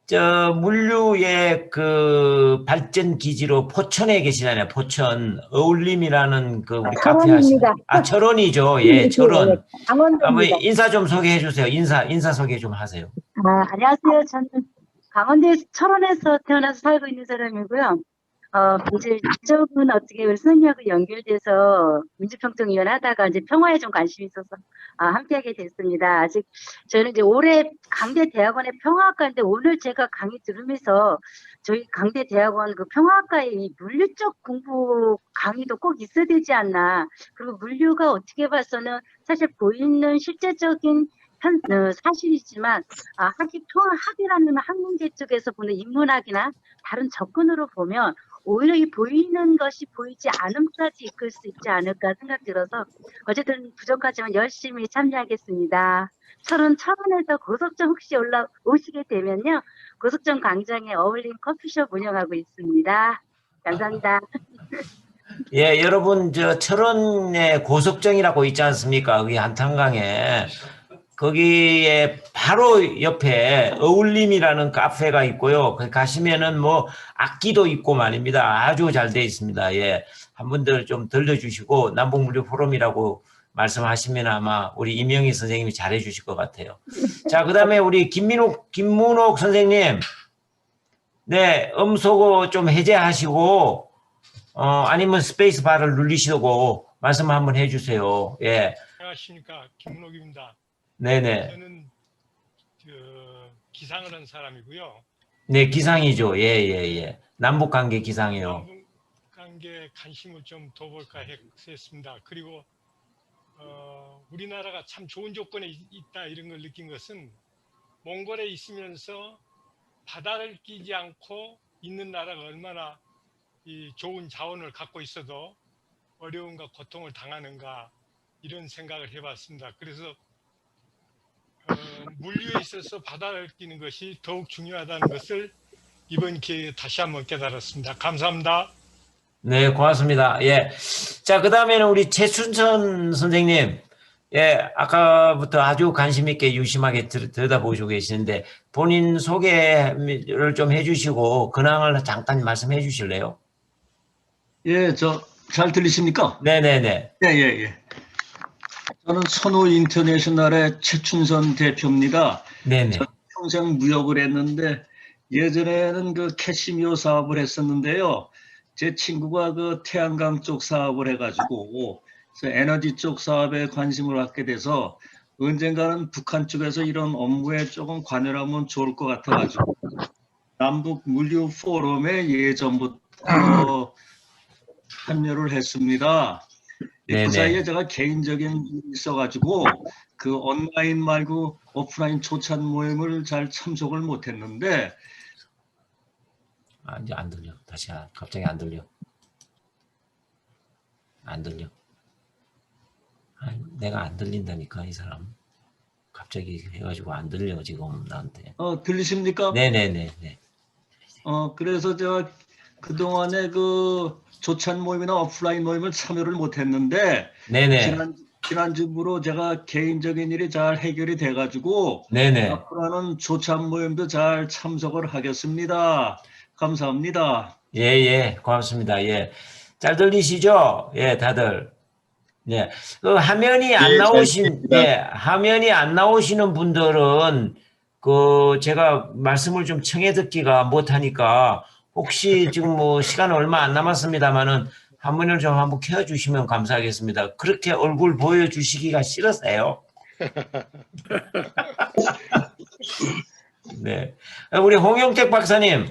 저 물류의 그 발전 기지로 포천에 계시잖아요. 포천 어울림이라는 그 우리 카페 하시는. 아, 철원이죠. 예, 철원. 한번 인사 좀 소개해 주세요. 인사 소개 좀 하세요. 안녕하세요. 저는 강원도 철원에서 태어나서 살고 있는 사람이고요. 이제 이쪽은 어떻게 우리 선생님하고 연결돼서 민주평통위원 하다가 이제 평화에 좀 관심이 있어서 함께하게 됐습니다. 아직 저는 이제 올해 강대대학원의 평화학과인데 오늘 제가 강의 들으면서 저희 강대대학원 그 평화학과에 이 물류 쪽 공부 강의도 꼭 있어야 되지 않나. 그리고 물류가 어떻게 봐서는 사실 보이는 실제적인 사실이지만 학이라는 학문계 쪽에서 보는 인문학이나 다른 접근으로 보면 오히려 이 보이는 것이 보이지 않음까지 이끌 수 있지 않을까 생각 들어서 어쨌든 부족하지만 열심히 참여하겠습니다. 철원에서 고석정 혹시 올라오시게 되면요. 고석정 광장에 어울림 커피숍 운영하고 있습니다. 감사합니다. 예, 여러분 저 철원에 고석정이라고 있지 않습니까? 여기 한탄강에. 거기에 바로 옆에 어울림이라는 카페가 있고요. 거기 가시면은 뭐 악기도 있고 말입니다. 아주 잘 돼 있습니다. 예. 한 분들 좀 들려주시고 남북물류 포럼이라고 말씀하시면 아마 우리 이명희 선생님이 잘해 주실 것 같아요. 자, 그 다음에 우리 김문옥 선생님. 네, 음소거 좀 해제하시고, 아니면 스페이스 바를 누르시고 말씀 한번 해 주세요. 예. 안녕하십니까. 김문옥입니다. 네네. 저는 기상을 한 사람이고요. 네, 기상이죠. 예. 남북관계 기상이요. 남북관계 관심을 좀 둬볼까 했습니다. 그리고 우리나라가 참 좋은 조건에 있다 이런 걸 느낀 것은 몽골에 있으면서 바다를 끼지 않고 있는 나라가 얼마나 이 좋은 자원을 갖고 있어도 어려움과 고통을 당하는가 이런 생각을 해봤습니다. 그래서 물류에 있어서 바다를 끼는 것이 더욱 중요하다는 것을 이번 기회에 다시 한번 깨달았습니다. 감사합니다. 네, 고맙습니다. 예. 자, 그 다음에는 우리 최춘선 선생님. 예, 아까부터 아주 관심 있게 유심하게 들여다보시고 계시는데 본인 소개를 좀 해주시고 근황을 잠깐 말씀해 주실래요? 예, 잘 들리십니까? 네네네. 예. 저는 선우 인터내셔널의 최춘선 대표입니다. 네네. 저는 평생 무역을 했는데 예전에는 그 캐시미어 사업을 했었는데요. 제 친구가 그 태양광 쪽 사업을 해가지고 에너지 쪽 사업에 관심을 갖게 돼서 언젠가는 북한 쪽에서 이런 업무에 조금 관여를 하면 좋을 것 같아가지고 남북 물류 포럼에 예전부터 참여를 했습니다. 그 사이에 제가 개인적인 일이 있어가지고 그 온라인 말고 오프라인 조찬 모임을 잘 참석을 못했는데 이제 안 들려. 다시 갑자기 안 들려. 내가 안 들린다니까 이 사람. 갑자기 해가지고 안 들려 지금 나한테. 들리십니까? 네네네. 그래서 제가 그동안에 그 조찬 모임이나 오프라인 모임을 참여를 못했는데 지난주부로 제가 개인적인 일이 잘 해결이 돼가지고 앞으로는 조찬 모임도 잘 참석을 하겠습니다. 감사합니다. 예, 고맙습니다. 예, 잘 들리시죠? 예, 다들. 예, 그 화면이 안 나오시는 분들은 그 제가 말씀을 좀 청해 듣기가 못하니까. 혹시 지금 뭐 시간 얼마 안 남았습니다만은 화면을 좀 한번 켜주시면 감사하겠습니다. 그렇게 얼굴 보여주시기가 싫으세요? 네, 우리 홍영택 박사님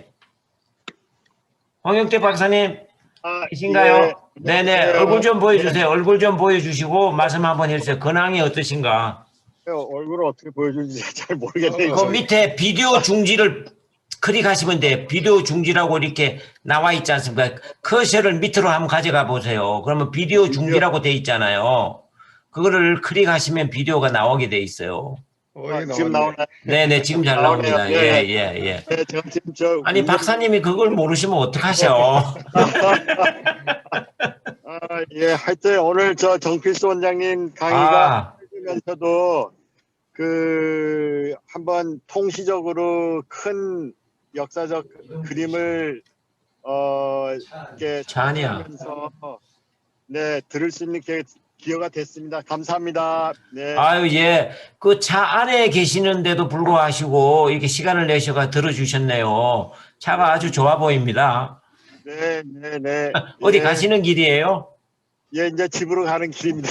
계신가요? 네네, 얼굴 좀 보여주세요. 얼굴 좀 보여주시고 말씀 한번 해주세요. 근황이 어떠신가? 얼굴을 어떻게 보여주는지 잘 모르겠네요. 그 밑에 비디오 중지를 클릭하시면 돼. 비디오 중지라고 이렇게 나와 있지 않습니까? 커서를 밑으로 한번 가져가 보세요. 그러면 비디오 중지라고 돼 있잖아요. 그거를 클릭하시면 비디오가 나오게 돼 있어요. 지금 나오나요? 네네, 지금 잘 나옵니다. 예. 네, 아니 박사님이 그걸 모르시면 어떡하셔? 예, 하여튼 오늘 저 정필수 원장님 강의가 아, 들으면서도 그 한번 통시적으로 큰 역사적 그림을 이렇게 찬이야. 하면서 네 들을 수 있는 기회가 됐습니다. 감사합니다. 네. 아유, 예. 그 차 안에 계시는데도 불구하시고 이렇게 시간을 내셔가 들어주셨네요. 차가 아주 좋아 보입니다. 네, 네, 네. 어디 예. 가시는 길이에요? 예, 이제 집으로 가는 길입니다.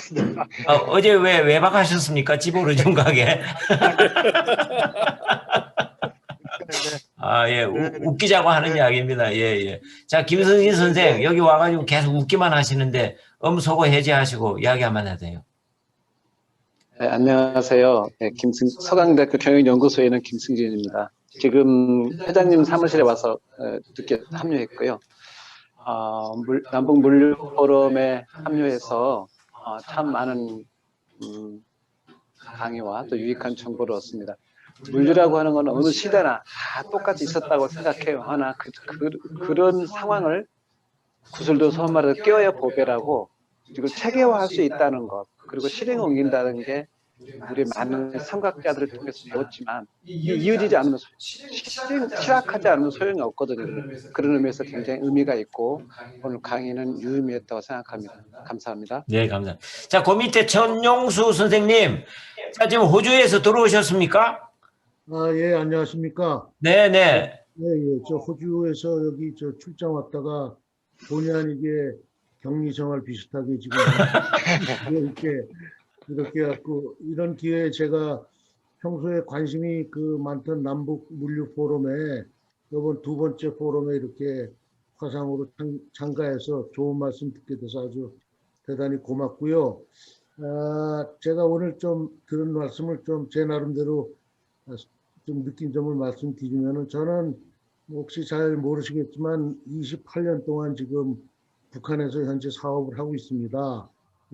어제 왜 외박하셨습니까? 집으로 좀 가게. 아, 예. 웃기자고 하는 이야기입니다. 예, 예. 자, 김성진 선생, 여기 와가지고 계속 웃기만 하시는데, 음소거 해제하시고 이야기 한번 해주세요. 네, 안녕하세요. 네, 서강대학교 경영연구소에 있는 김승진입니다. 지금 회장님 사무실에 와서 늦게 합류했고요. 남북 물류 포럼에 합류해서 참 많은 강의와 또 유익한 정보를 얻습니다. 물류라고 하는 건 어느 시대나 다 똑같이 있었다고 생각해요. 하나 그런 상황을 구슬도 서말로 깨어야 보배라고 그리고 체계화할 수 있다는 것 그리고 실행에 옮긴다는 게 우리 많은 sam각자들을 통해서 배웠지만 이어지지 않으면 실학하지 않으면 소용이 없거든요. 그런 의미에서 굉장히 의미가 있고 오늘 강의는 유의미했다고 생각합니다. 감사합니다. 네, 감사합니다. 자, 그 밑에 천용수 선생님, 자 지금 호주에서 들어오셨습니까? 예, 안녕하십니까? 네, 네. 예, 저 호주에서 여기 저 출장 왔다가 본의 아니게 격리 생활 비슷하게 지금 이렇게 갖고 이런 기회에 제가 평소에 관심이 많던 남북 물류 포럼에 이번 두 번째 포럼에 이렇게 화상으로 참가해서 좋은 말씀 듣게 돼서 아주 대단히 고맙고요. 제가 오늘 좀 들은 말씀을 좀 제 나름대로 좀 느낀 점을 말씀드리면은 저는 혹시 잘 모르시겠지만 28년 동안 지금 북한에서 현재 사업을 하고 있습니다.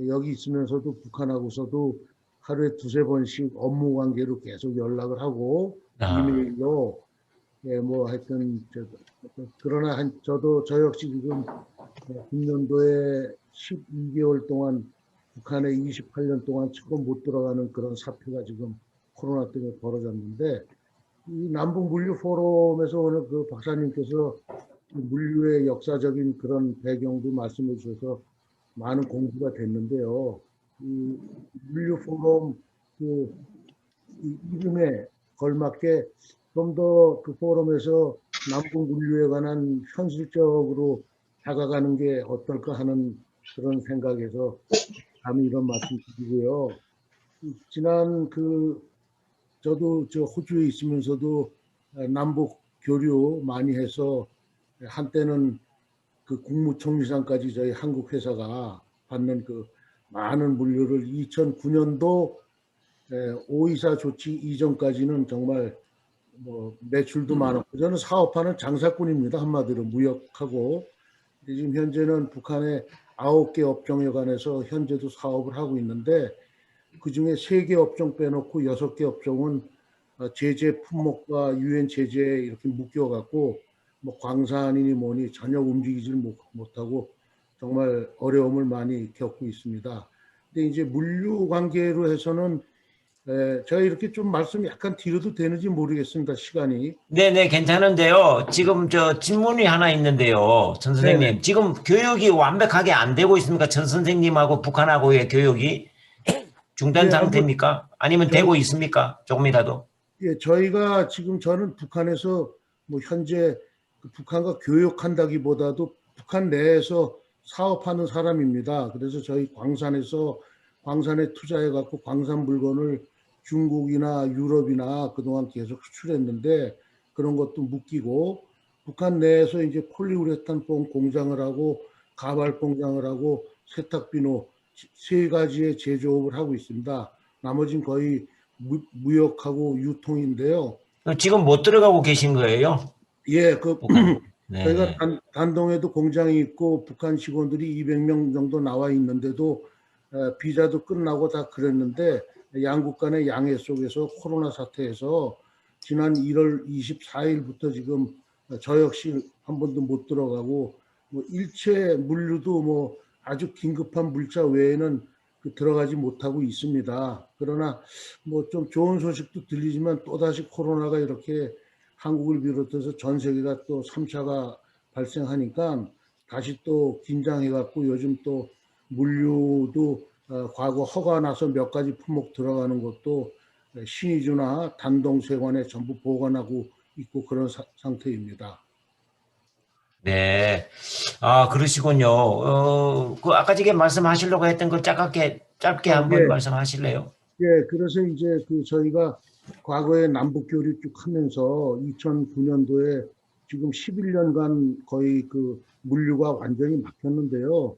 여기 있으면서도 북한하고서도 하루에 두세 번씩 업무 관계로 계속 연락을 하고 이메일로 뭐 하여튼 그러나 저 역시 지금 금년도에 12개월 동안 북한에 28년 동안 처음 못 들어가는 그런 사태가 지금 코로나 때문에 벌어졌는데 이 남북 물류 포럼에서 오늘 그 박사님께서 물류의 역사적인 그런 배경도 말씀해 주셔서 많은 공부가 됐는데요. 이 물류 포럼 이름에 걸맞게 좀 더 그 포럼에서 남북 물류에 관한 현실적으로 다가가는 게 어떨까 하는 그런 생각에서 감히 이런 말씀 드리고요. 지난 저도 저 호주에 있으면서도 남북 교류 많이 해서 한때는 국무총리상까지 저희 한국 회사가 받는 많은 물류를 2009년도 5.24 조치 이전까지는 정말 뭐 매출도 많았고 저는 사업하는 장사꾼입니다. 한마디로 무역하고 지금 현재는 북한의 9개 업종에 관해서 현재도 사업을 하고 있는데 그중에 3개 업종 빼놓고 6개 업종은 제재 품목과 유엔 제재에 이렇게 묶여갖고 뭐 광산이니 뭐니 전혀 움직이지를 못하고 정말 어려움을 많이 겪고 있습니다. 근데 이제 물류 관계로 해서는 제가 이렇게 좀 말씀 약간 드려도 되는지 모르겠습니다. 시간이. 네네 괜찮은데요. 지금 저 질문이 하나 있는데요. 전 선생님 네네. 지금 교육이 완벽하게 안 되고 있습니까? 전 선생님하고 북한하고의 교육이 중단 상태입니까? 아니면 되고 있습니까? 조금이라도. 예, 저희가 지금 저는 북한에서 뭐 현재 북한과 교역한다기보다도 북한 내에서 사업하는 사람입니다. 그래서 저희 광산에 투자해갖고 광산 물건을 중국이나 유럽이나 그동안 계속 수출했는데 그런 것도 묶이고 북한 내에서 이제 폴리우레탄 폼 공장을 하고 가발 공장을 하고 세탁비누 3가지의 제조업을 하고 있습니다. 나머지는 거의 무역하고 유통인데요. 지금 못 들어가고 계신 거예요? 예, 네. 저희가 단동에도 공장이 있고 북한 직원들이 200명 정도 나와 있는데도 비자도 끝나고 다 그랬는데 양국 간의 양해 속에서 코로나 사태에서 지난 1월 24일부터 지금 저 역시 한 번도 못 들어가고 뭐 일체 물류도 뭐 아주 긴급한 물자 외에는 들어가지 못하고 있습니다. 그러나 뭐 좀 좋은 소식도 들리지만 또다시 코로나가 이렇게 한국을 비롯해서 전 세계가 또 3차가 발생하니까 다시 또 긴장해갖고 요즘 또 물류도 과거 허가 나서 몇 가지 품목 들어가는 것도 신의주나 단동세관에 전부 보관하고 있고 그런 상태입니다. 네. 아, 그러시군요. 그 아까 전에 말씀하시려고 했던 걸 짧게 한번 예. 말씀하실래요? 예, 그래서 이제 저희가 과거에 남북 교류 쭉 하면서 2009년도에 지금 11년간 거의 물류가 완전히 막혔는데요.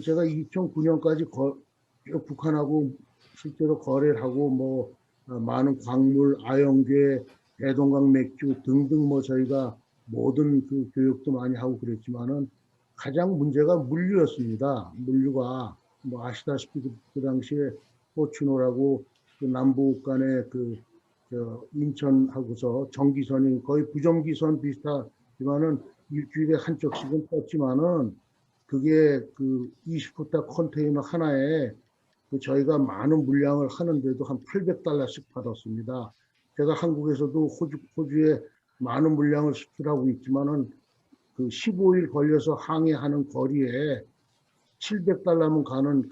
제가 2009년까지 북한하고 실제로 거래를 하고 뭐 많은 광물, 아연괴, 대동강 맥주 등등 뭐 저희가 모든 교육도 많이 하고 그랬지만은 가장 문제가 물류였습니다. 물류가 뭐 아시다시피 그 당시에 포추노라고 남북 간의 인천하고서 정기선이 거의 부정기선 비슷하지만은 일주일에 한쪽씩은 떴지만은 그게 20푸타 컨테이너 하나에 저희가 많은 물량을 하는데도 한 $800씩 받았습니다. 제가 한국에서도 호주에 많은 물량을 수출하고 있지만은 15일 걸려서 항해하는 거리에 $700면 가는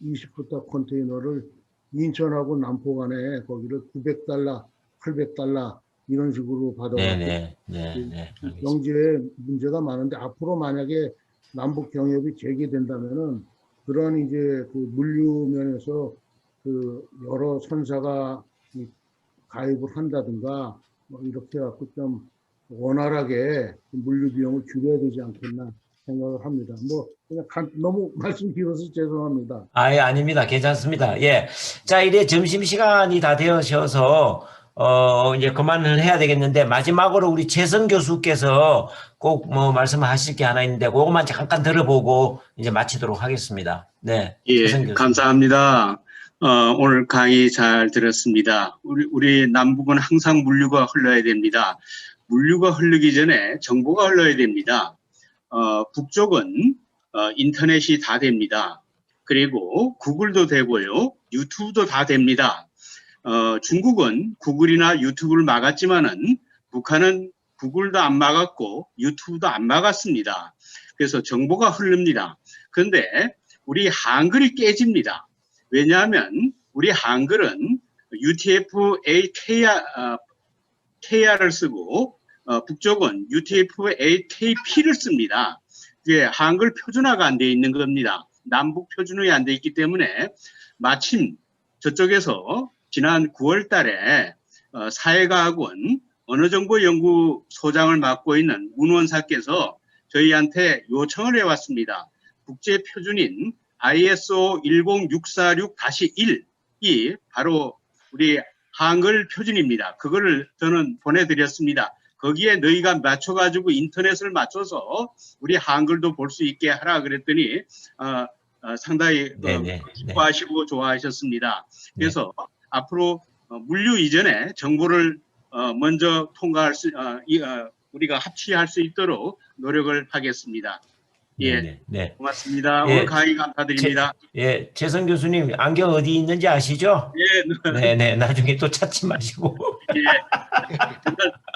20푸타 컨테이너를 인천하고 남포 간에 거기를 $900, $800 이런 식으로 받아가지고 경제에 문제가 많은데 앞으로 만약에 남북 경협이 재개된다면은 그런 이제 물류 면에서 여러 선사가 가입을 한다든가 뭐 이렇게 갖고 좀 원활하게 물류 비용을 줄여야 되지 않겠나 생각을 합니다. 뭐 그냥 너무 말씀 길어서 죄송합니다. 예, 아닙니다. 괜찮습니다. 예. 자, 이제 점심시간이 다 되어셔서, 이제 그만을 해야 되겠는데, 마지막으로 우리 최선 교수께서 꼭 뭐 말씀하실 게 하나 있는데, 그것만 잠깐 들어보고 이제 마치도록 하겠습니다. 네. 예, 최선 교수. 감사합니다. 오늘 강의 잘 들었습니다. 우리 남북은 항상 물류가 흘러야 됩니다. 물류가 흐르기 전에 정보가 흘러야 됩니다. 북쪽은 인터넷이 다 됩니다. 그리고 구글도 되고요. 유튜브도 다 됩니다. 중국은 구글이나 유튜브를 막았지만은 북한은 구글도 안 막았고 유튜브도 안 막았습니다. 그래서 정보가 흐릅니다. 그런데 우리 한글이 깨집니다. 왜냐하면 우리 한글은 UTF-8 KR을 쓰고 북쪽은 UTF-8 KP를 씁니다. 이게 한글 표준화가 안 돼 있는 겁니다. 남북 표준화가 안 돼 있기 때문에 마침 저쪽에서 지난 9월 달에 사회과학원 언어정보연구소장을 맡고 있는 문원사께서 저희한테 요청을 해왔습니다. 국제표준인 ISO 10646-1이 바로 우리 한글 표준입니다. 그거를 저는 보내드렸습니다. 거기에 너희가 맞춰가지고 인터넷을 맞춰서 우리 한글도 볼 수 있게 하라 그랬더니 상당히 기뻐하시고 좋아하셨습니다. 그래서 앞으로 물류 이전에 정보를 먼저 통과할 수 우리가 합치할 수 있도록 노력을 하겠습니다. 예, 고맙습니다. 예, 오늘 강의 감사드립니다. 예, 최선 교수님 안경 어디 있는지 아시죠? 예, 네네, 나중에 또 찾지 마시고.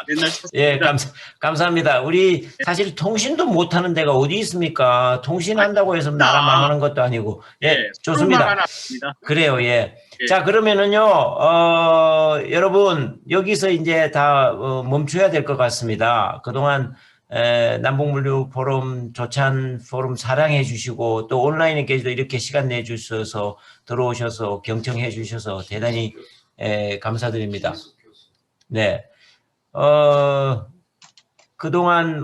옛날 예, 감사합니다. 우리 사실 통신도 못하는 데가 어디 있습니까? 통신한다고 해서 나라 망하는 것도 아니고. 예, 좋습니다. 그래요, 예. 자, 그러면은요, 여러분, 여기서 이제 다 멈춰야 될 것 같습니다. 그동안 남북물류 포럼, 조찬 포럼 사랑해 주시고, 또 온라인에 계시도 이렇게 시간 내주셔서 들어오셔서 경청해 주셔서 대단히 감사드립니다. 네. 그동안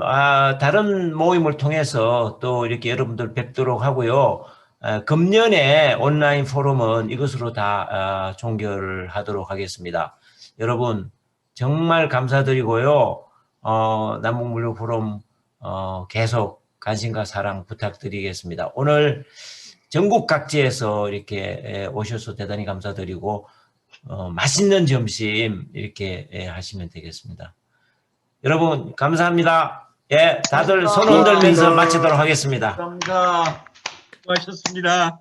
다른 모임을 통해서 또 이렇게 여러분들 뵙도록 하고요. 금년에 온라인 포럼은 이것으로 다 종결을 하도록 하겠습니다. 여러분 정말 감사드리고요. 남북물류 포럼 계속 관심과 사랑 부탁드리겠습니다. 오늘 전국 각지에서 이렇게 오셔서 대단히 감사드리고 맛있는 점심 이렇게 하시면 되겠습니다. 여러분 감사합니다. 예, 다들 손 흔들면서 마치도록 하겠습니다. 감사합니다. 수고하셨습니다.